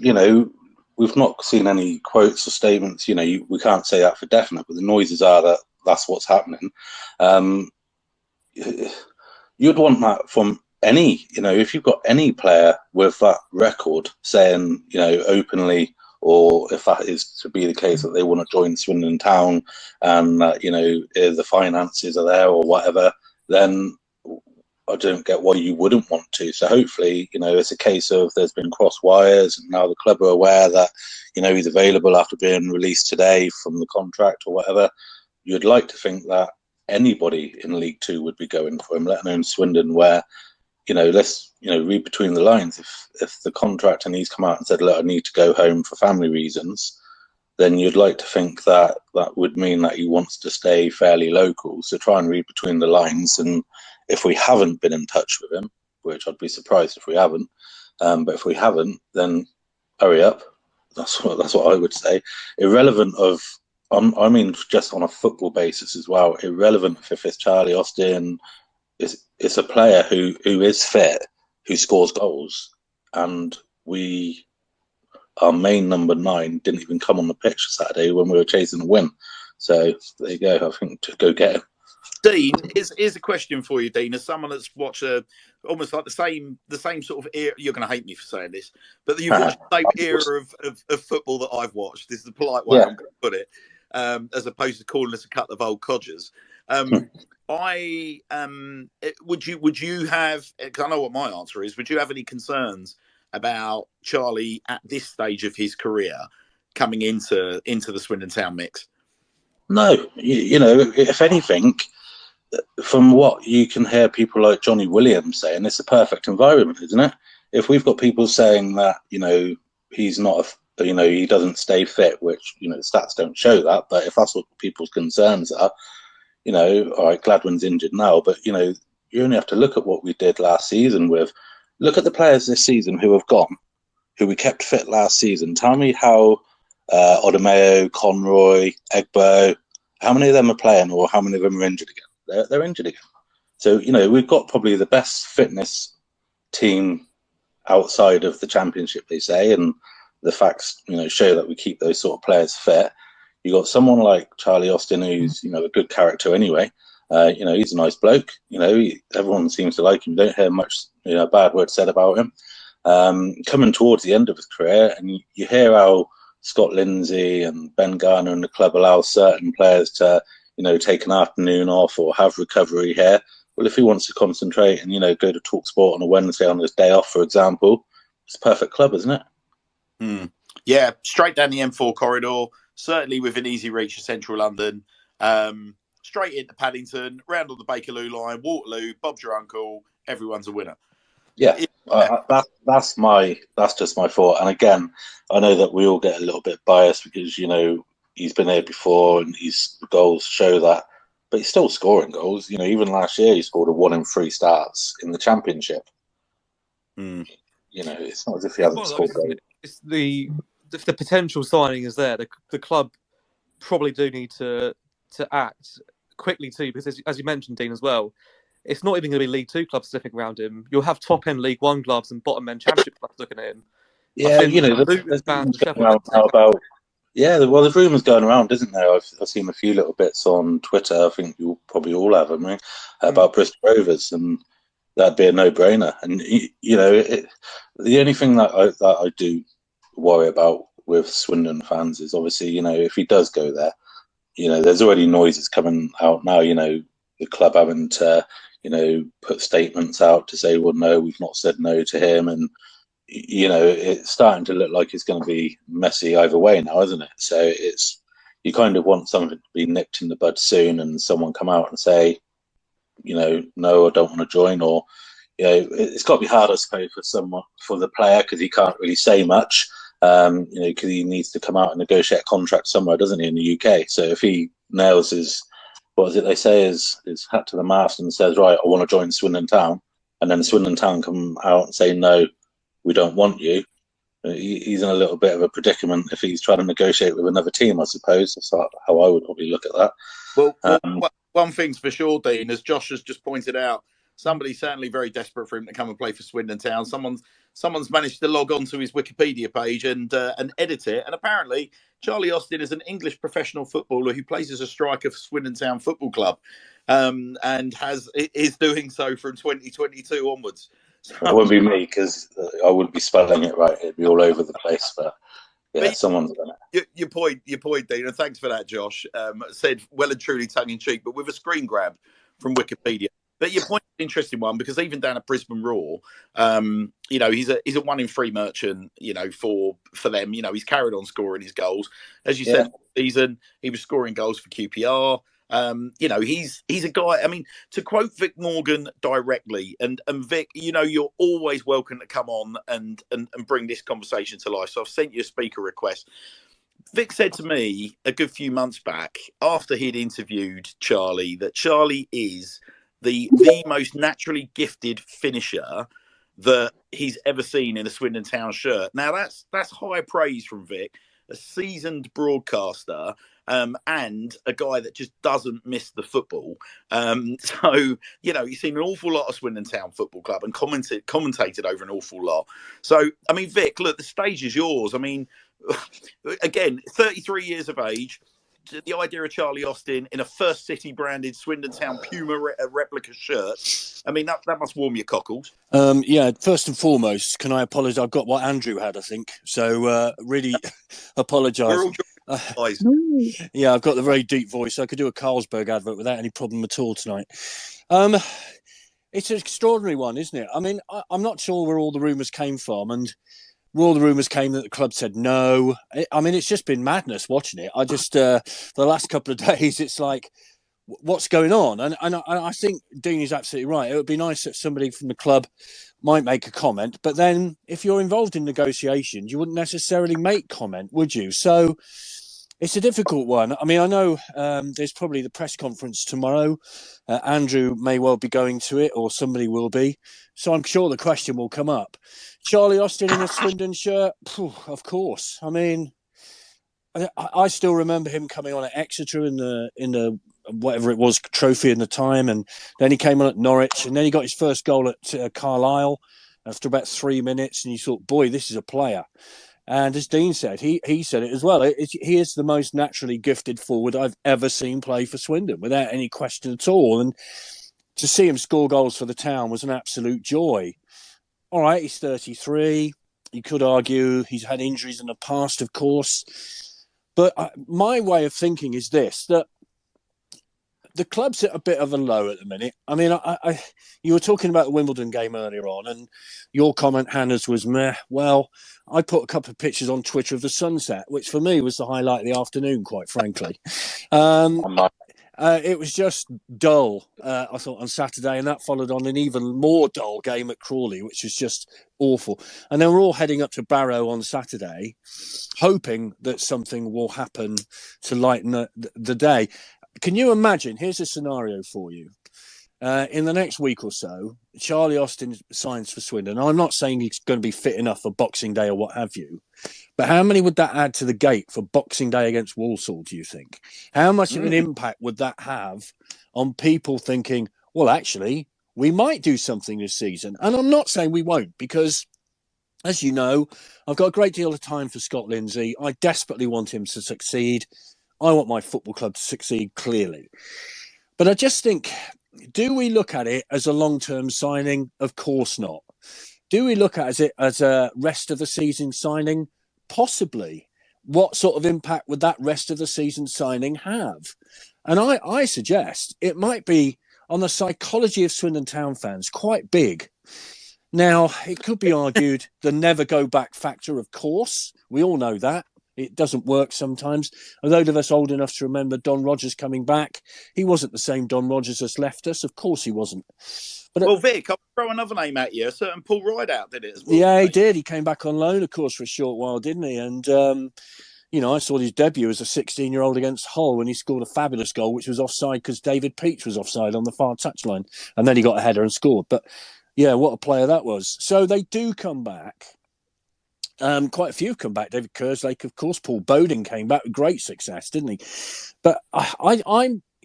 we've not seen any quotes or statements. We can't say that for definite, but the noises are that that's what's happening. You'd want that from any, if you've got any player with that record saying, openly, or if that is to be the case that they want to join Swindon Town and the finances are there or whatever, then I don't get why you wouldn't want to. So hopefully, it's a case of there's been cross wires and now the club are aware that, he's available after being released today from the contract or whatever. You'd like to think that anybody in League Two would be going for him, let alone Swindon, where, let's, read between the lines. If the contract and he's come out and said, look, I need to go home for family reasons, then you'd like to think that that would mean that he wants to stay fairly local. So try and read between the lines. And if we haven't been in touch with him, which I'd be surprised if we haven't, but if we haven't, then hurry up. That's what I would say. Irrelevant of, I mean, just on a football basis as well, irrelevant if it's Charlie Austin, it's a player who is fit, who scores goals, and our main number 9 didn't even come on the pitch Saturday when we were chasing a win. So there you go. I think to go get him. Dean, here's a question for you, Dean. As someone that's watched almost like the same sort of era, you're going to hate me for saying this, but you've watched the same era of football that I've watched. This is the polite way I'm going to put it, as opposed to calling us a couple of old codgers. Would you have? Because I know what my answer is. Would you have any concerns about Charlie at this stage of his career coming into the Swindon Town mix? No, if anything, from what you can hear people like Johnny Williams saying, it's a perfect environment, isn't it? If we've got people saying that, he's not, he doesn't stay fit, which, the stats don't show that, but if that's what people's concerns are, all right, Gladwin's injured now, but, you only have to look at what we did last season look at the players this season who have gone, who we kept fit last season. Tell me how Odemeo, Conroy, Egbo, how many of them are playing or how many of them are injured again? They're injured again. So, we've got probably the best fitness team outside of the Championship, they say, and the facts, show that we keep those sort of players fit. You got someone like Charlie Austin, who's, a good character anyway. He's a nice bloke. Everyone seems to like him. Don't hear much, bad words said about him. Coming towards the end of his career, and you hear how Scott Lindsay and Ben Garner and the club allow certain players to, take an afternoon off or have recovery here. Well, if he wants to concentrate and, go to TalkSport on a Wednesday on his day off, for example, it's a perfect club, isn't it? Yeah, straight down the M4 corridor, certainly within easy reach of central London. Straight into Paddington, round on the Bakerloo line, Waterloo, Bob's your uncle, everyone's a winner. Yeah, that's just my thought. And again, I know that we all get a little bit biased because, he's been here before and his goals show that, but he's still scoring goals. Even last year he scored a 1 in 3 starts in the Championship. It's not as if he hasn't scored goals. It's the potential signing is there. The club probably do need to act quickly too, because as you mentioned, Dean, as well, it's not even going to be League Two clubs sniffing around him. You'll have top end League One clubs and bottom end Championship clubs looking at him. Yeah, there's rumours going around, isn't there? I've seen a few little bits on Twitter. I think you'll probably all have them, about Bristol Rovers, and that'd be a no-brainer. And the only thing that I do worry about with Swindon fans is obviously, if he does go there, there's already noises coming out now. The club having to, put statements out to say, well, no, we've not said no to him, and it's starting to look like it's going to be messy either way now, isn't it? So you kind of want something to be nipped in the bud soon, and someone come out and say, no, I don't want to join, or it's got to be hard, I suppose, for the player because he can't really say much, because he needs to come out and negotiate a contract somewhere, doesn't he, in the UK? So if he nails his, what is it they say, his hat to the mast and says, right, I want to join Swindon Town, and then Swindon Town come out and say, no, we don't want you, he's in a little bit of a predicament if he's trying to negotiate with another team, I suppose. That's how I would probably look at that. Well, one thing's for sure, Dean, as Josh has just pointed out, somebody's certainly very desperate for him to come and play for Swindon Town. Someone's managed to log on to his Wikipedia page and edit it. And apparently, Charlie Austin is an English professional footballer who plays as a striker for Swindon Town Football Club, and is doing so from 2022 onwards. So, it wouldn't be me because I wouldn't be spelling it right. It'd be all over the place. But yeah, someone's done it. Your point, Dean, and thanks for that, Josh. Said well and truly tongue in cheek, but with a screen grab from Wikipedia. But your point is an interesting one, because even down at Brisbane Roar, he's a 1 in 3 merchant, for them. He's carried on scoring his goals. As you said, this season, he was scoring goals for QPR. He's a guy. I mean, to quote Vic Morgan directly, and Vic, you're always welcome to come on and bring this conversation to life. So I've sent you a speaker request. Vic said to me a good few months back, after he'd interviewed Charlie, that Charlie is the most naturally gifted finisher that he's ever seen in a Swindon Town shirt. Now that's high praise from Vic, a seasoned broadcaster, and a guy that just doesn't miss the football. So he's seen an awful lot of Swindon Town Football Club and commentated over an awful lot. So I mean, Vic, look, the stage is yours. I mean, again, 33 years of age. The idea of Charlie Austin in a First City branded Swindon Town Puma replica shirt, I mean, that must warm your cockles. First and foremost, can I apologise? I've got what Andrew had, I think. So really apologise. I've got the very deep voice. I could do a Carlsberg advert without any problem at all tonight. It's an extraordinary one, isn't it? I mean, I'm not sure where all the rumours came from, and all the rumours came that the club said no. I mean, it's just been madness watching it. I just, for the last couple of days, it's like, what's going on? And I think Dean is absolutely right. It would be nice that somebody from the club might make a comment. But then if you're involved in negotiations, you wouldn't necessarily make comment, would you? So it's a difficult one. I mean, I know there's probably the press conference tomorrow. Andrew may well be going to it, or somebody will be. So I'm sure the question will come up. Charlie Austin in a Swindon shirt? Of course. I mean, I still remember him coming on at Exeter in the whatever it was trophy in the time, and then he came on at Norwich, and then he got his first goal at Carlisle after about 3 minutes, and you thought, boy, this is a player. And as Dean said, he said it as well. He is the most naturally gifted forward I've ever seen play for Swindon, without any question at all. And to see him score goals for the town was an absolute joy. All right, he's 33. You could argue he's had injuries in the past, of course. But my way of thinking is this, that the club's at a bit of a low at the minute. I mean, you were talking about the Wimbledon game earlier on, and your comment, Hannah's, was meh. Well, I put a couple of pictures on Twitter of the sunset, which for me was the highlight of the afternoon, quite frankly. It was just dull, I thought, on Saturday, and that followed on an even more dull game at Crawley, which was just awful. And then we're all heading up to Barrow on Saturday, hoping that something will happen to lighten the day. Can you imagine? Here's a scenario for you. In the next week or so, Charlie Austin signs for Swindon. I'm not saying he's going to be fit enough for Boxing Day or what have you, but how many would that add to the gate for Boxing Day against Walsall, do you think? How much of an impact would that have on people thinking, well, actually, we might do something this season? And I'm not saying we won't, because, as you know, I've got a great deal of time for Scott Lindsay. I desperately want him to succeed. I want my football club to succeed, clearly. But I just think, do we look at it as a long-term signing? Of course not. Do we look at it as a rest of the season signing? Possibly. What sort of impact would that rest of the season signing have? And I suggest it might be, on the psychology of Swindon Town fans, quite big. Now, it could be argued the never go back factor, of course. We all know that. It doesn't work sometimes. And those of us old enough to remember Don Rogers coming back, he wasn't the same Don Rogers that's left us. Of course he wasn't. But well, Vic, I'll throw another name at you. A certain Paul Rideout did it as well. Yeah, he did. He came back on loan, of course, for a short while, didn't he? And, I saw his debut as a 16-year-old against Hull when he scored a fabulous goal, which was offside because David Peach was offside on the far touchline. And then he got a header and scored. But, yeah, what a player that was. So they do come back. Quite a few have come back. David Kerslake, of course. Paul Bowden came back with great success, didn't he? But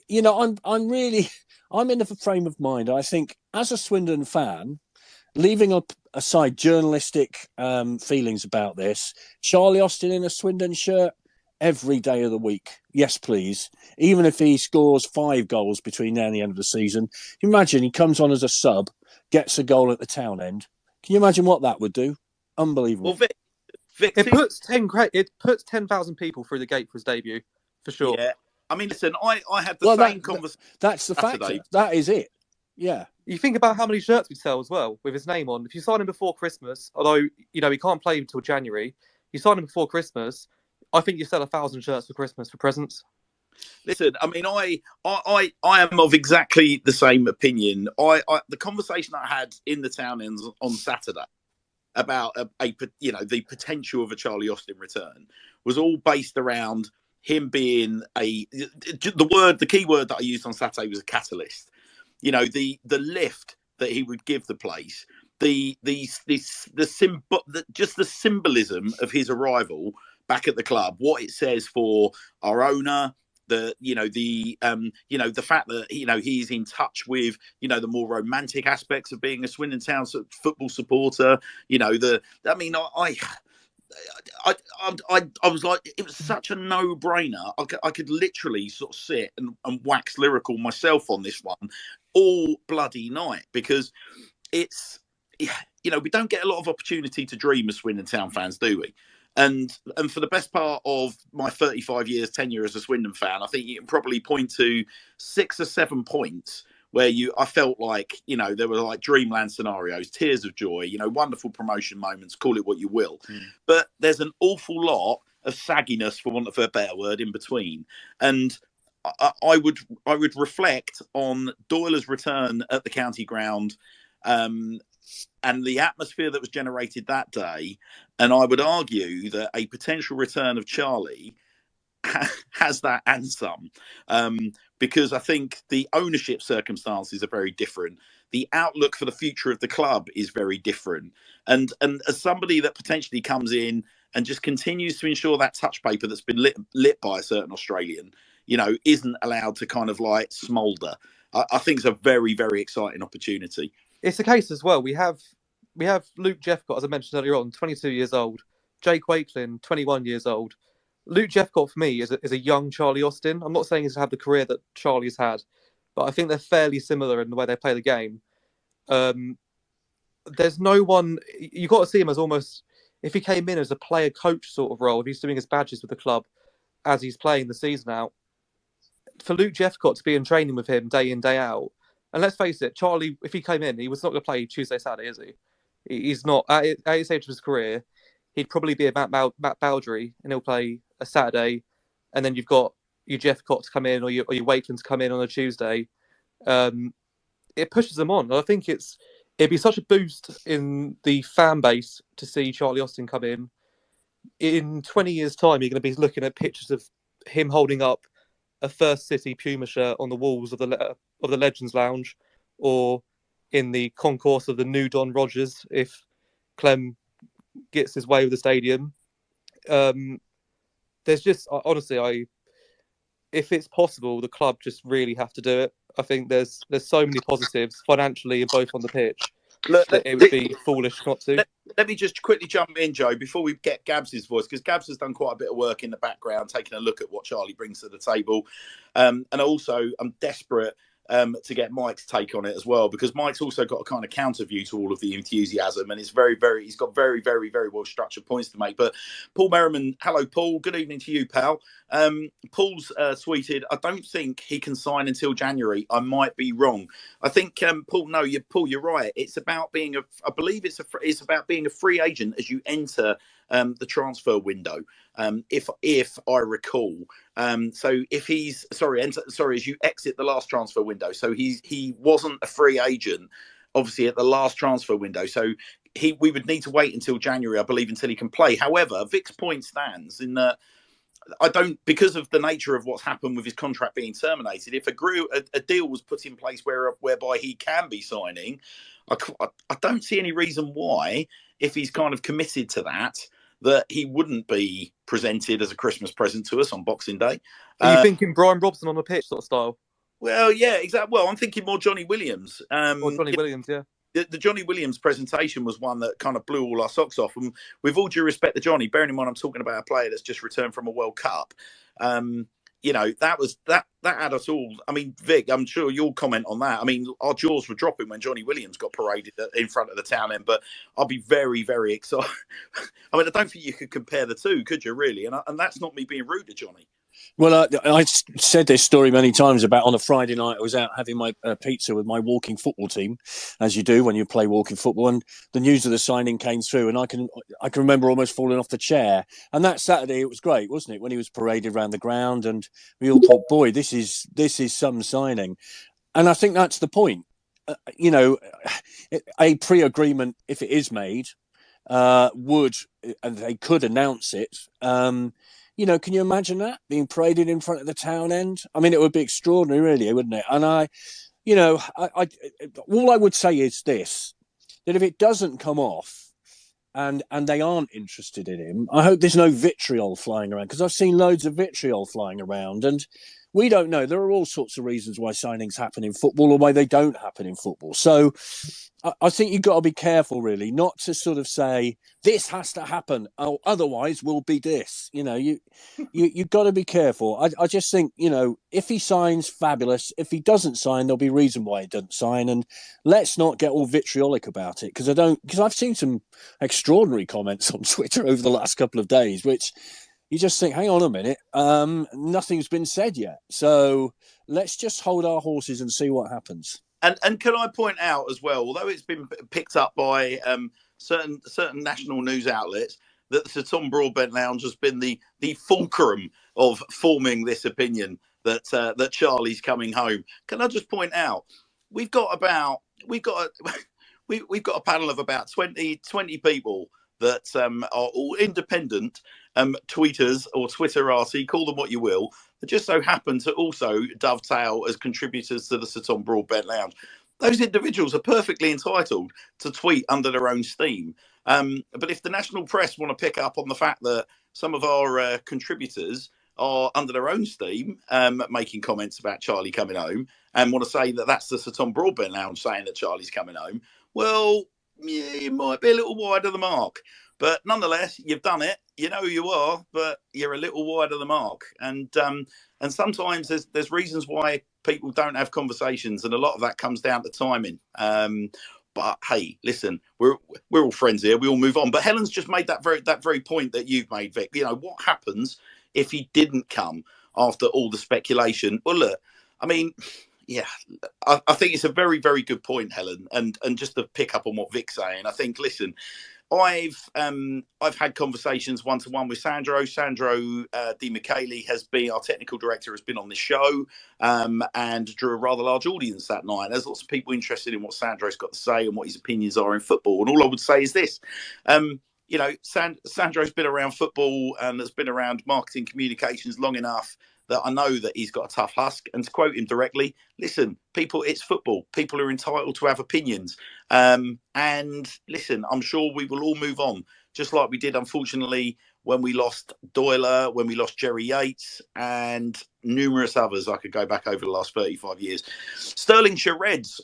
you know, I'm in the frame of mind. I think as a Swindon fan, leaving aside journalistic feelings about this, Charlie Austin in a Swindon shirt every day of the week. Yes, please. Even if he scores 5 goals between now and the end of the season, can you imagine he comes on as a sub, gets a goal at the town end? Can you imagine what that would do? Unbelievable. Well, Vic, it puts 10,000 people through the gate for his debut, for sure. Yeah. I mean, listen, I had the same conversation. That's the factor. That is it. Yeah. You think about how many shirts we'd sell as well with his name on. If you sign him before Christmas, although, you know, he can't play until January, you sign him before Christmas, I think you sell 1,000 shirts for Christmas for presents. Listen, I mean, I am of exactly the same opinion. The conversation I had in the town ends on Saturday about the potential of a Charlie Austin return was all based around him being the key word that I used on Saturday was a catalyst. You know, the lift that he would give the place, the symbolism of his arrival back at the club, what it says for our owner, the fact that he's in touch with the more romantic aspects of being a Swindon Town football supporter. I was like, it was such a no-brainer. I could literally sort of sit and wax lyrical myself on this one all bloody night, because it's, we don't get a lot of opportunity to dream as Swindon Town fans, do we? And for the best part of my 35 years tenure as a Swindon fan, I think you can probably point to 6 or 7 points where I felt like, there were like dreamland scenarios, tears of joy, wonderful promotion moments, call it what you will. But there's an awful lot of sagginess, for want of a better word, in between. And I would reflect on Doyle's return at the county ground and the atmosphere that was generated that day. And I would argue that a potential return of Charlie has that and some, because I think the ownership circumstances are very different. The outlook for the future of the club is very different. And as somebody that potentially comes in and just continues to ensure that touch paper that's been lit by a certain Australian, isn't allowed to kind of like smoulder, I think it's a very, very exciting opportunity. It's the case as well. We have Luke Jeffcott, as I mentioned earlier on, 22 years old. Jake Wakelin, 21 years old. Luke Jeffcott, for me, is a young Charlie Austin. I'm not saying he's had the career that Charlie's had, but I think they're fairly similar in the way they play the game. There's no one... You've got to see him as almost... If he came in as a player-coach sort of role, if he's doing his badges with the club as he's playing the season out, for Luke Jeffcott to be in training with him day in, day out, and let's face it, Charlie, if he came in, he was not going to play Tuesday, Saturday, is he? He's not. At his age of his career, he'd probably be a Matt Baldry, and he'll play a Saturday, and then you've got your Jeffcott to come in, or your Wakeland to come in on a Tuesday. It pushes them on. I think it'd be such a boost in the fan base to see Charlie Austin come in. In 20 years' time, you're going to be looking at pictures of him holding up a First City Puma shirt on the walls of the Legends Lounge, or in the concourse of the new Don Rogers if Clem gets his way with the stadium. There's just, honestly, if it's possible, the club just really have to do it. I think there's so many positives financially and both on the pitch. It would be foolish not to. Let me just quickly jump in, Joe, before we get Gabs' voice, because Gabs has done quite a bit of work in the background, taking a look at what Charlie brings to the table. And also, I'm desperate to get Mike's take on it as well, because Mike's also got a kind of counter view to all of the enthusiasm, and it's he's got very, very, very well structured points to make. But Paul Merriman, hello, Paul. Good evening to you, pal. Paul's tweeted, I don't think he can sign until January. I might be wrong. I think, Paul, you're right. It's about being it's about being a free agent as you enter the transfer window, if I recall. So if he's as you exit the last transfer window, so he wasn't a free agent, obviously, at the last transfer window. So we would need to wait until January, I believe, until he can play. However, Vic's point stands in that because of the nature of what's happened with his contract being terminated, if a deal was put in place whereby he can be signing, I don't see any reason why, if he's kind of committed to that he wouldn't be presented as a Christmas present to us on Boxing Day. Are you thinking Brian Robson on the pitch sort of style? Well, yeah, exactly. Well, I'm thinking more Johnny Williams. Or Johnny Williams, yeah. The Johnny Williams presentation was one that kind of blew all our socks off. And with all due respect to Johnny, bearing in mind I'm talking about a player that's just returned from a World Cup, that had us all. I mean, Vic, I'm sure you'll comment on that. I mean, our jaws were dropping when Johnny Williams got paraded in front of the town end, but I'll be very, very excited. I mean, I don't think you could compare the two, could you, really? And that's not me being rude to Johnny. Well, I said this story many times about on a Friday night I was out having my pizza with my walking football team, as you do when you play walking football, and the news of the signing came through, and I can remember almost falling off the chair. And that Saturday it was great, wasn't it, when he was paraded around the ground, and we all thought, boy, this is some signing. And I think that's the point. A pre-agreement, if it is made, would, and they could announce it. Can you imagine that being paraded in front of the town end? I mean, it would be extraordinary, really, wouldn't it? And all I would say is this: that if it doesn't come off, and they aren't interested in him, I hope there's no vitriol flying around, because I've seen loads of vitriol flying around, and we don't know. There are all sorts of reasons why signings happen in football or why they don't happen in football. So I think you've got to be careful, really, not to sort of say this has to happen, or otherwise we'll be this. You've got to be careful. I just think, if he signs, fabulous. If he doesn't sign, there'll be a reason why he doesn't sign, and let's not get all vitriolic about it, because I've seen some extraordinary comments on Twitter over the last couple of days, which you just think, hang on a minute, nothing's been said yet. So let's just hold our horses and see what happens. And can I point out as well, although it's been picked up by certain national news outlets, that the Sir Tom Broadbent Lounge has been the fulcrum of forming this opinion that Charlie's coming home. Can I just point out, we've got a panel of about 20 people that are all independent tweeters or Twitterati, call them what you will, that just so happen to also dovetail as contributors to the Sir Tom Broadbent Lounge. Those individuals are perfectly entitled to tweet under their own steam. But if the national press want to pick up on the fact that some of our contributors are under their own steam, making comments about Charlie coming home, and want to say that that's the Sir Tom Broadbent Lounge saying that Charlie's coming home, well, yeah, you might be a little wide of the mark. But nonetheless, you've done it. You know who you are, but you're a little wide of the mark. And sometimes there's reasons why people don't have conversations, and a lot of that comes down to timing. But hey, listen, we're all friends here. We all move on. But Helen's just made that very point that you've made, Vic. What happens if he didn't come after all the speculation? Well, look, I mean, yeah, I think it's a very, very good point, Helen. And just to pick up on what Vic's saying, I think, listen, I've had conversations one-to-one with Sandro. Sandro Di Michele our technical director, has been on the show and drew a rather large audience that night. There's lots of people interested in what Sandro's got to say and what his opinions are in football. And all I would say is this. Sandro's been around football and has been around marketing communications long enough that I know that he's got a tough husk. And to quote him directly, listen, people, it's football. People are entitled to have opinions. And listen, I'm sure we will all move on, just like we did, unfortunately, when we lost Doyler, when we lost Jerry Yates, and numerous others. I could go back over the last 35 years. Sterling Shereds.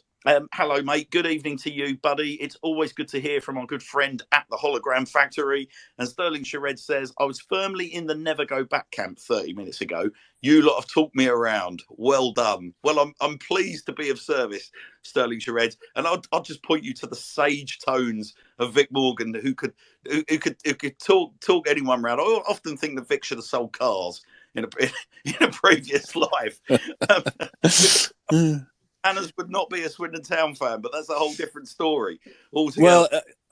Hello, mate. Good evening to you, buddy. It's always good to hear from our good friend at the Hologram Factory. And Sterling Sherred says, I was firmly in the never go back camp 30 minutes ago. You lot have talked me around. Well done. Well, I'm pleased to be of service, Sterling Sherred. And I'll just point you to the sage tones of Vic Morgan, who could talk anyone around. I often think that Vic should have sold cars in a previous life. Hannah's would not be a Swindon Town fan, but that's a whole different story altogether. Well,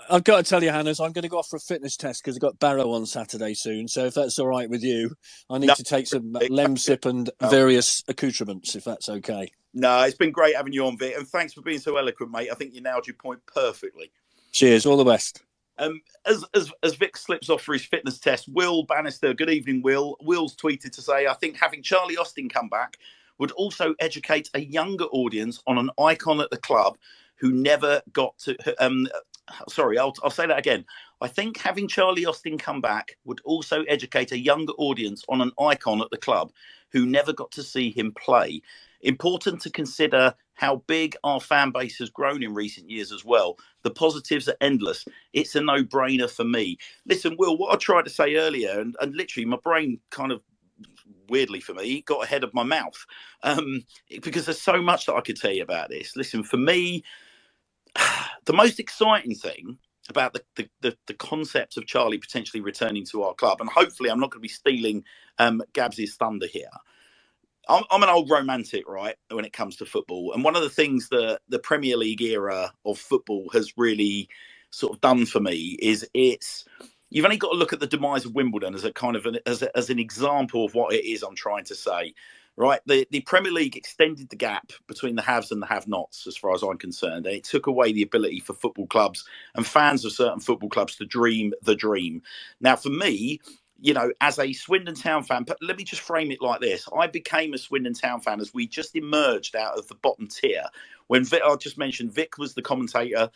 I've got to tell you, Hannah's, I'm going to go off for a fitness test because I've got Barrow on Saturday soon. So if that's all right with you, I need to take some Lemsip and various accoutrements, if that's okay. No, it's been great having you on, Vic, and thanks for being so eloquent, mate. I think you nailed your point perfectly. Cheers, all the best. As Vic slips off for his fitness test, Will Bannister, good evening, Will. Will's tweeted to say, I think having Charlie Austin come back would also educate a younger audience on an icon at the club who never got to sorry, I'll say that again. I think having Charlie Austin come back would also educate a younger audience on an icon at the club who never got to see him play. Important to consider how big our fan base has grown in recent years as well. The positives are endless. It's a no-brainer for me. Listen, Will, what I tried to say earlier, and literally my brain kind of weirdly for me got ahead of my mouth, because there's so much that I could tell you about this. Listen, for me, the most exciting thing about the concept of Charlie potentially returning to our club, and hopefully I'm not going to be stealing Gabs's thunder here. I'm an old romantic, right, when it comes to football. And one of the things that the Premier League era of football has really sort of done for me is you've only got to look at the demise of Wimbledon as a kind of as an example of what it is I'm trying to say. Right, the Premier League extended the gap between the haves and the have-nots, as far as I'm concerned, and it took away the ability for football clubs and fans of certain football clubs to dream the dream. Now, for me, you know, as a Swindon Town fan, but let me just frame it like this. I became a Swindon Town fan as we just emerged out of the bottom tier. When Vic, I just mentioned, Vic was the commentator.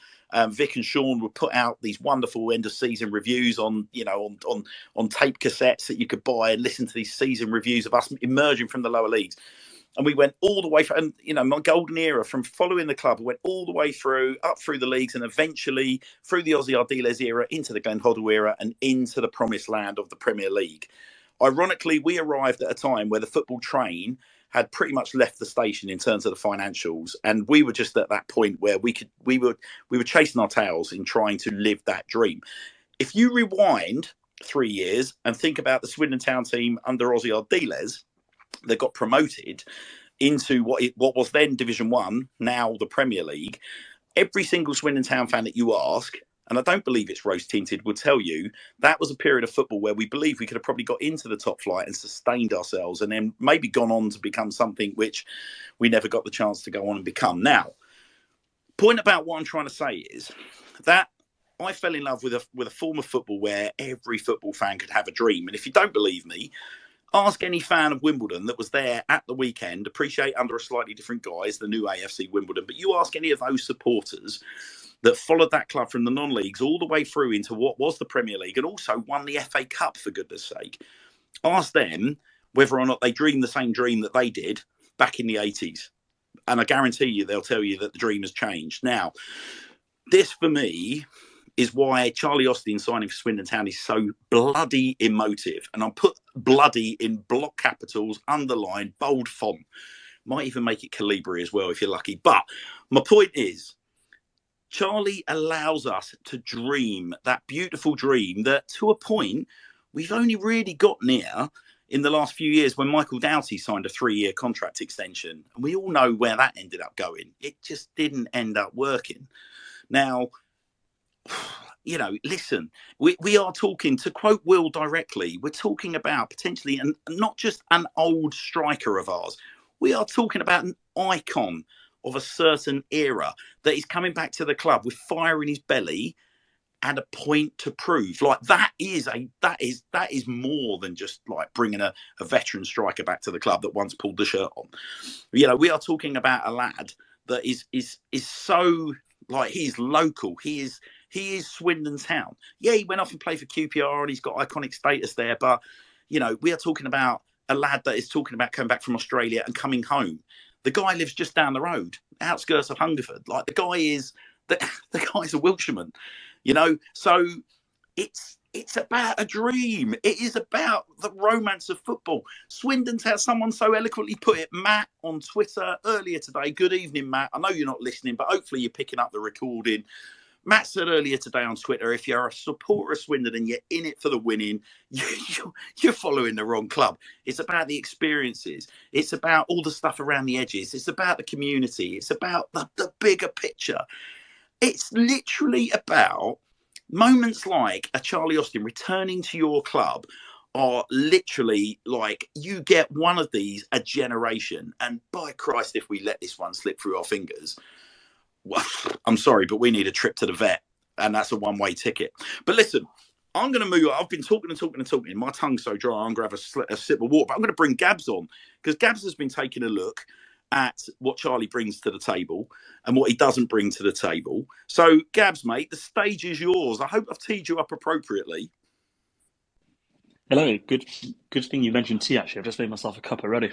Vic and Sean would put out these wonderful end of season reviews on, you know, on tape cassettes that you could buy and listen to these season reviews of us emerging from the lower leagues. And we went all the way through, and, you know, my golden era from following the club went all the way through, up through the leagues, and eventually through the Ozzy Ardiles era, into the Glenn Hoddle era, and into the promised land of the Premier League. Ironically, we arrived at a time where the football train had pretty much left the station in terms of the financials, and we were just at that point where we were chasing our tails in trying to live that dream. If you rewind 3 years and think about the Swindon Town team under Ozzy Ardiles, they got promoted into what was then Division 1, now the Premier League. Every single Swindon Town fan that you ask, and I don't believe it's rose-tinted, will tell you that was a period of football where we believe we could have probably got into the top flight and sustained ourselves, and then maybe gone on to become something which we never got the chance to go on and become. Now, point about what I'm trying to say is that I fell in love with a form of football where every football fan could have a dream. And if you don't believe me, ask any fan of Wimbledon that was there at the weekend, appreciate under a slightly different guise, the new AFC Wimbledon, but you ask any of those supporters that followed that club from the non-leagues all the way through into what was the Premier League and also won the FA Cup, for goodness sake. Ask them whether or not they dreamed the same dream that they did back in the 80s. And I guarantee you they'll tell you that the dream has changed. Now, this for me is why Charlie Austin signing for Swindon Town is so bloody emotive. And I'll put bloody in block capitals, underlined, bold font. Might even make it Calibri as well if you're lucky. But my point is, Charlie allows us to dream that beautiful dream that, to a point, we've only really got near in the last few years when Michael Doughty signed a 3-year contract extension. And we all know where that ended up going. It just didn't end up working. Now, you know, listen, we are talking, to quote Will directly, we're talking about potentially not just an old striker of ours. We are talking about an icon of a certain era that is coming back to the club with fire in his belly and a point to prove. Like that is more than just like bringing a veteran striker back to the club that once pulled the shirt on. You know, we are talking about a lad that is so, like, he's local. He is Swindon Town. Yeah, he went off and played for QPR and he's got iconic status there. But, you know, we are talking about a lad that is talking about coming back from Australia and coming home. The guy lives just down the road, outskirts of Hungerford. Like the guy's a Wiltshireman, you know. So it's about a dream. It is about the romance of football. Swindon Town, someone so eloquently put it, Matt, on Twitter earlier today. Good evening, Matt. I know you're not listening, but hopefully you're picking up the recording. Matt said earlier today on Twitter, if you're a supporter of Swindon and you're in it for the winning, you're following the wrong club. It's about the experiences. It's about all the stuff around the edges. It's about the community. It's about the bigger picture. It's literally about moments like a Charlie Austin returning to your club are literally like, you get one of these a generation. And by Christ, if we let this one slip through our fingers, well, I'm sorry, but we need a trip to the vet, and that's a one-way ticket. But listen, I'm going to move. I've been talking. My tongue's so dry, I'm going to have a sip of water. But I'm going to bring Gabs on because Gabs has been taking a look at what Charlie brings to the table and what he doesn't bring to the table. So, Gabs, mate, the stage is yours. I hope I've teed you up appropriately. Hello. Good thing you mentioned tea, actually. I've just made myself a cup already.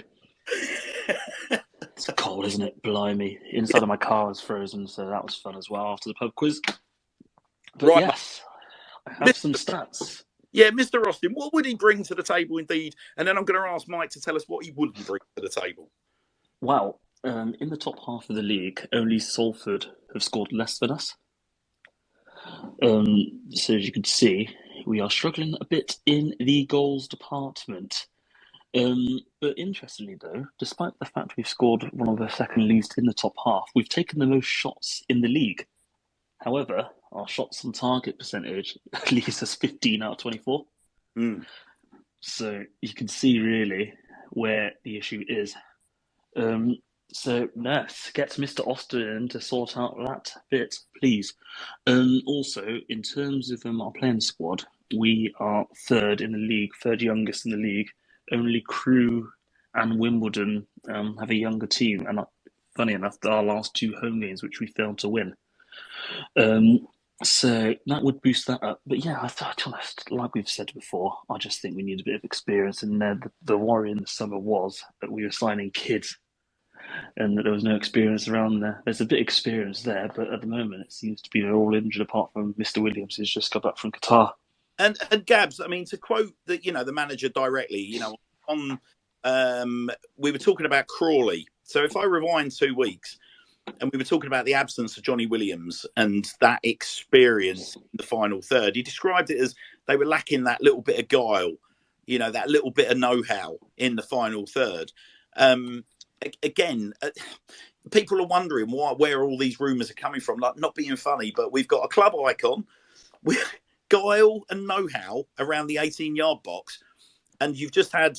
It's cold, isn't it? Blimey. Inside of my car is frozen, so that was fun as well after the pub quiz. But Right, yes, I have some stats. Yeah, Mr. Austin, what would he bring to the table indeed? And then I'm going to ask Mike to tell us what he wouldn't bring to the table. Well, in the top half of the league, only Salford have scored less than us. So as you can see, we are struggling a bit in the goals department. But interestingly, though, despite the fact we've scored one of the second least in the top half, we've taken the most shots in the league. However, our shots on target percentage leaves us 15 out of 24. So you can see really where the issue is. So let's get Mr. Austin to sort out that bit, please. Also, in terms of our playing squad, we are third in the league, third youngest in the league. Only Crewe and Wimbledon have a younger team, and funny enough, our last two home games, which we failed to win. So that would boost that up. But yeah, to be honest, like we've said before, I just think we need a bit of experience. And the worry in the summer was that we were signing kids and that there was no experience around there. There's a bit of experience there, but at the moment it seems to be they're all injured apart from Mr. Williams, who's just got back from Qatar. And Gabs, I mean, to quote the manager directly, we were talking about Crawley. So if I rewind 2 weeks, and we were talking about the absence of Johnny Williams and that experience in the final third, he described it as they were lacking that little bit of guile, that little bit of know-how in the final third. Again, people are wondering where all these rumours are coming from. Like, not being funny, but we've got a club icon with guile and know-how around the 18-yard box, and you've just had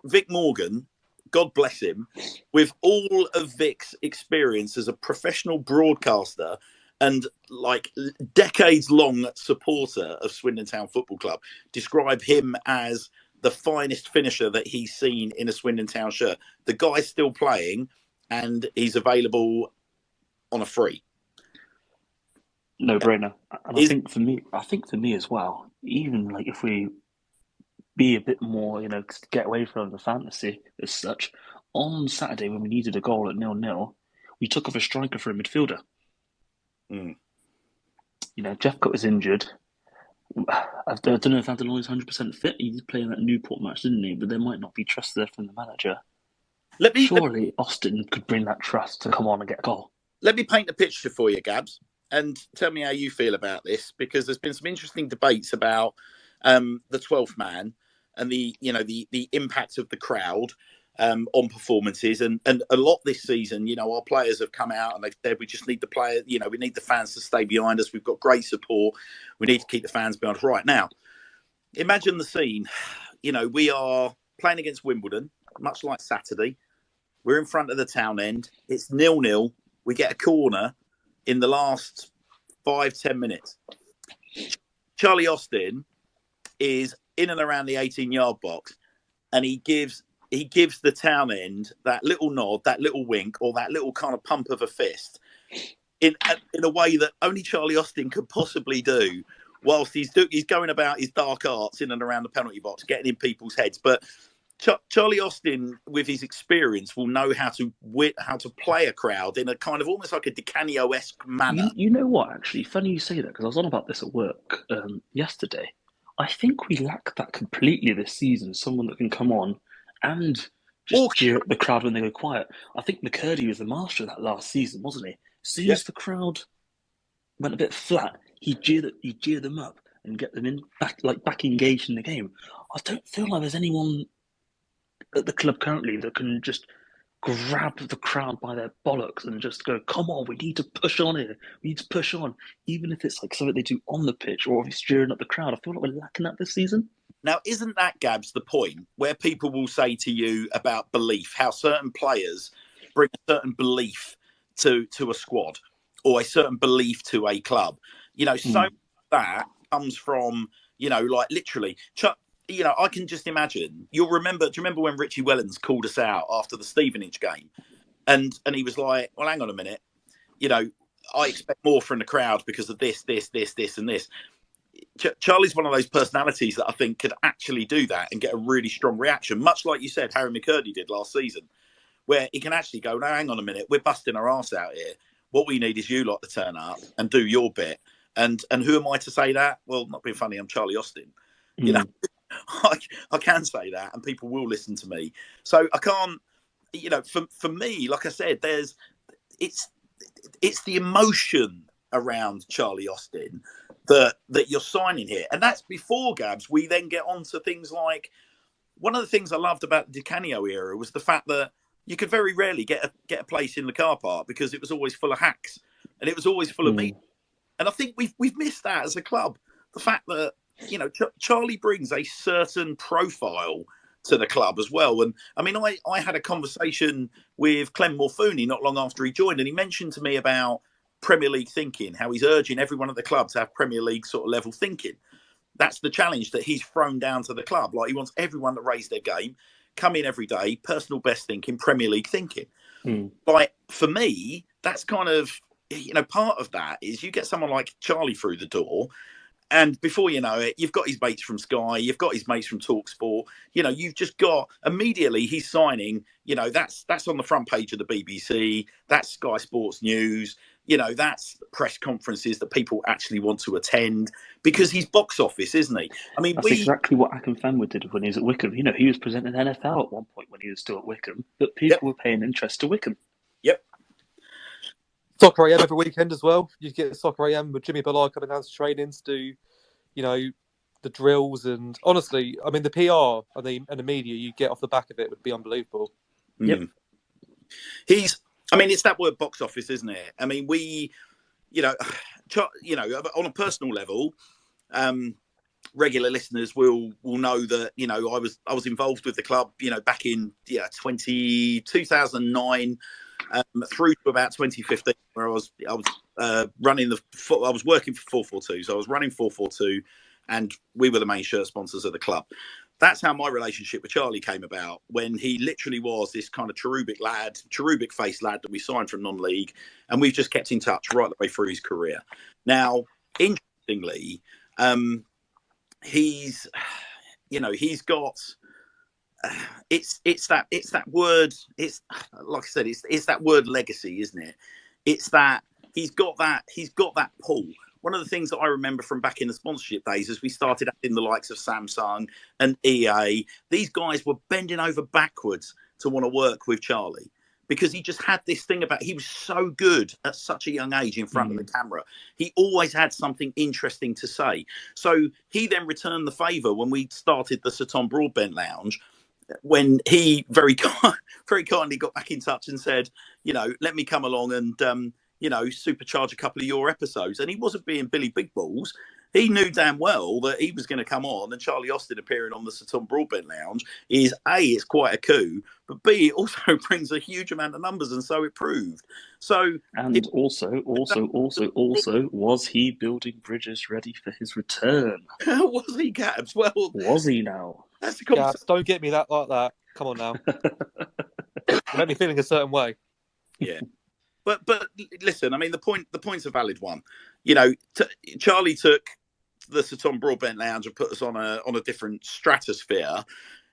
Vic Morgan, God bless him, with all of Vic's experience as a professional broadcaster and like decades-long supporter of Swindon Town Football Club, describe him as the finest finisher that he's seen in a Swindon Town shirt. The guy's still playing, and he's available on a free. No brainer. And I think for me as well, even like if we be a bit more, get away from the fantasy as such, on Saturday when we needed a goal at 0-0, we took off a striker for a midfielder. Jephcott was injured. I don't know if Adelon is 100% fit. He did play in that Newport match, didn't he? But there might not be trust there from the manager. Surely Austin could bring that trust to come on and get a goal. Let me paint a picture for you, Gabs, and tell me how you feel about this, because there's been some interesting debates about the 12th man and the impact of the crowd on performances, and a lot this season. Our players have come out and they've said we just need the player. We need the fans to stay behind us. We've got great support. We need to keep the fans behind us. Right now, imagine the scene. We are playing against Wimbledon, much like Saturday. We're in front of the town end. It's 0-0. We get a corner in the last 5-10 minutes. Charlie Austin is in and around the 18-yard box, and he gives the town end that little nod, that little wink, or that little kind of pump of a fist in a way that only Charlie Austin could possibly do, whilst he's going about his dark arts in and around the penalty box, getting in people's heads. But Charlie Austin, with his experience, will know how to play a crowd in a kind of almost like a Di Canio-esque manner. You know what, actually? Funny you say that, because I was on about this at work yesterday. I think we lack that completely this season. Someone that can come on and just cheer up the crowd when they go quiet. I think McCurdy was the master of that last season, wasn't he? As soon as the crowd went a bit flat, he'd cheer them up and get them back engaged in the game. I don't feel like there's anyone at the club currently that can just grab the crowd by their bollocks and just go, come on, we need to push on here. We need to push on. Even if it's like something they do on the pitch or if it's cheering up the crowd. I feel like we're lacking that this season. Now, isn't that, Gabs, the point where people will say to you about belief, how certain players bring a certain belief to a squad or a certain belief to a club? So that comes from, like literally... I can just imagine. Do you remember when Richie Wellens called us out after the Stevenage game? And he was like, well, hang on a minute. I expect more from the crowd because of this, and this. Charlie's one of those personalities that I think could actually do that and get a really strong reaction, much like you said Harry McCurdy did last season, where he can actually go, no, hang on a minute, we're busting our arse out here. What we need is you lot to turn up and do your bit. And who am I to say that? Well, not being funny, I'm Charlie Austin. I can say that, and people will listen to me. So I can't, for me, like I said, it's the emotion around Charlie Austin that you're signing here. And that's before, Gabs, we then get on to things like, one of the things I loved about the Di Canio era was the fact that you could very rarely get a place in the car park because it was always full of hacks and it was always full of meat. And I think we've missed that as a club. The fact that, Charlie brings a certain profile to the club as well. And I mean, I had a conversation with Clem Morfuni not long after he joined, and he mentioned to me about Premier League thinking, how he's urging everyone at the club to have Premier League sort of level thinking. That's the challenge that he's thrown down to the club. Like, he wants everyone to raise their game, come in every day, personal best thinking, Premier League thinking. Like, for me, that's kind of, part of that is you get someone like Charlie through the door, and before you know it, you've got his mates from Sky, you've got his mates from TalkSport. You've just got, immediately he's signing, that's on the front page of the BBC, that's Sky Sports News, that's press conferences that people actually want to attend because he's box office, isn't he? I mean, that's exactly what Akinfenwa did when he was at Wickham. He was presenting NFL at one point when he was still at Wickham, but people were paying interest to Wickham. Yep. Soccer AM every weekend as well. You get Soccer AM with Jimmy Bellai coming down to trainings to do, the drills, and honestly, I mean, the PR and the media you get off the back of it would be unbelievable. Yep. It's that word box office, isn't it? I mean, we, on a personal level, regular listeners will know that, I was involved with the club, back in 2009 through to about 2015, where I was running I was working for 442, so I was running 442, and we were the main shirt sponsors of the club. That's how my relationship with Charlie came about, when he literally was this kind of cherubic-faced lad that we signed from non-league, and we've just kept in touch right the way through his career. Now, interestingly, he's got. It's that word. It's like I said. It's that word legacy, isn't it? It's that he's got that pull. One of the things that I remember from back in the sponsorship days is we started in the likes of Samsung and EA. These guys were bending over backwards to want to work with Charlie because he just had this thing about, he was so good at such a young age in front of the camera. He always had something interesting to say. So he then returned the favour when we started the Sutton Broadbent Lounge, when he very kindly got back in touch and said, let me come along and, supercharge a couple of your episodes. And he wasn't being Billy Big Balls. He knew damn well that he was going to come on, and Charlie Austin appearing on the Sutton Broadbent Lounge is A, it's quite a coup, but B, it also brings a huge amount of numbers, and so it proved. So, and also, was he building bridges ready for his return? Was he, Gabs? Well, was he now? That's the Gabs, don't get me that like that. Come on now. Make me feeling a certain way. Yeah. But listen, I mean, the point's a valid one. Charlie took the Sutton Broadbent Lounge and put us on a different stratosphere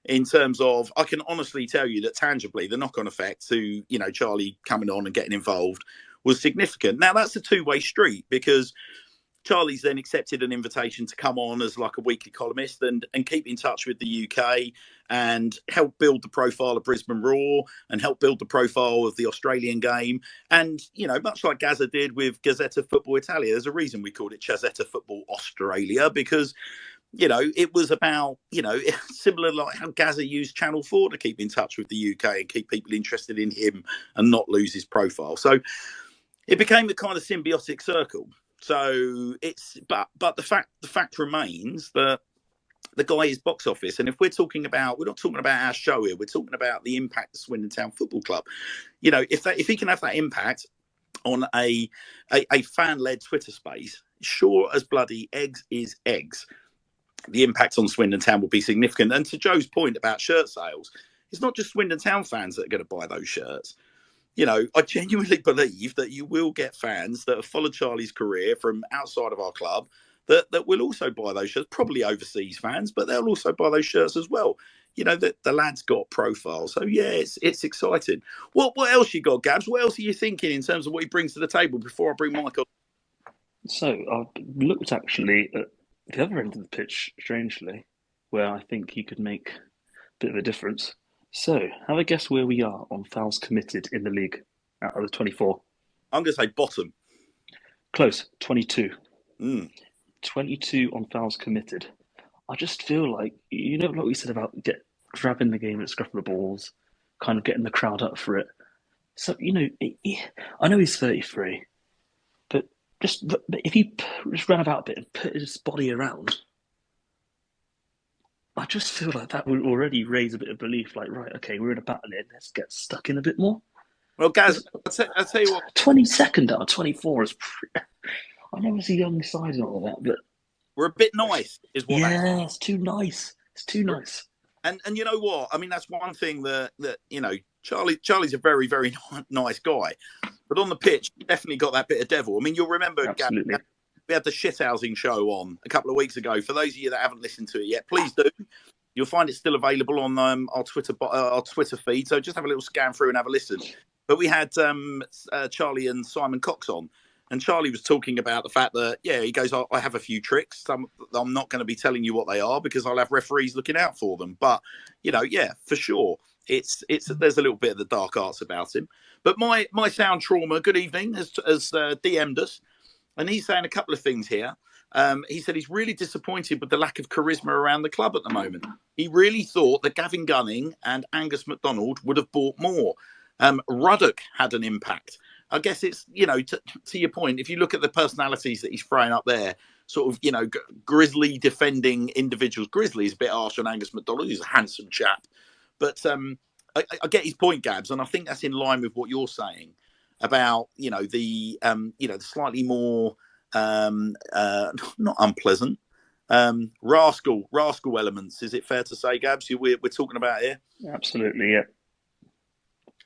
in terms of, I can honestly tell you that tangibly the knock-on effect to, Charlie coming on and getting involved was significant. Now, that's a two-way street, because Charlie's then accepted an invitation to come on as like a weekly columnist and keep in touch with the UK and help build the profile of Brisbane Roar and help build the profile of the Australian game. And, much like Gazza did with Gazzetta Football Italia, there's a reason we called it Gazzetta Football Australia, because, it was about, similar like how Gazza used Channel 4 to keep in touch with the UK and keep people interested in him and not lose his profile. So it became a kind of symbiotic circle. So but the fact remains that the guy is box office, and if we're not talking about our show here, we're talking about the impact of Swindon Town Football Club. If he can have that impact on a fan-led Twitter space, sure as bloody eggs is eggs, the impact on Swindon Town will be significant. And to Joe's point about shirt sales, it's not just Swindon Town fans that are going to buy those shirts. I genuinely believe that you will get fans that have followed Charlie's career from outside of our club that will also buy those shirts, probably overseas fans, but they'll also buy those shirts as well. The lad's got profile. So, yeah, it's exciting. What else you got, Gabs? What else are you thinking in terms of what he brings to the table before I bring Mike on? So, I looked actually at the other end of the pitch, strangely, where I think he could make a bit of a difference. So, have a guess where we are on fouls committed in the league out of the 24. I'm going to say bottom. Close, 22. 22 on fouls committed. I just feel like, like we said about grabbing the game at the scruff of the balls, kind of getting the crowd up for it. So, I know he's 33, but if he just ran about a bit and put his body around, I just feel like that would already raise a bit of belief. Like, right, okay, we're in a battle here. Let's get stuck in a bit more. Well, Gaz, I'll tell you what. 22nd out of 24 is I know it's a young side and all of that, but we're a bit nice, is what. Yeah, it's too nice. It's too nice. And you know what? I mean, that's one thing that Charlie's a very, very nice guy, but on the pitch, definitely got that bit of devil. I mean, you'll remember, Absolutely. Gab, we had the shithousing show on a couple of weeks ago. For those of you that haven't listened to it yet, please do. You'll find it still available on our Twitter feed. So just have a little scan through and have a listen. But we had Charlie and Simon Cox on. And Charlie was talking about the fact that, he goes, I have a few tricks. I'm not going to be telling you what they are because I'll have referees looking out for them. But, for sure, there's a little bit of the dark arts about him. But my sound trauma, good evening, has DM'd us. And he's saying a couple of things here. He said he's really disappointed with the lack of charisma around the club at the moment. He really thought that Gavin Gunning and Angus MacDonald would have bought more. Ruddock had an impact. I guess it's, to your point, if you look at the personalities that he's throwing up there, sort of, grizzly defending individuals. Grizzly is a bit harsh on Angus MacDonald. He's a handsome chap. But I get his point, Gabs, and I think that's in line with what you're saying about, the slightly more, not unpleasant, rascal elements. Is it fair to say, Gabs, we're talking about here? Absolutely, yeah.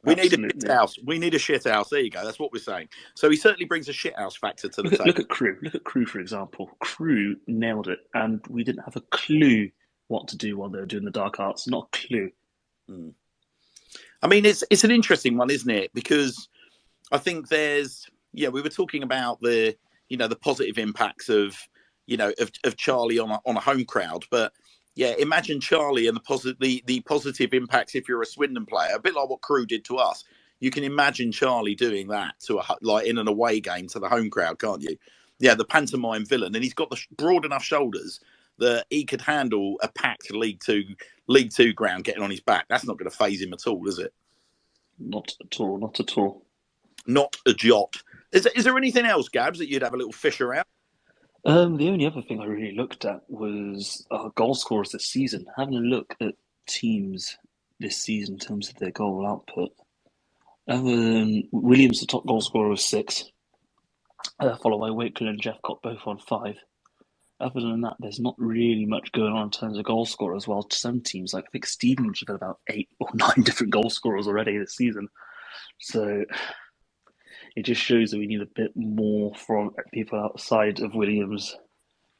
We need a shit house. We need a shit house. There you go. That's what we're saying. So he certainly brings a shit house factor to the table. Look at Crew. Look at Crew, for example. Crew nailed it, and we didn't have a clue what to do while they were doing the dark arts. Not a clue. I mean, it's an interesting one, isn't it? Because I think we were talking about the positive impacts of Charlie on a home crowd, but. Yeah, imagine Charlie and the positive impacts if you're a Swindon player, a bit like what Crew did to us. You can imagine Charlie doing that in an away game to the home crowd, can't you? Yeah, the pantomime villain, and he's got the broad enough shoulders that he could handle a packed League Two ground getting on his back. That's not going to faze him at all, is it? Not at all. Not at all. Not a jot. Is there anything else, Gabs, that you'd have a little fish around? The only other thing I really looked at was goal scorers this season. Having a look at teams this season in terms of their goal output. Williams, the top goal scorer, was 6. Followed by Wakeland and Jeffcott, both on 5. Other than that, there's not really much going on in terms of goal scorers. Well, some teams, like I think Stevenage have got about 8 or 9 different goal scorers already this season. So it just shows that we need a bit more from people outside of Williams,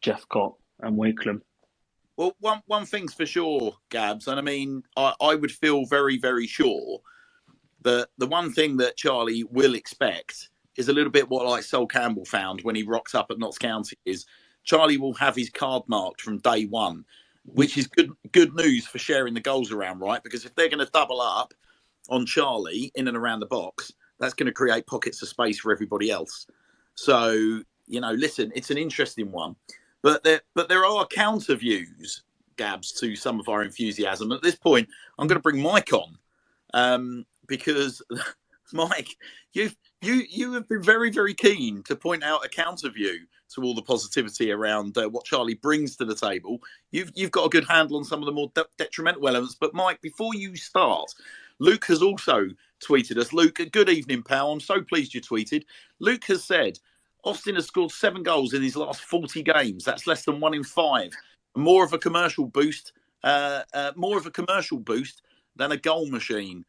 Jeffcott, and Wakeland. Well, one thing's for sure, Gabs, and I mean, I would feel very, very sure that the one thing that Charlie will expect is a little bit what like Sol Campbell found when he rocked up at Notts County is Charlie will have his card marked from day one, which is good news for sharing the goals around, right? Because if they're going to double up on Charlie in and around the box, that's going to create pockets of space for everybody else. So, listen, it's an interesting one. But there are counter views, Gabs, to some of our enthusiasm. At this point, I'm going to bring Mike on because, Mike, you have been very, very keen to point out a counter view to all the positivity around what Charlie brings to the table. You've got a good handle on some of the more detrimental elements. But, Mike, before you start, Luke has also tweeted us. Luke, good evening, pal. I'm so pleased you tweeted. Luke has said, Austin has scored 7 goals in his last 40 games. That's less than 1 in 5. More of a commercial boost than a goal machine.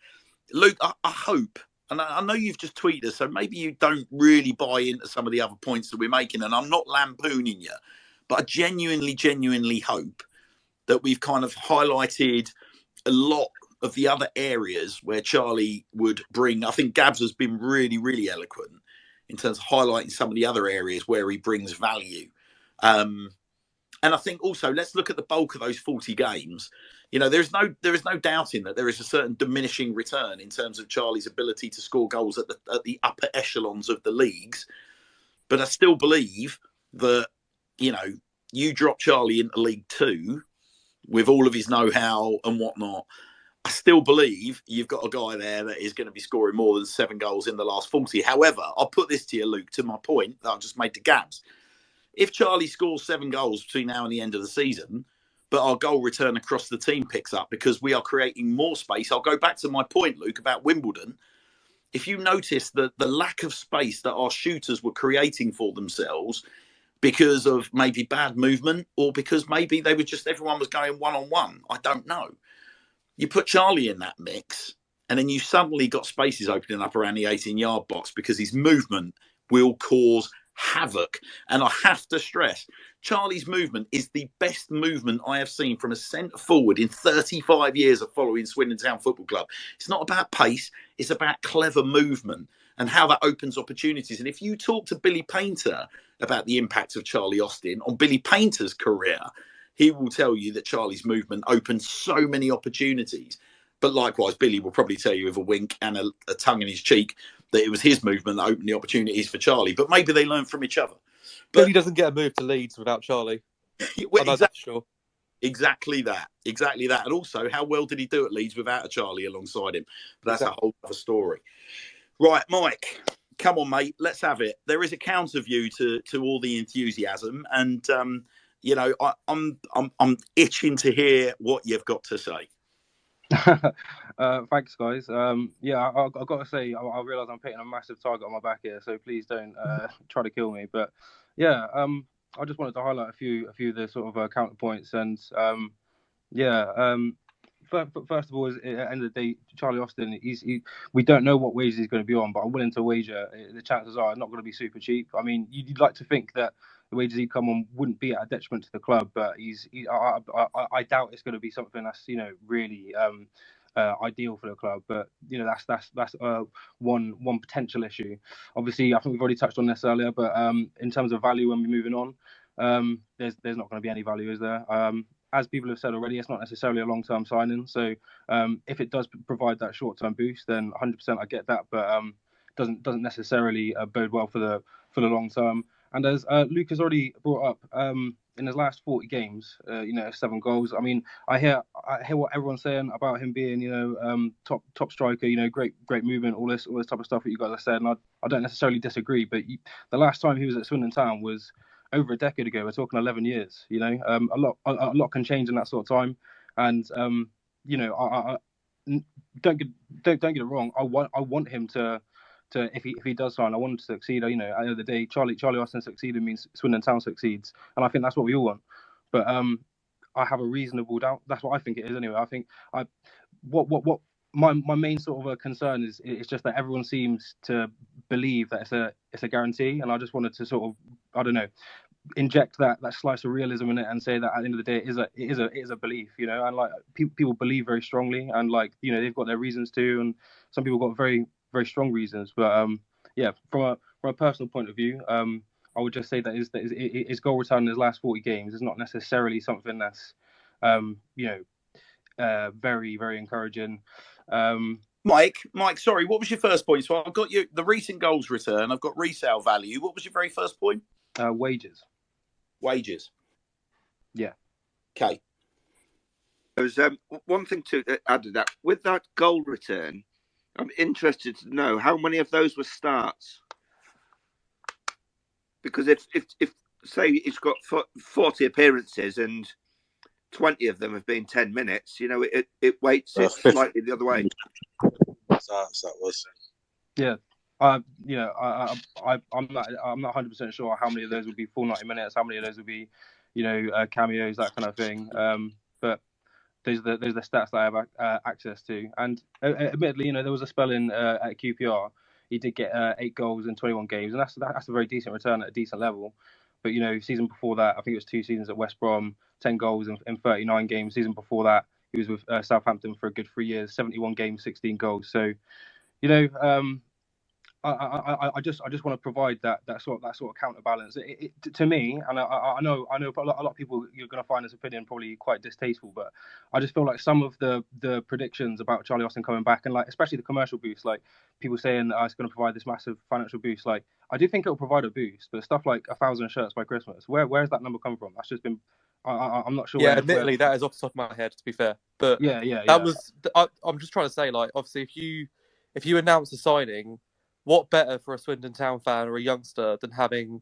Luke, I hope and I know you've just tweeted us, so maybe you don't really buy into some of the other points that we're making, and I'm not lampooning you, but I genuinely hope that we've kind of highlighted a lot of the other areas where Charlie would bring. I think Gabs has been really eloquent in terms of highlighting some of the other areas where he brings value. And I think also let's look at the bulk of those 40 games. You know, there is no doubting that there is a certain diminishing return in terms of Charlie's ability to score goals at the upper echelons of the leagues. But I still believe that, you know, you drop Charlie into League Two with all of his know-how and whatnot. I still believe you've got a guy there that is going to be scoring more than 7 goals in the last 40. However, I'll put this to you, Luke, to my point that I just made to Gabs. If Charlie scores 7 goals between now and the end of the season, but our goal return across the team picks up because we are creating more space, I'll go back to my point, Luke, about Wimbledon. If you notice the lack of space that our shooters were creating for themselves because of maybe bad movement or because maybe they were just, everyone was going one-on-one, I don't know. You put Charlie in that mix and then you suddenly got spaces opening up around the 18-yard box because his movement will cause havoc. And I have to stress, Charlie's movement is the best movement I have seen from a centre forward in 35 years of following Swindon Town Football Club. It's not about pace, it's about clever movement and how that opens opportunities. And if you talk to Billy Painter about the impact of Charlie Austin on Billy Painter's career, he will tell you that Charlie's movement opened so many opportunities. But likewise, Billy will probably tell you with a wink and a tongue in his cheek that it was his movement that opened the opportunities for Charlie. But maybe they learn from each other. But Billy doesn't get a move to Leeds without Charlie. Well, I know that's sure. Exactly that. And also, how well did he do at Leeds without a Charlie alongside him? But that's a whole other story. Right, Mike, come on, mate. Let's have it. There is a counter view to all the enthusiasm. And, you know, I'm itching to hear what you've got to say. Thanks, guys. Yeah, I've got to say, I realise I'm putting a massive target on my back here, so please don't try to kill me. But yeah, I just wanted to highlight a few of the sort of counterpoints. And first of all, at the end of the day, Charlie Austin, we don't know what wages he's going to be on, but I'm willing to wager the chances are not going to be super cheap. I mean, you'd like to think that the wages he'd come on wouldn't be at a detriment to the club, but I doubt it's going to be something that's, you know, really ideal for the club. But you know, that's one potential issue. Obviously, I think we've already touched on this earlier, but in terms of value when we're moving on, there's not going to be any value, is there? As people have said already, it's not necessarily a long-term signing. So if it does provide that short-term boost, then 100% I get that, but doesn't necessarily bode well for the long term. And as Luke has already brought up, in his last 40 games, 7 goals. I mean, I hear what everyone's saying about him being, top striker, great movement, all this type of stuff that you guys have said, and I don't necessarily disagree. But the last time he was at Swindon Town was over a decade ago. We're talking 11 years. A lot can change in that sort of time, and I don't get it wrong. I want him to if he does sign, I want him to succeed. At the end of the day, Charlie Austin succeeded means Swindon Town succeeds, and I think that's what we all want. But I have a reasonable doubt. That's what I think it is anyway. I think what my main sort of a concern is just that everyone seems to believe that it's a guarantee, and I just wanted to sort of, I don't know, inject that slice of realism in it and say that at the end of the day it is a belief, and like people believe very strongly, and like they've got their reasons to, and some people got very very strong reasons. But from a personal point of view, I would just say that his goal return in his last 40 games is not necessarily something that's very very encouraging. Mike, sorry, what was your first point? So I've got you the recent goals return, I've got resale value. What was your very first point? Wages. Yeah. Okay. There's one thing to add to that. With that goal return, I'm interested to know how many of those were starts. Because if say he's got 40 appearances and 20 of them have been 10 minutes, it weights it slightly the other way. That was. Yeah. I'm not 100% sure how many of those would be full 90 minutes, how many of those would be, cameos, that kind of thing. But those are the stats that I have access to. And admittedly, there was a spell in at QPR. He did get 8 goals in 21 games, and that's a very decent return at a decent level. But season before that, I think it was 2 seasons at West Brom, 10 goals in 39 games. Season before that, he was with Southampton for a good 3 years, 71 games, 16 goals. So, I just want to provide that sort of counterbalance. To me, and I know a lot of people, you're going to find this opinion probably quite distasteful, but I just feel like some of the predictions about Charlie Austin coming back, and especially the commercial boost, people saying it's going to provide this massive financial boost, I do think it will provide a boost, but stuff like 1,000 shirts by Christmas, where's that number come from? That's just been I'm not sure. Yeah, admittedly, that is off the top of my head, to be fair, but I'm just trying to say, obviously, if you announce a signing, what better for a Swindon Town fan or a youngster than having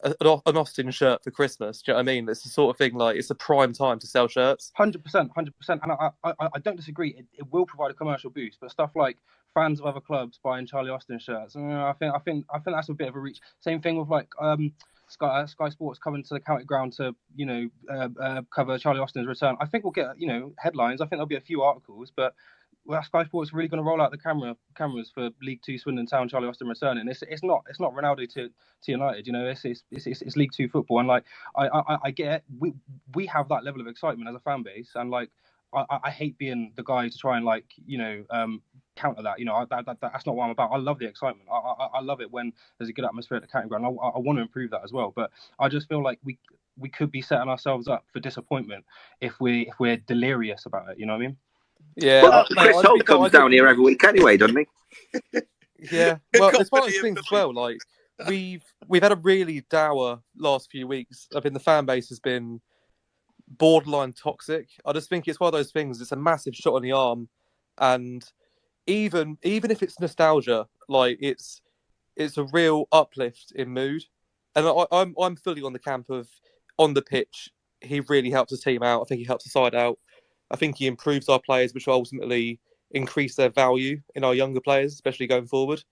an Austin shirt for Christmas? Do you know what I mean? It's the sort of thing, it's a prime time to sell shirts. 100%. And I don't disagree. It will provide a commercial boost, but stuff like fans of other clubs buying Charlie Austin shirts, I think that's a bit of a reach. Same thing with Sky Sports coming to the county ground to cover Charlie Austin's return. I think we'll get headlines. I think there'll be a few articles, but Sky Sports really going to roll out the cameras for League Two Swindon Town Charlie Austin returning. It's not Ronaldo to United. It's League Two football, and I get it. We have that level of excitement as a fan base, and I hate being the guy to try and counter that. That's not what I'm about. I love the excitement. I love it when there's a good atmosphere at the county ground. I want to improve that as well, but I just feel like we could be setting ourselves up for disappointment if we're delirious about it. You know what I mean? Yeah, well, Chris Holt comes down here every week anyway, doesn't he? Yeah, well, it's one of those things as well. We've had a really dour last few weeks. I mean, the fan base has been borderline toxic. I just think it's one of those things. It's a massive shot in the arm, and even if it's nostalgia, it's a real uplift in mood. And I'm fully on the camp of on the pitch. He really helps the team out. I think he helps the side out. I think he improves our players, which will ultimately increase their value in our younger players, especially going forward.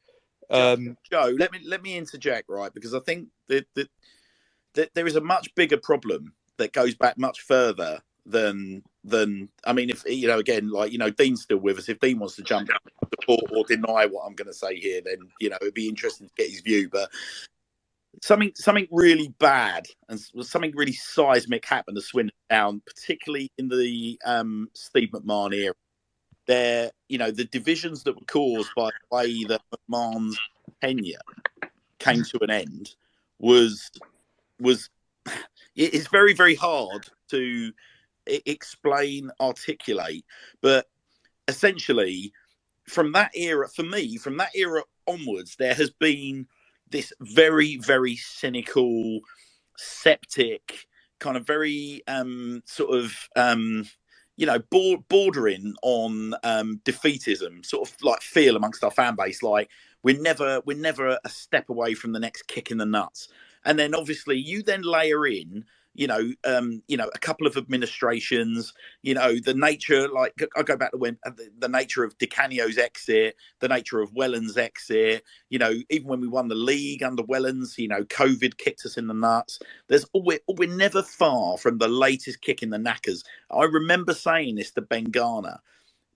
Joe, let me interject, right? Because I think that there is a much bigger problem that goes back much further than I mean, if again, Dean's still with us. If Dean wants to jump in, support or deny what I'm going to say here, then it'd be interesting to get his view. But something really bad and something really seismic happened to Swindon Town, particularly in the Steve McMahon era. There, the divisions that were caused by the way that McMahon's tenure came to an end was it's very, very hard to explain, articulate, but essentially from that era onwards, there has been this very, very cynical, septic, kind of very bordering on defeatism, sort of feel amongst our fan base, we're never a step away from the next kick in the nuts. And then obviously you then layer in a couple of administrations, the nature, I go back to when the nature of Di Canio's exit, the nature of Wellens' exit, even when we won the league under Wellens, COVID kicked us in the nuts. We're never far from the latest kick in the knackers. I remember saying this to Ben Garner.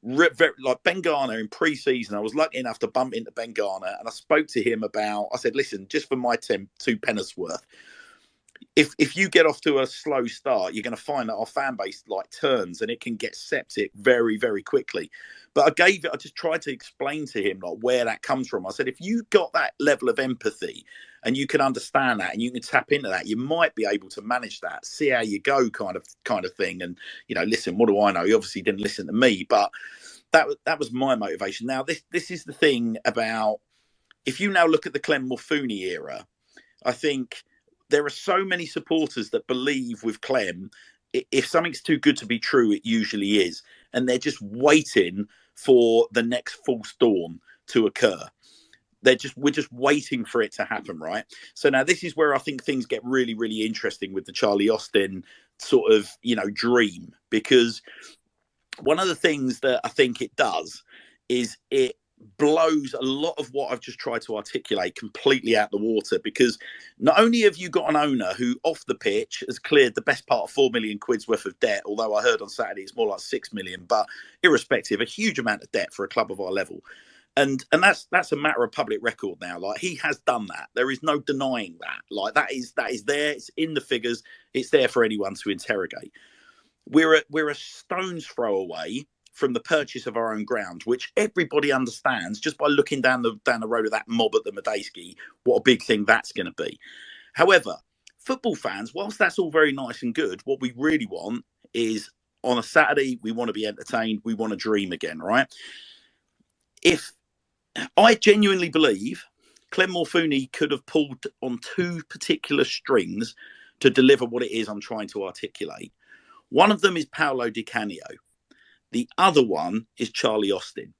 Ben Garner in pre-season, I was lucky enough to bump into Ben Garner, and I spoke to him I said, listen, just for my 2 pence worth, if you get off to a slow start, you're going to find that our fan base turns, and it can get septic very, very quickly. But I just tried to explain to him where that comes from. I said, if you got that level of empathy and you can understand that and you can tap into that, you might be able to manage that, see how you go kind of thing. And, listen, what do I know? He obviously didn't listen to me, but that was my motivation. Now, this is the thing about, if you now look at the Clem Morfuni era, I think there are so many supporters that believe with Clem, if something's too good to be true, it usually is. And they're just waiting for the next false dawn to occur. We're just waiting for it to happen, right? So now this is where I think things get really, really interesting with the Charlie Austin sort of, dream, because one of the things that I think it does is it blows a lot of what I've just tried to articulate completely out the water, because not only have you got an owner who off the pitch has cleared the best part of £4 million worth of debt, although I heard on Saturday it's more like 6 million, but irrespective, a huge amount of debt for a club of our level. And that's a matter of public record now. Like, he has done that. There is no denying that. Like, that is there. It's in the figures. It's there for anyone to interrogate. We're a stone's throw away from the purchase of our own ground, which everybody understands just by looking down the road of that mob at the Medeski, what a big thing that's going to be. However, football fans, whilst that's all very nice and good, what we really want is, on a Saturday, we want to be entertained. We want to dream again, right? If I genuinely believe Clem Morfuni could have pulled on two particular strings to deliver what it is I'm trying to articulate. One of them is Paolo Di Canio. The other one is Charlie Austin.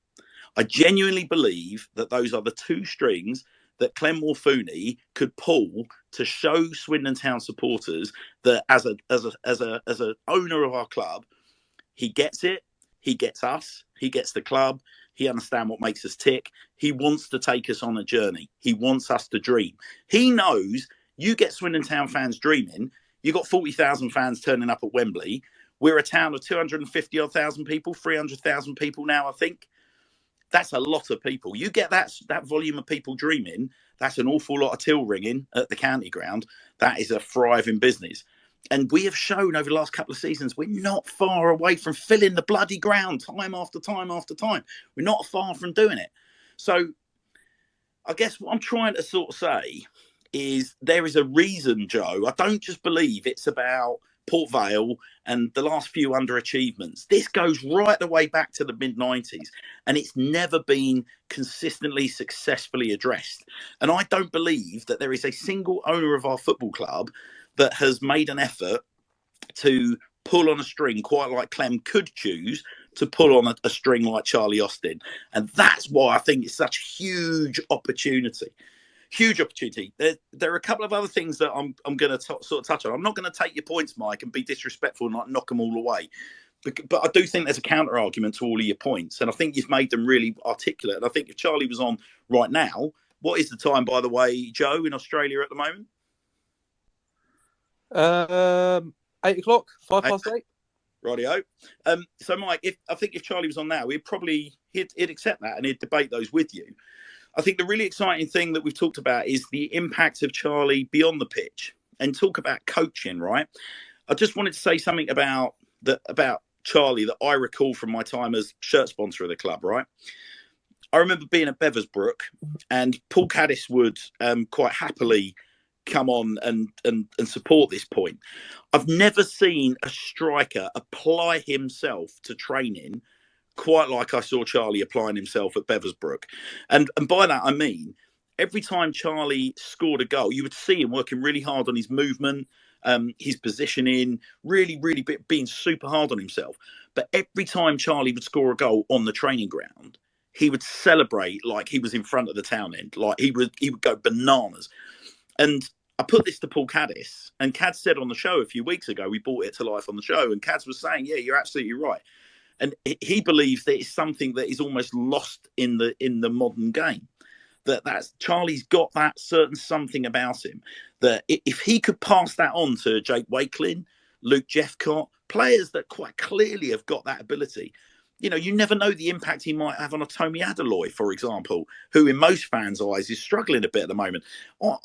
I genuinely believe that those are the two strings that Clem Morfuni could pull to show Swindon Town supporters that as an owner of our club, he gets it, he gets us, he gets the club, he understands what makes us tick. He wants to take us on a journey. He wants us to dream. He knows you get Swindon Town fans dreaming. You got 40,000 fans turning up at Wembley. We're a town of 250,000 people, 300,000 people now, I think. That's a lot of people. You get that volume of people dreaming, that's an awful lot of till ringing at the county ground. That is a thriving business. And we have shown over the last couple of seasons, we're not far away from filling the bloody ground time after time after time. We're not far from doing it. So I guess what I'm trying to sort of say is there is a reason, Joe. I don't just believe it's about Port Vale and the last few underachievements. This goes right the way back to the mid-90s, and it's never been consistently successfully addressed. And I don't believe that there is a single owner of our football club that has made an effort to pull on a string quite like Clem could choose to pull on a string like Charlie Austin. And that's why I think it's such a huge opportunity. Huge opportunity. There are a couple of other things that I'm going to sort of touch on. I'm not going to take your points, Mike, and be disrespectful and like knock them all away. But I do think there's a counter argument to all of your points. And I think you've made them really articulate. And I think if Charlie was on right now, what is the time, by the way, Joe, in Australia at the moment? 8 o'clock, 8:05. Rightio. So, Mike, I think if Charlie was on now, he'd accept that and he'd debate those with you. I think the really exciting thing that we've talked about is the impact of Charlie beyond the pitch, and talk about coaching, right? I just wanted to say something about Charlie that I recall from my time as shirt sponsor of the club, right? I remember being at Beversbrook, and Paul Caddis would quite happily come on and support this point. I've never seen a striker apply himself to training quite like I saw Charlie applying himself at Beversbrook. And by that, I mean, every time Charlie scored a goal, you would see him working really hard on his movement, his positioning, really, really being super hard on himself. But every time Charlie would score a goal on the training ground, he would celebrate like he was in front of the town end. Like he would go bananas. And I put this to Paul Caddis, and Cads said on the show a few weeks ago, we brought it to life on the show, and Cads was saying, yeah, you're absolutely right. And he believes that it's something that is almost lost in the modern game. That's Charlie's got that certain something about him that if he could pass that on to Jake Wakelin, Luke Jeffcott, players that quite clearly have got that ability, you know, you never know the impact he might have on a Tommy Adaloy, for example, who in most fans' eyes is struggling a bit at the moment.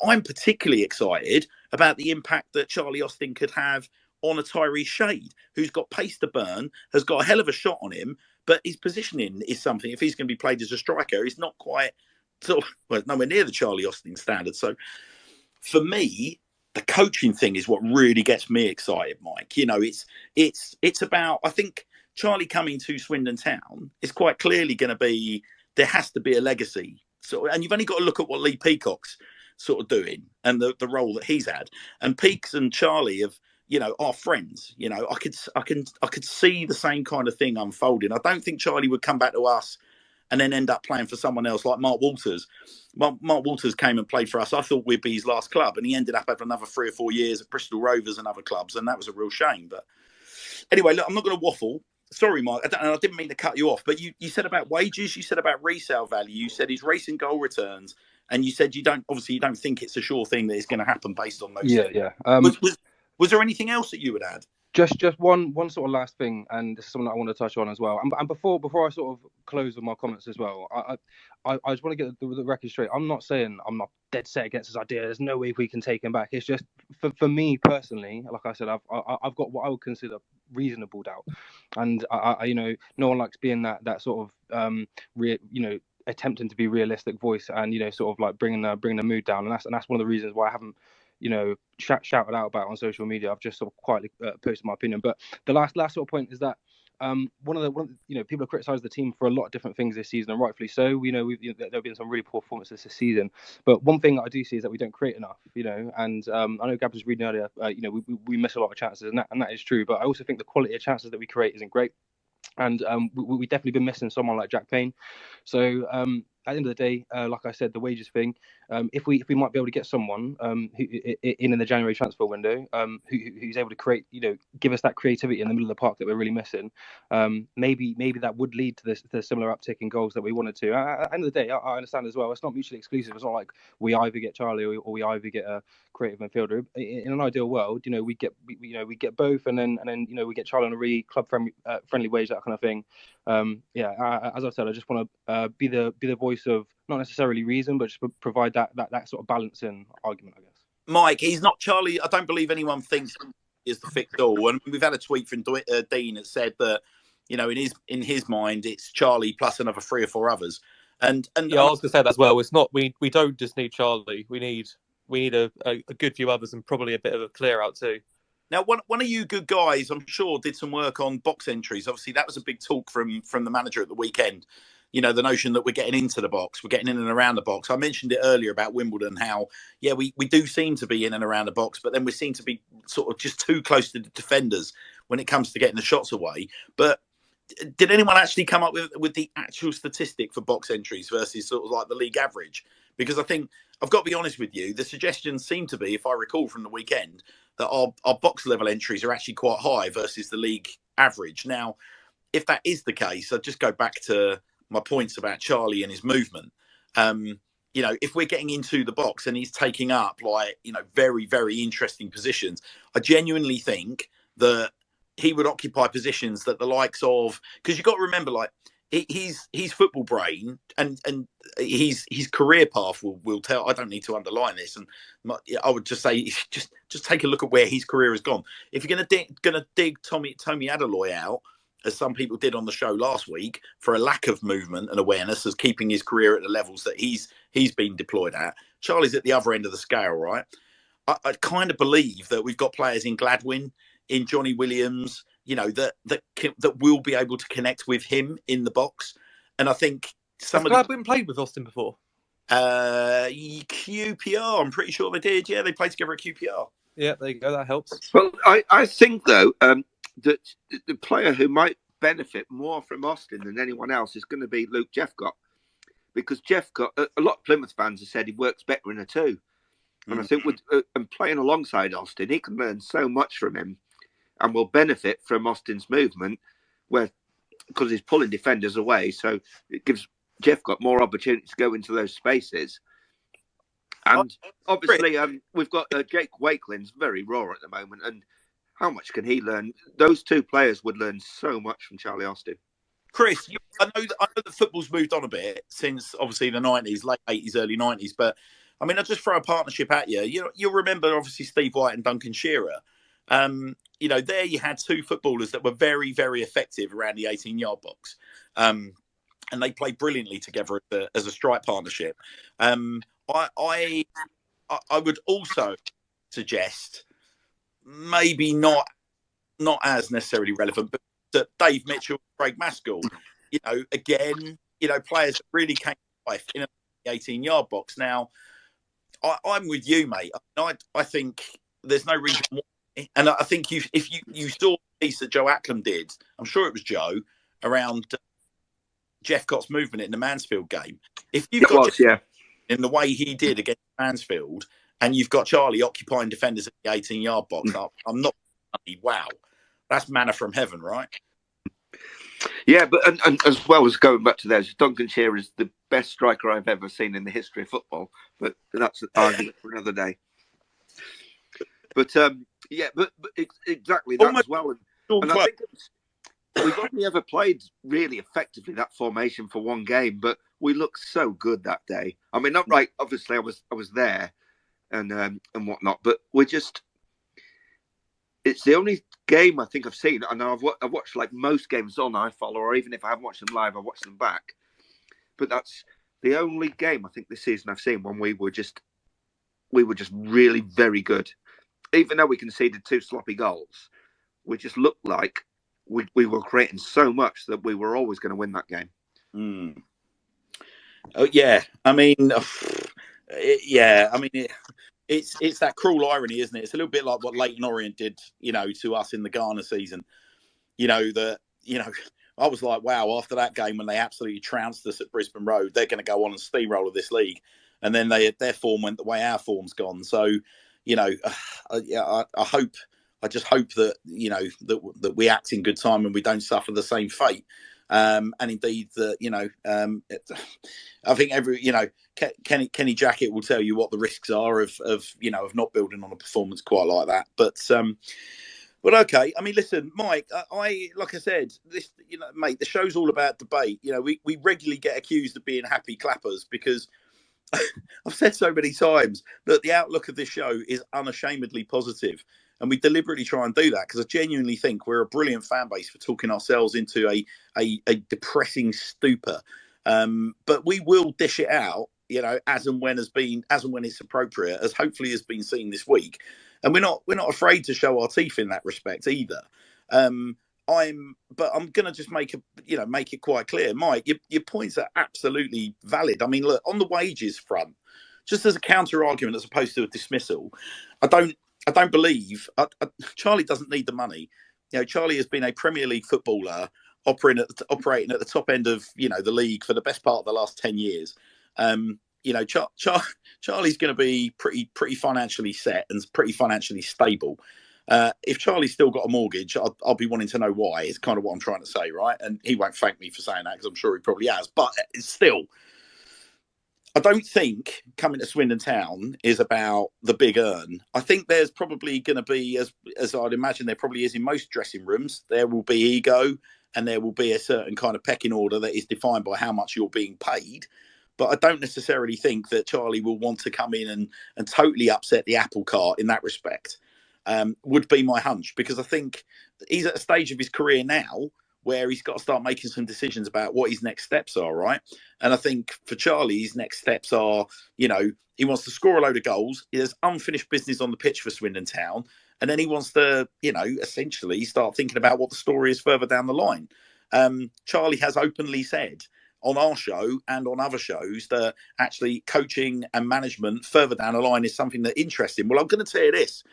I'm particularly excited about the impact that Charlie Austin could have on a Tyree Shade, who's got pace to burn, has got a hell of a shot on him, but his positioning is something, if he's going to be played as a striker, he's not quite, nowhere near the Charlie Austin standard. So for me, the coaching thing is what really gets me excited, Mike. You know, it's about, I think Charlie coming to Swindon Town is quite clearly going to be, there has to be a legacy. So, and you've only got to look at what Lee Peacock's sort of doing and the role that he's had. And Peaks and Charlie have, you know, are friends. You know, I could see the same kind of thing unfolding. I don't think Charlie would come back to us and then end up playing for someone else like Mark Walters. Mark Walters came and played for us. I thought we'd be his last club, and he ended up having another 3 or 4 years at Bristol Rovers and other clubs, and that was a real shame. But anyway, look, I'm not going to waffle. sorry, Mike, I didn't mean to cut you off, but you said about wages, you said about resale value, you said his recent goal returns, and you said you don't think it's a sure thing that it's going to happen based on those things. Yeah. Was there anything else that you would add? Just one sort of last thing, and this is something that I want to touch on as well. And before I sort of close with my comments as well, I just want to get the record straight. I'm not saying I'm not dead set against this idea. There's no way we can take him back. It's just for me personally, like I said, I've got what I would consider reasonable doubt, and I no one likes being that sort of attempting to be realistic voice, and sort of like bringing the mood down, and that's one of the reasons why I haven't shouted out about on social media. I've just sort of quietly posted my opinion. But the last sort of point is that one of the people have criticised the team for a lot of different things this season, and rightfully so. There have been some really poor performances this season, but one thing that I do see is that we don't create enough. And I know Gab was reading earlier. We miss a lot of chances, and that is true. But I also think the quality of chances that we create isn't great. And we've definitely been missing someone like Jack Payne. So at the end of the day, like I said, the wages thing, if we might be able to get someone who in the January transfer window who's able to create, give us that creativity in the middle of the park that we're really missing, maybe that would lead to the similar uptick in goals that we wanted to. At the end of the day, I understand as well, it's not mutually exclusive. It's not like we either get Charlie or we either get a creative midfielder. In an ideal world, we get both, and then we get Charlie on a really club friendly wage, that kind of thing. As I said, I just want to be the voice of not necessarily reason, but just provide that sort of balancing argument, I guess. Mike, he's not Charlie. I don't believe anyone thinks he is the fix all. And we've had a tweet from Dean that said that in his mind it's Charlie plus another 3 or 4 others. And I was going to say that as well. It's not we don't just need Charlie. We need a good few others and probably a bit of a clear out too. Now, one of you good guys, I'm sure, did some work on box entries. Obviously, that was a big talk from the manager at the weekend. The notion that we're getting into the box, we're getting in and around the box. I mentioned it earlier about Wimbledon, how, we do seem to be in and around the box, but then we seem to be sort of just too close to the defenders when it comes to getting the shots away. But did anyone actually come up with the actual statistic for box entries versus sort of like the league average? Because I think, I've got to be honest with you, the suggestions seem to be, if I recall from the weekend, that our box level entries are actually quite high versus the league average. Now, if that is the case, I'll just go back to my points about Charlie and his movement. If we're getting into the box and he's taking up very, very interesting positions, I genuinely think that he would occupy positions that the likes of, because you've got to remember, his football brain and his career path will tell. I don't need to underline this, and I would just say just take a look at where his career has gone. If you're going to dig Tommy Adeloye out, as some people did on the show last week, for a lack of movement and awareness as keeping his career at the levels that he's been deployed at, Charlie's at the other end of the scale, right? I kind of believe that we've got players in Gladwin, in Johnny Williams, that will be able to connect with him in the box. And I think some of Gladwin played with Austin before. QPR, I'm pretty sure they did. Yeah, they played together at QPR. Yeah, there you go. That helps. Well, I think though that the player who might benefit more from Austin than anyone else is going to be Luke Jeffcott, because Jeffcott, a lot of Plymouth fans have said he works better in a 2. And I think and playing alongside Austin, he can learn so much from him and will benefit from Austin's movement, because he's pulling defenders away. So it gives Jeffcott more opportunity to go into those spaces. And obviously, we've got Jake Wakelin's very raw at the moment. And how much can he learn? Those 2 players would learn so much from Charlie Austin. Chris, I know that football's moved on a bit since obviously the 90s, late 80s, early 90s. But I mean, I'll just throw a partnership at you. You'll remember obviously Steve White and Duncan Shearer. There you had 2 footballers that were very, very effective around the 18-yard box. And they played brilliantly together as a strike partnership. I would also suggest, maybe not as necessarily relevant, but that Dave Mitchell, Craig Maskell, again, players that really came to life in an 18-yard box. Now, I'm with you, mate. I think there's no reason why. And I think if you saw the piece that Joe Acklam did, I'm sure it was Joe, around Jeffcott's movement in the Mansfield game. If you've got in the way he did against Mansfield, and you've got Charlie occupying defenders at the 18-yard box, I'm not. Wow, that's manna from heaven, right? Yeah, but and as well as going back to those, Duncan Shearer is the best striker I've ever seen in the history of football. But that's an argument for another day. But yeah, but exactly that as well. And I think we've only ever played really effectively that formation for one game, but we looked so good that day. I mean, not right. Obviously, I was there and whatnot, but we're just. It's the only game I think I've seen, and I've watched like most games on iFollow, or even if I haven't watched them live, I watch them back. But that's the only game I think this season I've seen when we were just really very good. Even though we conceded 2 sloppy goals, we just looked like we were creating so much that we were always going to win that game. Mm. Oh yeah, I mean, yeah, I mean. It's that cruel irony, isn't it? It's a little bit like what Leyton Orient did, to us in the Garner season. I was like, wow, after that game when they absolutely trounced us at Brisbane Road, they're going to go on and steamroller this league. And then their form went the way our form's gone. So, I just hope that, that we act in good time and we don't suffer the same fate. And indeed that, I think Kenny Jackett will tell you what the risks are of not building on a performance quite like that. But okay. I mean, listen, Mike, I like I said, this, mate, the show's all about debate. We regularly get accused of being happy clappers because I've said so many times that the outlook of this show is unashamedly positive. And we deliberately try and do that because I genuinely think we're a brilliant fan base for talking ourselves into a depressing stupor. But we will dish it out, as and when it's appropriate, as hopefully has been seen this week. And we're not afraid to show our teeth in that respect either. I'm going to just make it quite clear, Mike. Your points are absolutely valid. I mean, look, on the wages front, just as a counter argument as opposed to a dismissal, I don't believe Charlie doesn't need the money. Charlie has been a Premier League footballer operating at the top end of the league for the best part of the last 10 years. Charlie's going to be pretty financially set and pretty financially stable. If Charlie's still got a mortgage, I'll be wanting to know why. It's kind of what I'm trying to say, right? And he won't thank me for saying that because I'm sure he probably has. But still, I don't think coming to Swindon Town is about the big earn. I think there's probably going to be, as I'd imagine there probably is in most dressing rooms, there will be ego and there will be a certain kind of pecking order that is defined by how much you're being paid. But I don't necessarily think that Charlie will want to come in and totally upset the apple cart in that respect. Would be my hunch, because I think he's at a stage of his career now where he's got to start making some decisions about what his next steps are, right? And I think for Charlie, his next steps are, he wants to score a load of goals. He has unfinished business on the pitch for Swindon Town. And then he wants to, essentially start thinking about what the story is further down the line. Charlie has openly said on our show and on other shows that actually coaching and management further down the line is something that interests him. Well, I'm going to tell you this.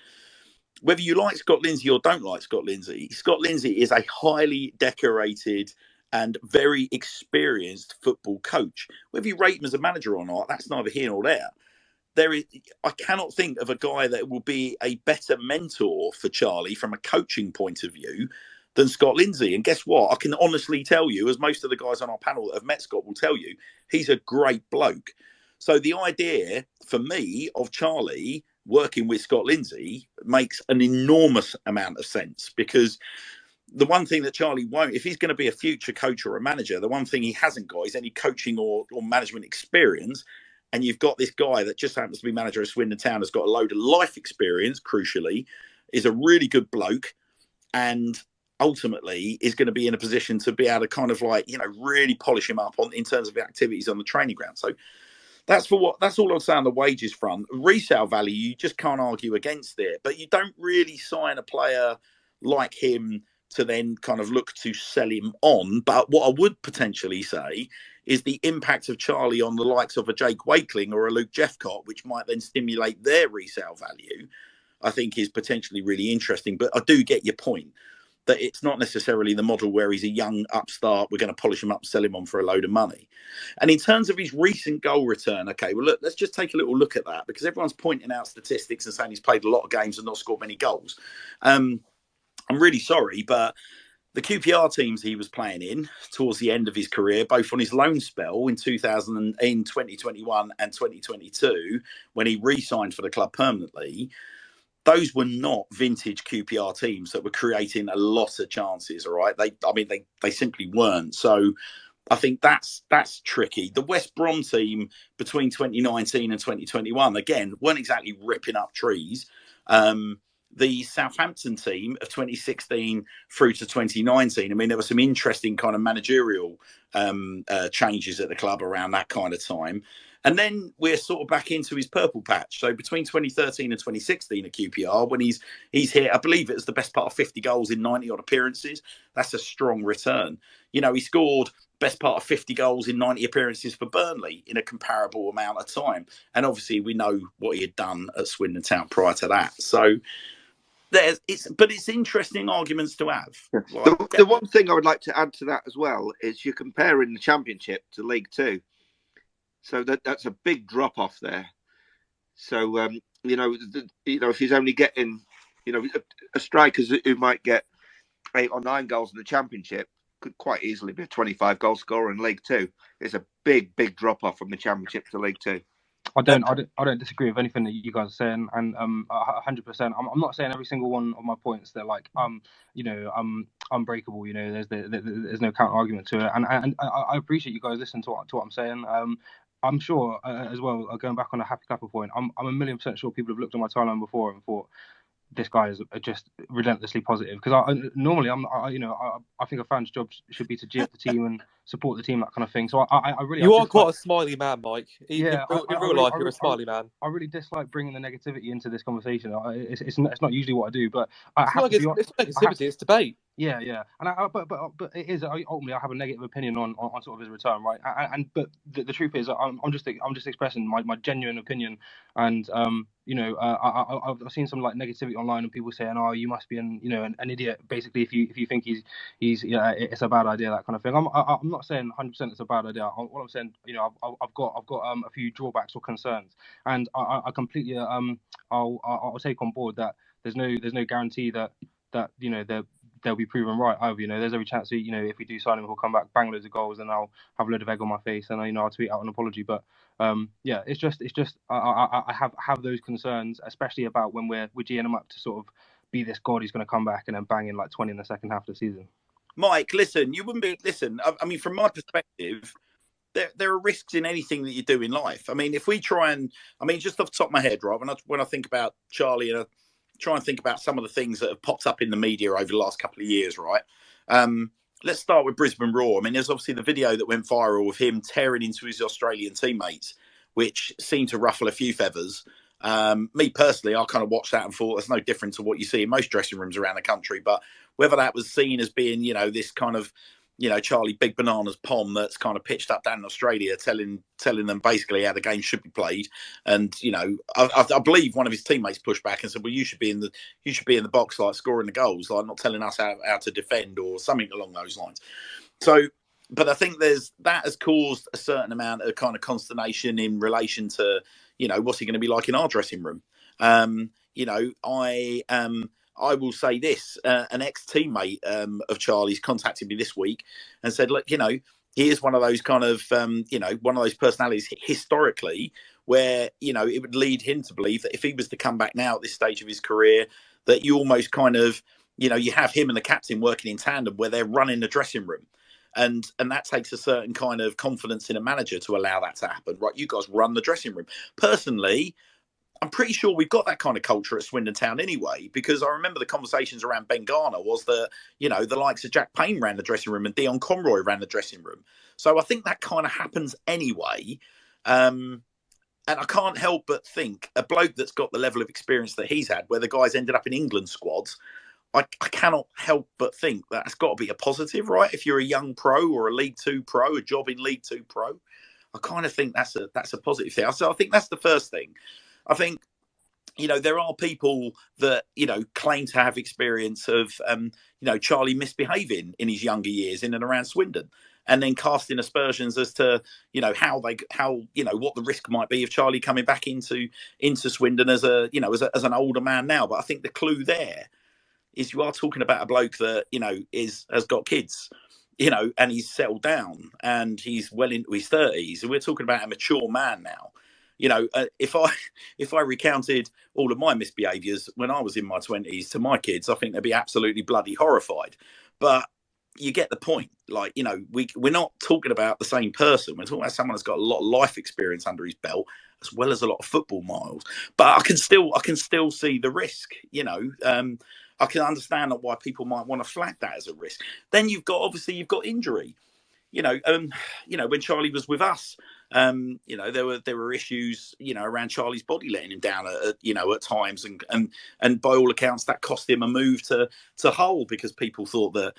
Whether you like Scott Lindsay or don't like Scott Lindsay is a highly decorated and very experienced football coach. Whether you rate him as a manager or not, that's neither here nor there. I cannot think of a guy that will be a better mentor for Charlie from a coaching point of view than Scott Lindsay. And guess what? I can honestly tell you, as most of the guys on our panel that have met Scott will tell you, he's a great bloke. So the idea for me of Charlie working with Scott Lindsay makes an enormous amount of sense, because the one thing that Charlie won't, if he's going to be a future coach or a manager, the one thing he hasn't got is any coaching or management experience. And you've got this guy that just happens to be manager of Swindon Town, has got a load of life experience, crucially, is a really good bloke, and ultimately is going to be in a position to be able to kind of really polish him up in terms of the activities on the training ground. So that's all I'll say on the wages front. Resale value, you just can't argue against it, but you don't really sign a player like him to then kind of look to sell him on. But what I would potentially say is the impact of Charlie on the likes of a Jake Wakeling or a Luke Jeffcott, which might then stimulate their resale value, I think is potentially really interesting. But I do get your point that it's not necessarily the model where he's a young upstart, we're going to polish him up, sell him on for a load of money. And in terms of his recent goal return, okay, well, look, let's just take a little look at that, because everyone's pointing out statistics and saying he's played a lot of games and not scored many goals. I'm really sorry, but the QPR teams he was playing in towards the end of his career, both on his loan spell in 2021 and 2022, when he re-signed for the club permanently, those were not vintage QPR teams that were creating a lot of chances. All right, they simply weren't. So I think that's tricky. The West Brom team between 2019 and 2021, again, weren't exactly ripping up trees. The Southampton team of 2016 through to 2019, I mean, there were some interesting kind of managerial changes at the club around that kind of time. And then we're sort of back into his purple patch. So between 2013 and 2016 at QPR, when he's hit, I believe it was the best part of 50 goals in 90 odd appearances. That's a strong return. You know, he scored best part of 50 goals in 90 appearances for Burnley in a comparable amount of time. And obviously we know what he had done at Swindon Town prior to that. So it's interesting arguments to have. Like, the one thing I would like to add to that as well is you're comparing the Championship to League Two. So that's a big drop off there. So, if he's only getting, a striker who might get 8 or 9 goals in the Championship could quite easily be a 25 goal scorer in League Two. It's a big drop off from the Championship to League Two. I don't disagree with anything that you guys are saying, and 100%. I'm not saying every single one of my points they're like unbreakable. There's no counter argument to it, and I appreciate you guys listening to what I'm saying. I'm sure as well. Going back on the Happy Clapper point, I'm 1,000,000% sure people have looked at my timeline before and thought, this guy is just relentlessly positive, because I think a fan's job should be to cheer the team and support the team, that kind of thing. So I really you are quite a smiley man, Mike. In real life, you're a smiley man. I really dislike bringing the negativity into this conversation. It's not usually what I do, but it's not negativity. It's debate. Yeah, and but it is ultimately I have a negative opinion on sort of his return, right? But the truth is I'm just expressing my genuine opinion, and I've seen some like negativity online and people saying, oh, you must be an idiot, basically, if you think he's it's a bad idea, that kind of thing. I'm not saying 100% it's a bad idea. All I'm saying, I've got a few drawbacks or concerns, and I completely I'll take on board that there's no guarantee that they'll be proven right either. There's every chance that, if we do sign him, he'll come back, bang loads of goals, and I'll have a load of egg on my face, and I'll tweet out an apology. But it's just I have those concerns, especially about when we're geeing him up to sort of be this god who's going to come back and then bang in like 20 in the second half of the season. Mike, listen, you wouldn't be. Listen, I mean, from my perspective, there are risks in anything that you do in life. I mean, if we try and, just off the top of my head, right, when I think about Charlie, and I try and think about some of the things that have popped up in the media over the last couple of years, right? Let's start with Brisbane Roar. I mean, there's obviously the video that went viral of him tearing into his Australian teammates, which seemed to ruffle a few feathers. Me personally, I kind of watched that and thought it's no different to what you see in most dressing rooms around the country. But whether that was seen as being, this kind of, Charlie Big Banana's pom that's kind of pitched up down in Australia, telling them basically how the game should be played. And, I believe one of his teammates pushed back and said, well, you should be in the box, like scoring the goals, like not telling us how to defend or something along those lines. So, but I think that has caused a certain amount of kind of consternation in relation to, what's he going to be like in our dressing room? I will say this, an ex-teammate of Charlie's contacted me this week and said, look, he is one of those kind of, one of those personalities historically where, it would lead him to believe that if he was to come back now at this stage of his career, that you almost kind of, you have him and the captain working in tandem where they're running the dressing room. And that takes a certain kind of confidence in a manager to allow that to happen, right? You guys run the dressing room. Personally, I'm pretty sure we've got that kind of culture at Swindon Town anyway, because I remember the conversations around Ben Garner was that, the likes of Jack Payne ran the dressing room and Dion Conroy ran the dressing room. So I think that kind of happens anyway. And I can't help but think a bloke that's got the level of experience that he's had, where the guys ended up in England squads, I cannot help but think that's got to be a positive, right? If you're a young pro or a League Two pro, a job in League Two pro, I kind of think that's a positive thing. So I think that's the first thing. I think, there are people that, claim to have experience of, Charlie misbehaving in his younger years in and around Swindon, and then casting aspersions as to, what the risk might be of Charlie coming back into Swindon as an older man now. But I think the clue there is you are talking about a bloke that, you know, has got kids, you know, and he's settled down and he's well into his 30s. And we're talking about a mature man now. You know, if I recounted all of my misbehaviours when I was in my 20s to my kids, I think they'd be absolutely bloody horrified. But you get the point. Like, you know, we're not talking about the same person. We're talking about someone that's got a lot of life experience under his belt, as well as a lot of football miles. But I can still see the risk. You know, I can understand why people might want to flag that as a risk. Then you've got injury. You know, when Charlie was with us, you know, there were issues, you know, around Charlie's body letting him down at times, and by all accounts that cost him a move to Hull, because people thought that,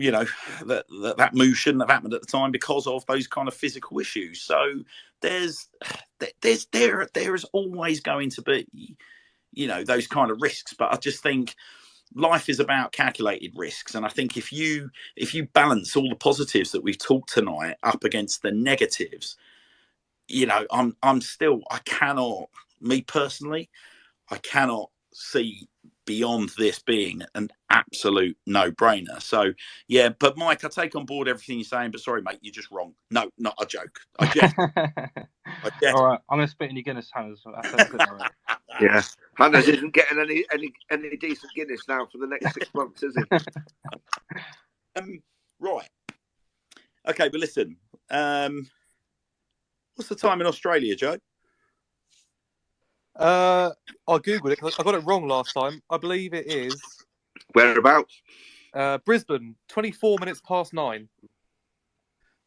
you know, that move shouldn't have happened at the time because of those kind of physical issues. So there is always going to be, you know, those kind of risks. But I just think life is about calculated risks, and I think if you balance all the positives that we've talked tonight up against the negatives, you know, I cannot see beyond this being an absolute no-brainer. So yeah, but Mike, I take on board everything you're saying, but sorry mate, you're just wrong. No, not a joke. I jest. All right, I'm gonna spit in your Guinness, Hannah's. Yeah, Hannah's isn't getting any decent Guinness now for the next 6 months, is he? Right. Okay, but listen, what's the time in Australia, Joe? I googled it because I got it wrong last time. I believe it is Whereabouts? Brisbane, 24 minutes past 9.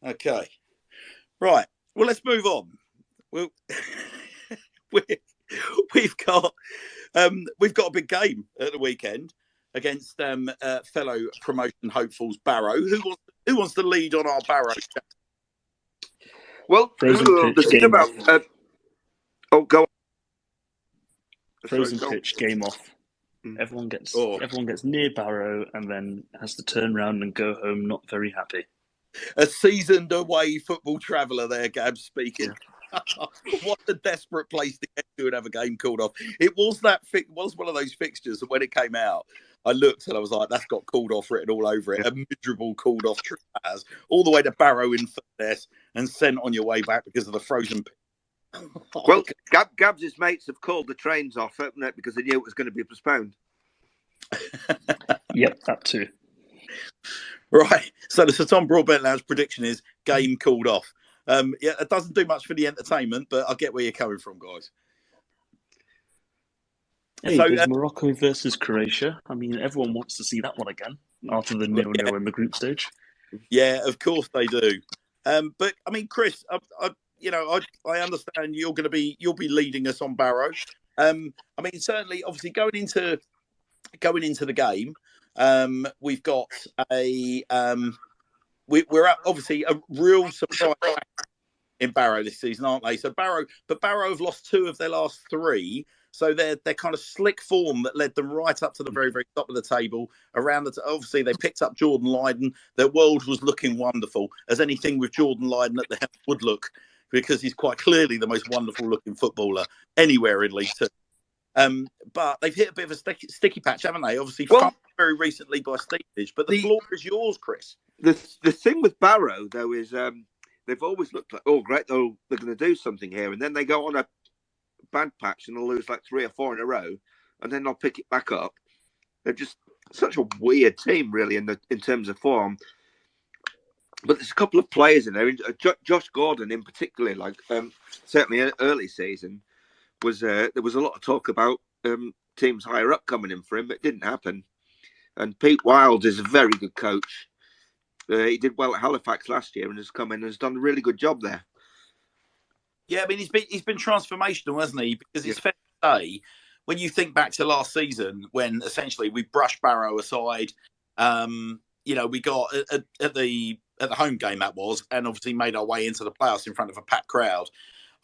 Okay, right. Well, let's move on. Well, we've got a big game at the weekend against fellow promotion hopefuls Barrow. Who wants to lead on our Barrow? Well, the thing about go on. Frozen pitch, game off. Everyone gets near Barrow and then has to turn around and go home not very happy. A seasoned away football traveller there, Gab speaking. Yeah. What a desperate place to get to and have a game called off. It was one of those fixtures that when it came out, I looked and I was like, that's got called off written all over it. A miserable called off trip all the way to Barrow in Furness and sent on your way back because of the frozen pitch. Well, Gabs' mates have called the trains off, haven't they, because they knew it was going to be postponed. Yep, that too. Right. So the Sir Tom Broadbent Lounge prediction is game called off. Yeah, it doesn't do much for the entertainment, but I get where you're coming from, guys. Hey, so there's Morocco versus Croatia. I mean, everyone wants to see that one again after the 0-0 in the group stage. Yeah, of course they do. But I mean, Chris, I understand you'll be leading us on Barrow. I mean, certainly, obviously, going into the game, we've got we're at obviously a real surprise in Barrow this season, aren't they? So Barrow have lost 2 of their last 3. So they're kind of slick form that led them right up to the very, very top of the table. Obviously, they picked up Jordan Lydon. Their world was looking wonderful, as anything with Jordan Lydon at the helm would look, because he's quite clearly the most wonderful-looking footballer anywhere in League 2. But they've hit a bit of a sticky patch, haven't they? Obviously, very recently by Stevenage. But the floor is yours, Chris. The thing with Barrow, though, is they've always looked like, oh, great, they're going to do something here. And then they go on a bad patch and they'll lose like 3 or 4 in a row. And then they'll pick it back up. They're just such a weird team, really, in terms of form. But there's a couple of players in there. Josh Gordon, in particular, like certainly early season, there was a lot of talk about teams higher up coming in for him, but it didn't happen. And Pete Wild is a very good coach. He did well at Halifax last year and has come in and has done a really good job there. Yeah, I mean, he's been transformational, hasn't he? Because it's fair to say, when you think back to last season, when essentially we brushed Barrow aside, we got at the home game that was, and obviously made our way into the playoffs in front of a packed crowd.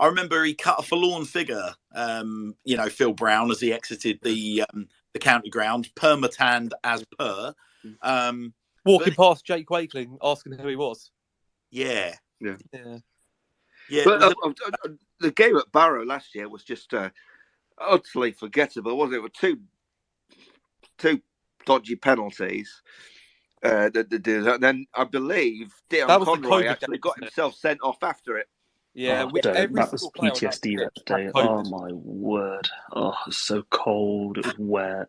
I remember he cut a forlorn figure, Phil Brown, as he exited the county ground, permatanned as per. Walking past Jake Wakeling, asking who he was. Yeah. But the game at Barrow last year was just utterly forgettable, wasn't it? With two dodgy penalties. And then I believe That Dion was the Conroy COVID actually game, got wasn't it? himself sent off after it. Yeah, Oh, don't. every That was single player on that PTSD pitch that had day. Oh COVID. my word! Oh, it was so cold. It was wet.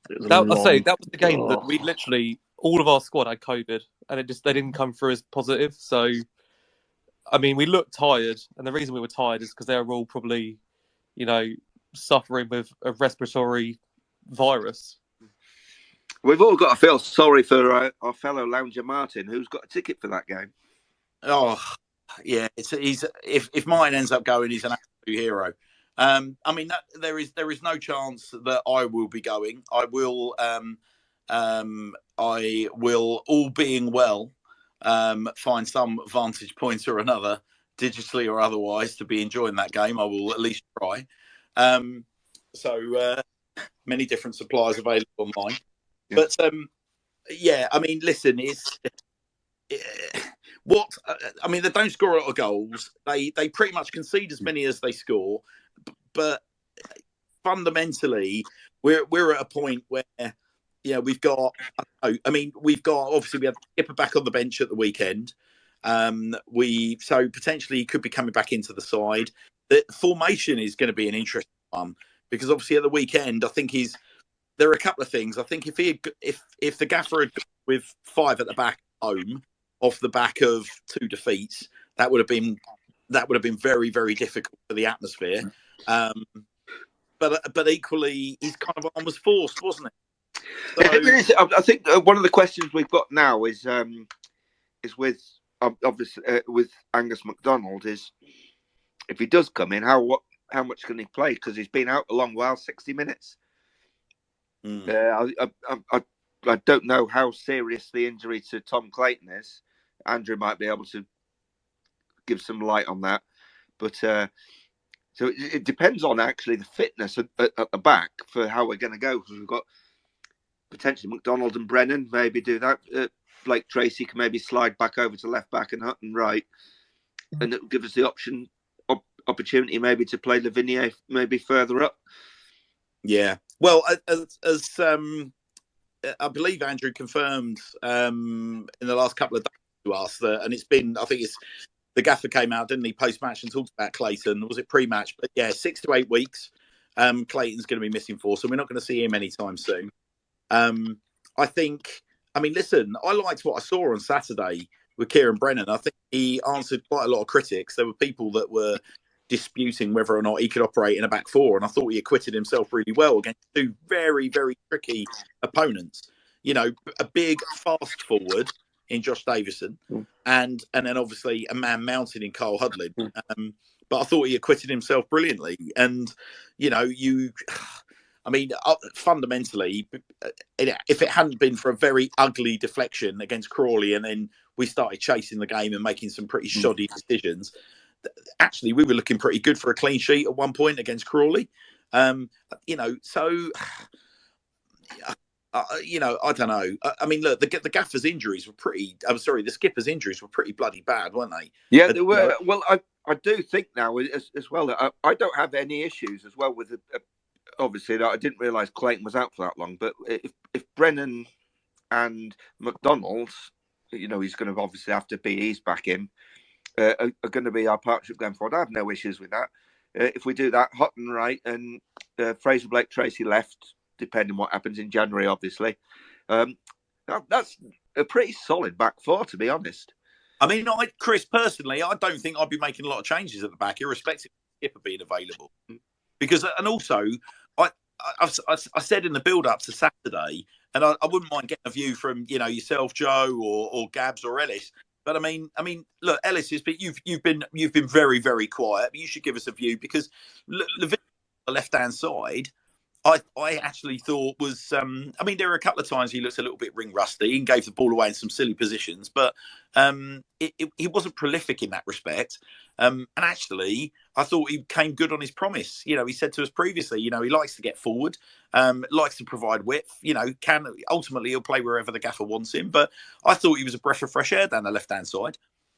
It was That I say long. that was the game that Oh. we literally all of our squad had COVID, and they didn't come through as positive. So, I mean, we looked tired, and the reason we were tired is because they were all probably, suffering with a respiratory virus. We've all got to feel sorry for our fellow lounger Martin, who's got a ticket for that game. Oh, yeah. If Martin ends up going, he's an absolute hero. I mean, there is no chance that I will be going. I will, all being well, find some vantage point or another, digitally or otherwise, to be enjoying that game. I will at least try. So many different suppliers available online. Yeah. But yeah, I mean, listen, they don't score a lot of goals. They pretty much concede as many as they score. But fundamentally, we're at a point where we've got. We've got, obviously, we had Skipper back on the bench at the weekend. So potentially he could be coming back into the side. The formation is going to be an interesting one because obviously at the weekend, I think there are a couple of things. I think if the gaffer had gone with 5 at the back home off the back of 2 defeats, that would have been very, very difficult for the atmosphere. But equally, he's kind of almost forced, wasn't it? So, I think one of the questions we've got now is with obviously with Angus MacDonald is if he does come in, how much can he play? Because he's been out a long while, 60 minutes. I don't know how serious the injury to Tom Clayton is. Andrew might be able to give some light on that, but so it depends on actually the fitness at the back for how we're going to go. Because we've got potentially McDonald and Brennan maybe do that. Blake Tracy can maybe slide back over to left back and Hutton right, and it will give us the opportunity maybe to play Lavigne maybe further up. Yeah. Well, as I believe Andrew confirmed in the last couple of days to us that, and it's been, I think the gaffer came out, didn't he, post-match and talked about Clayton. Was it pre-match? But yeah, 6 to 8 weeks. Clayton's going to be missing for, so we're not going to see him anytime soon. Listen, I liked what I saw on Saturday with Kieran Brennan. I think he answered quite a lot of critics. There were people that were disputing whether or not he could operate in a back 4, and I thought he acquitted himself really well against 2 very, very tricky opponents. A big fast forward in Josh Davison, and then obviously a man mounted in Carl Hudlin. But I thought he acquitted himself brilliantly, and fundamentally, if it hadn't been for a very ugly deflection against Crawley, and then we started chasing the game and making some pretty shoddy decisions, actually we were looking pretty good for a clean sheet at one point against Crawley. I don't know. Look, the gaffer's injuries were the skipper's injuries were pretty bloody bad, weren't they? Yeah, they were. Well, I do think now as well that I don't have any issues as well with obviously I didn't realise Clayton was out for that long, but if Brennan and McDonald, he's going to obviously have to be eased back in, are going to be our partnership going forward. I have no issues with that. If we do that, Hutton right and Fraser Blake Tracy left, depending what happens in January, obviously. That's a pretty solid back 4, to be honest. Chris, personally, I don't think I'd be making a lot of changes at the back, irrespective of Skipper being available. Because, and also, I said in the build-up to Saturday, and I wouldn't mind getting a view from yourself, Joe, or Gabs or Ellis. But I mean, look, Ellis, you've been very, very quiet. But you should give us a view because the left-hand side, I actually thought was. There were a couple of times he looked a little bit ring rusty and gave the ball away in some silly positions, but he wasn't prolific in that respect. And actually, I thought he came good on his promise. He said to us previously, he likes to get forward, likes to provide width. Ultimately he'll play wherever the gaffer wants him. But I thought he was a breath of fresh air down the left-hand side.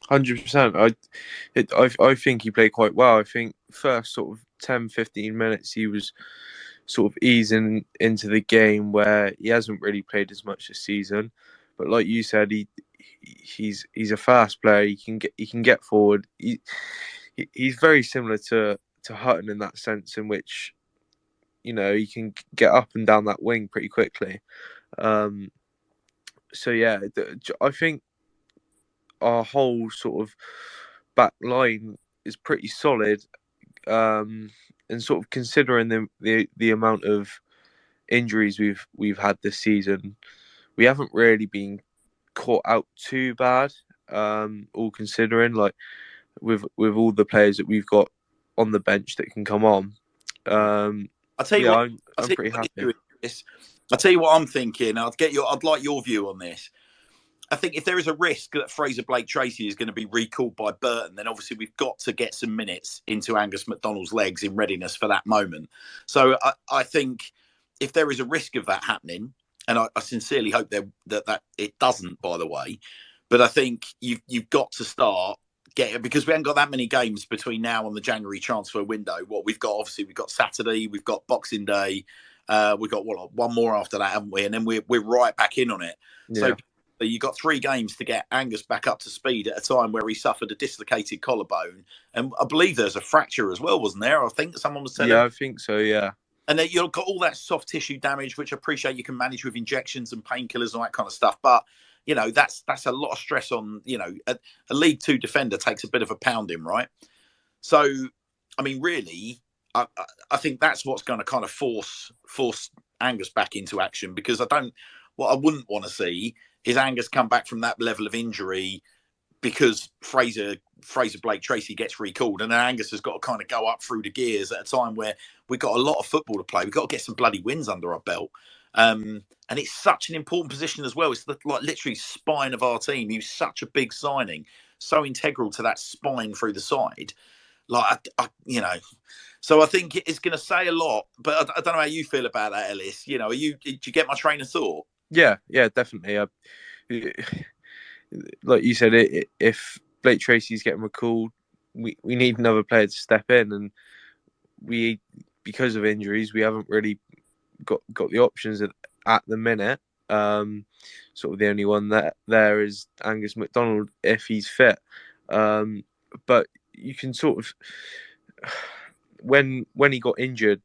100%. I think he played quite well. I think first sort of 10-15 minutes he was sort of easing into the game where he hasn't really played as much this season. But like you said, he's a fast player. He can get forward. He's very similar to Hutton in that sense, in which, you know, he can get up and down that wing pretty quickly. So yeah, I think our whole sort of back line is pretty solid. And sort of considering the amount of injuries we've had this season, we haven't really been caught out too bad. All considering, like with all the players that we've got on the bench that can come on. I'll tell you what. I'm pretty happy. I'll tell you what I'm thinking. I'd like your view on this. I think if there is a risk that Fraser Blake-Tracy is going to be recalled by Burton, then obviously we've got to get some minutes into Angus MacDonald's legs in readiness for that moment. So I think if there is a risk of that happening, and I sincerely hope that it doesn't, by the way, but I think you've got to start getting, because we haven't got that many games between now and the January transfer window. What we've got Saturday, we've got Boxing Day, we've got one more after that, haven't we? And then we're right back in on it. Yeah. So you've got 3 games to get Angus back up to speed at a time where he suffered a dislocated collarbone. And I believe there's a fracture as well, wasn't there? I think someone was telling. Yeah, I think so, yeah. And then you've got all that soft tissue damage, which I appreciate you can manage with injections and painkillers and all that kind of stuff. But, you know, that's a lot of stress on, you know, a League 2 defender takes a bit of a pounding, right? So, I mean, really, I think that's what's going to kind of force Angus back into action, because what I wouldn't want to see is Angus come back from that level of injury because Fraser Blake-Tracy gets recalled, and then Angus has got to kind of go up through the gears at a time where we've got a lot of football to play. We've got to get some bloody wins under our belt. And it's such an important position as well. It's like literally spine of our team. He's such a big signing, so integral to that spine through the side. Like, you know, so I think it's going to say a lot, but I don't know how you feel about that, Ellis. You know, did you get my train of thought? Yeah, definitely. Like you said, if Blake-Tracy's getting recalled, we need another player to step in, and because of injuries, we haven't really got the options at the minute. Sort of the only one that there is Angus MacDonald if he's fit. But you can sort of, when he got injured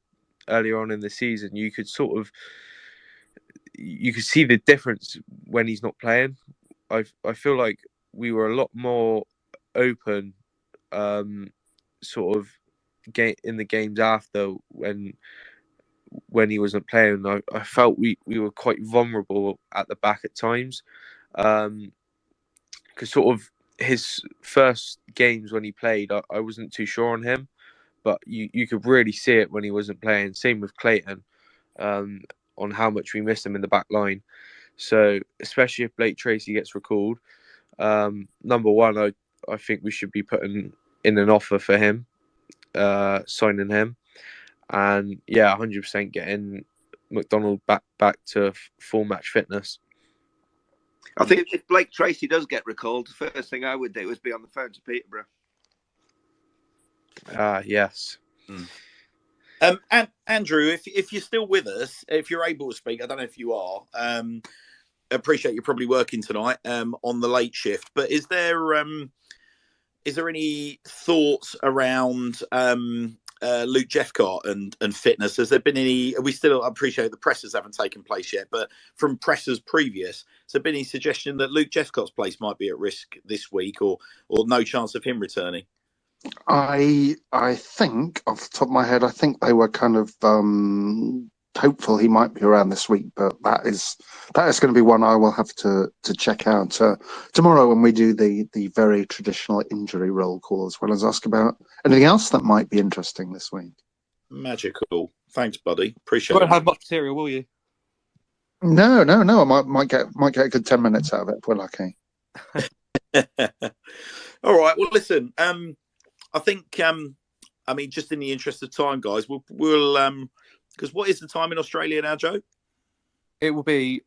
earlier on in the season, you could see the difference when he's not playing. I feel like we were a lot more open, sort of in the games after when he wasn't playing. I felt we were quite vulnerable at the back at times, because sort of his first games when he played, I wasn't too sure on him, but you could really see it when he wasn't playing. Same with Clayton, on how much we missed him in the back line. So especially if Blake-Tracy gets recalled, number one, I think we should be putting in an offer for him, signing him, and 100% getting MacDonald back to full match fitness. I think if Blake-Tracy does get recalled, the first thing I would do is be on the phone to Peterborough. Yes. And Andrew, if you're still with us, if you're able to speak, I don't know if you are. Appreciate you're probably working tonight on the late shift. But is there any thoughts around Luke Jeffcott and fitness? Has there been any? We still appreciate the pressers haven't taken place yet, but from pressers previous, has there been any suggestion that Luke Jeffcott's place might be at risk this week, or no chance of him returning? I think, off the top of my head, I think they were kind of hopeful he might be around this week, but that is going to be one I will have to check out tomorrow when we do the very traditional injury roll call, as well as ask about anything else that might be interesting this week. Magical. Thanks, buddy. Appreciate it. You won't have much material, will you? No. I might get a good 10 minutes out of it if we're lucky. All right. Well, listen. I think, I mean, just in the interest of time, guys, we'll because what is the time in Australia now, Joe? It will be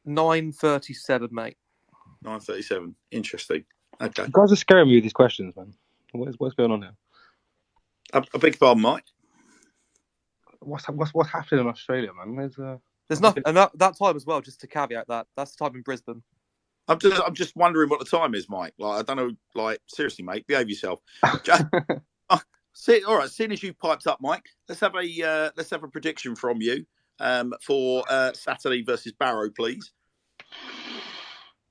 9:37, mate. 9:37. Interesting. Okay. You guys are scaring me with these questions, man. What's going on here? I beg your pardon, Mike. what's happening in Australia, man? There's nothing, and that time as well. Just to caveat that's the time in Brisbane. I'm just wondering what the time is, Mike. Like, I don't know. Like, seriously, mate, behave yourself. All right. Seeing as you piped up, Mike, let's have a prediction from you for Saturday versus Barrow, please.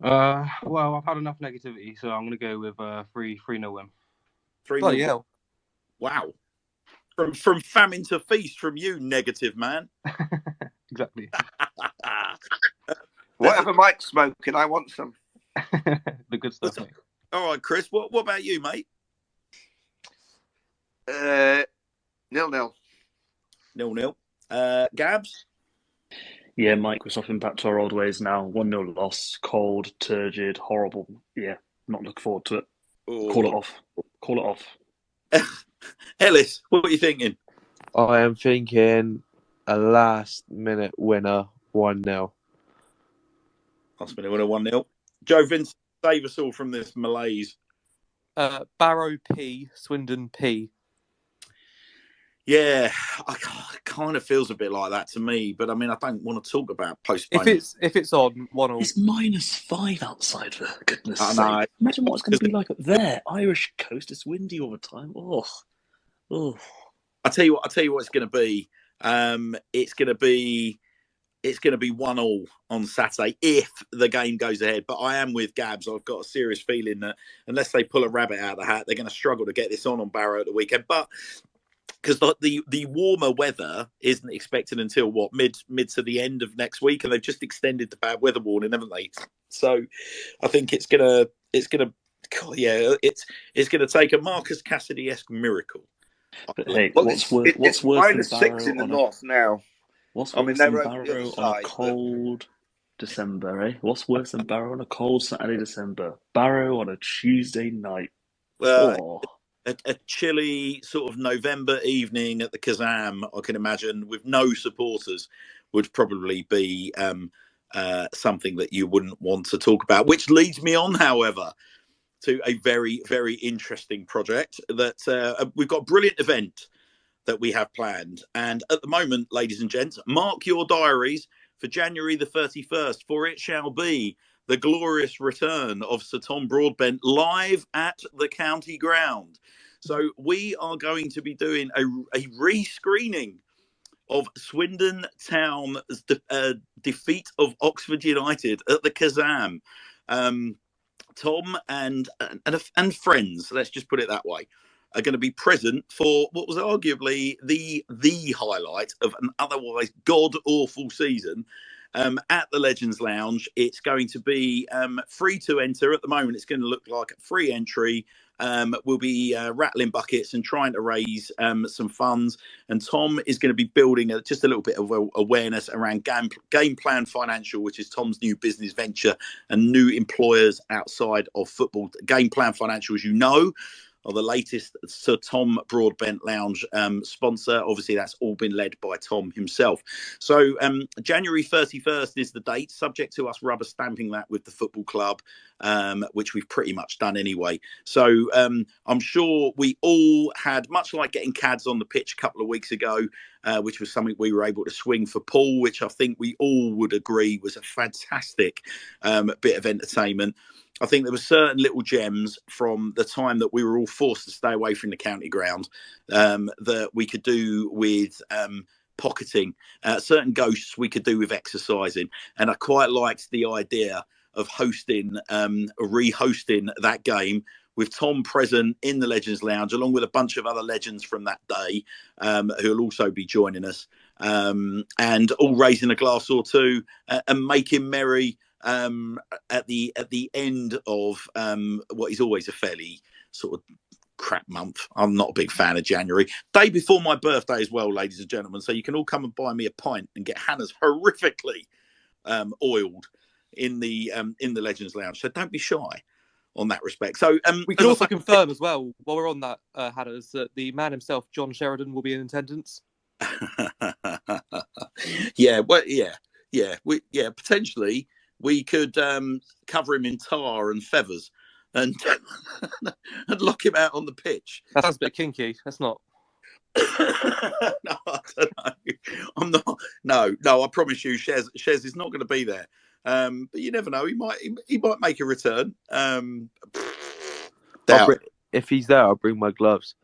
Well, I've had enough negativity, so I'm going to go with 3-0 win. 3-0. Yeah. Wow. From famine to feast from you, negative man. Exactly. Whatever Mike's smoking, I want some. The good stuff, mate. All right, Chris. What about you, mate? 0-0. 0-0. Gabs? Yeah, Mike, we're swapping back to our old ways now. 1-0 loss, cold, turgid, horrible. Yeah, not looking forward to it. Ooh. Call it off. Call it off. Ellis, what are you thinking? I am thinking a last-minute winner, 1-0. Last-minute winner, 1-0. Joe Vincent, save us all from this malaise. Barrow P, Swindon P. Yeah, it kind of feels a bit like that to me, but I mean, I don't want to talk about postponement. If it's on 1-1. It's -5 outside, for goodness sake. Know. Imagine what it's going to be like up there. Irish coast, it's windy all the time. Oh. I tell you what, it's going to be. It's going to be 1-1 on Saturday if the game goes ahead. But I am with Gabs. I've got a serious feeling that unless they pull a rabbit out of the hat, they're going to struggle to get this on Barrow at the weekend. But because the warmer weather isn't expected until mid to the end of next week, and they've just extended the bad weather warning, haven't they? So I think it's gonna take a Marcus Cassidy-esque miracle. But hey, Well, what's it's worse than -6 Barrow in the on north now. What's I mean, worse they than were over the Barrow other on a side, cold December, eh? What's worse than Barrow on a cold Saturday December? Barrow on a Tuesday night. A chilly sort of November evening at the Kazam, I can imagine, with no supporters, would probably be something that you wouldn't want to talk about. Which leads me on, however, to a very, very interesting project that we've got a brilliant event that we have planned. And at the moment, ladies and gents, mark your diaries for January the 31st, for it shall be the glorious return of Sir Tom Broadbent live at the county ground. So we are going to be doing a re-screening of Swindon Town's defeat of Oxford United at the Kazam. Tom and friends, let's just put it that way, are going to be present for what was arguably the highlight of an otherwise god-awful season at the Legends Lounge. It's going to be free to enter. At the moment, it's going to look like free entry. We'll be rattling buckets and trying to raise some funds. And Tom is going to be building just a little bit of awareness around Game Plan Financial, which is Tom's new business venture and new employers outside of football. Game Plan Financial, as you know, are the latest Sir Tom Broadbent Lounge sponsor. Obviously, that's all been led by Tom himself. So January 31st is the date, subject to us rubber stamping that with the football club, which we've pretty much done anyway. So I'm sure we all had, much like getting Cads on the pitch a couple of weeks ago, which was something we were able to swing for Paul, which I think we all would agree was a fantastic bit of entertainment. I think there were certain little gems from the time that we were all forced to stay away from the county ground that we could do with pocketing. Certain ghosts we could do with exercising. And I quite liked the idea of re-hosting that game with Tom present in the Legends Lounge, along with a bunch of other legends from that day who will also be joining us, and all raising a glass or two and making merry at the end of what is always a fairly sort of crap month. I'm not a big fan of January. Day before my birthday as well, ladies and gentlemen. So you can all come and buy me a pint and get Hannah's horrifically oiled in the Legends Lounge. So don't be shy on that respect. So we can also confirm as well, while we're on that, Hannah's, that the man himself, John Sheridan, will be in attendance. Potentially. We could cover him in tar and feathers and and lock him out on the pitch. That sounds a bit kinky. That's not. No, I don't know. I'm not. No. I promise you, Shez is not going to be there. But you never know. He might make a return. If he's there, I'll bring my gloves.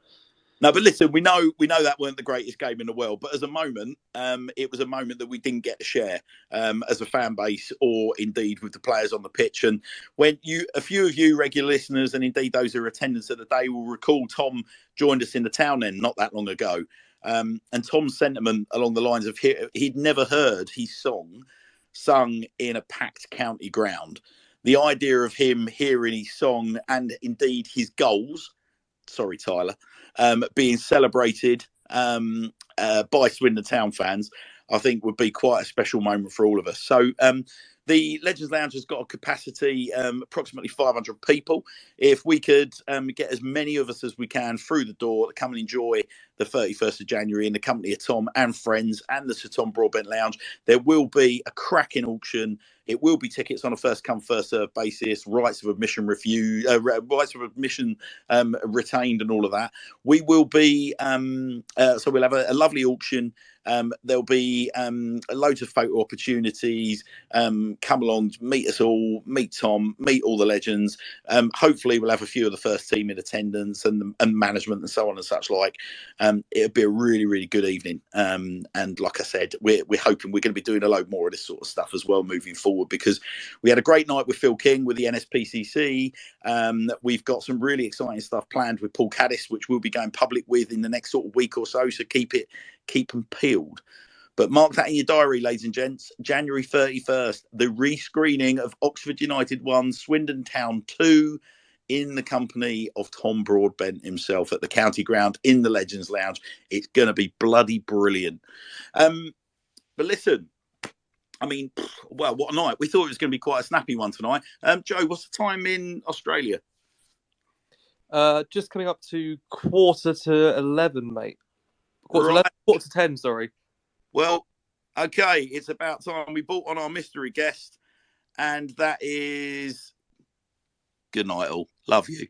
No, but listen, we know that weren't the greatest game in the world, but as a moment, it was a moment that we didn't get to share as a fan base, or indeed with the players on the pitch. And when a few of you regular listeners, and indeed those who are attendants at the day, will recall Tom joined us in the town then not that long ago, and Tom's sentiment along the lines of he'd never heard his song sung in a packed county ground. The idea of him hearing his song and indeed his goals. Sorry, Tyler. Being celebrated by Swindon Town fans, I think would be quite a special moment for all of us. So the Legends Lounge has got a capacity approximately 500 people. If we could get as many of us as we can through the door to come and enjoy the 31st of January in the company of Tom and friends and the Sir Tom Broadbent Lounge, there will be a cracking auction. It will be tickets on a first come first served basis, rights of admission retained, and all of that. We will be so we'll have a lovely auction. There'll be loads of photo opportunities. Come along, meet us all, meet Tom, meet all the legends. Hopefully, we'll have a few of the first team in attendance and management and so on and such like. It'll be a really, really good evening. And like I said, we're hoping we're going to be doing a load more of this sort of stuff as well moving forward, because we had a great night with Phil King with the NSPCC. We've got some really exciting stuff planned with Paul Caddis, which we'll be going public with in the next sort of week or so. So keep them peeled. But mark that in your diary, ladies and gents. January 31st, the rescreening of Oxford United 1, Swindon Town 2, in the company of Tom Broadbent himself at the County Ground in the Legends Lounge. It's going to be bloody brilliant. But listen, I mean, well, what a night. We thought it was going to be quite a snappy one tonight. Joe, what's the time in Australia? Just coming up to 11:15, mate. Quarter to 10, sorry. Well, okay, it's about time we brought on our mystery guest, and that is... Good night, all. Love you.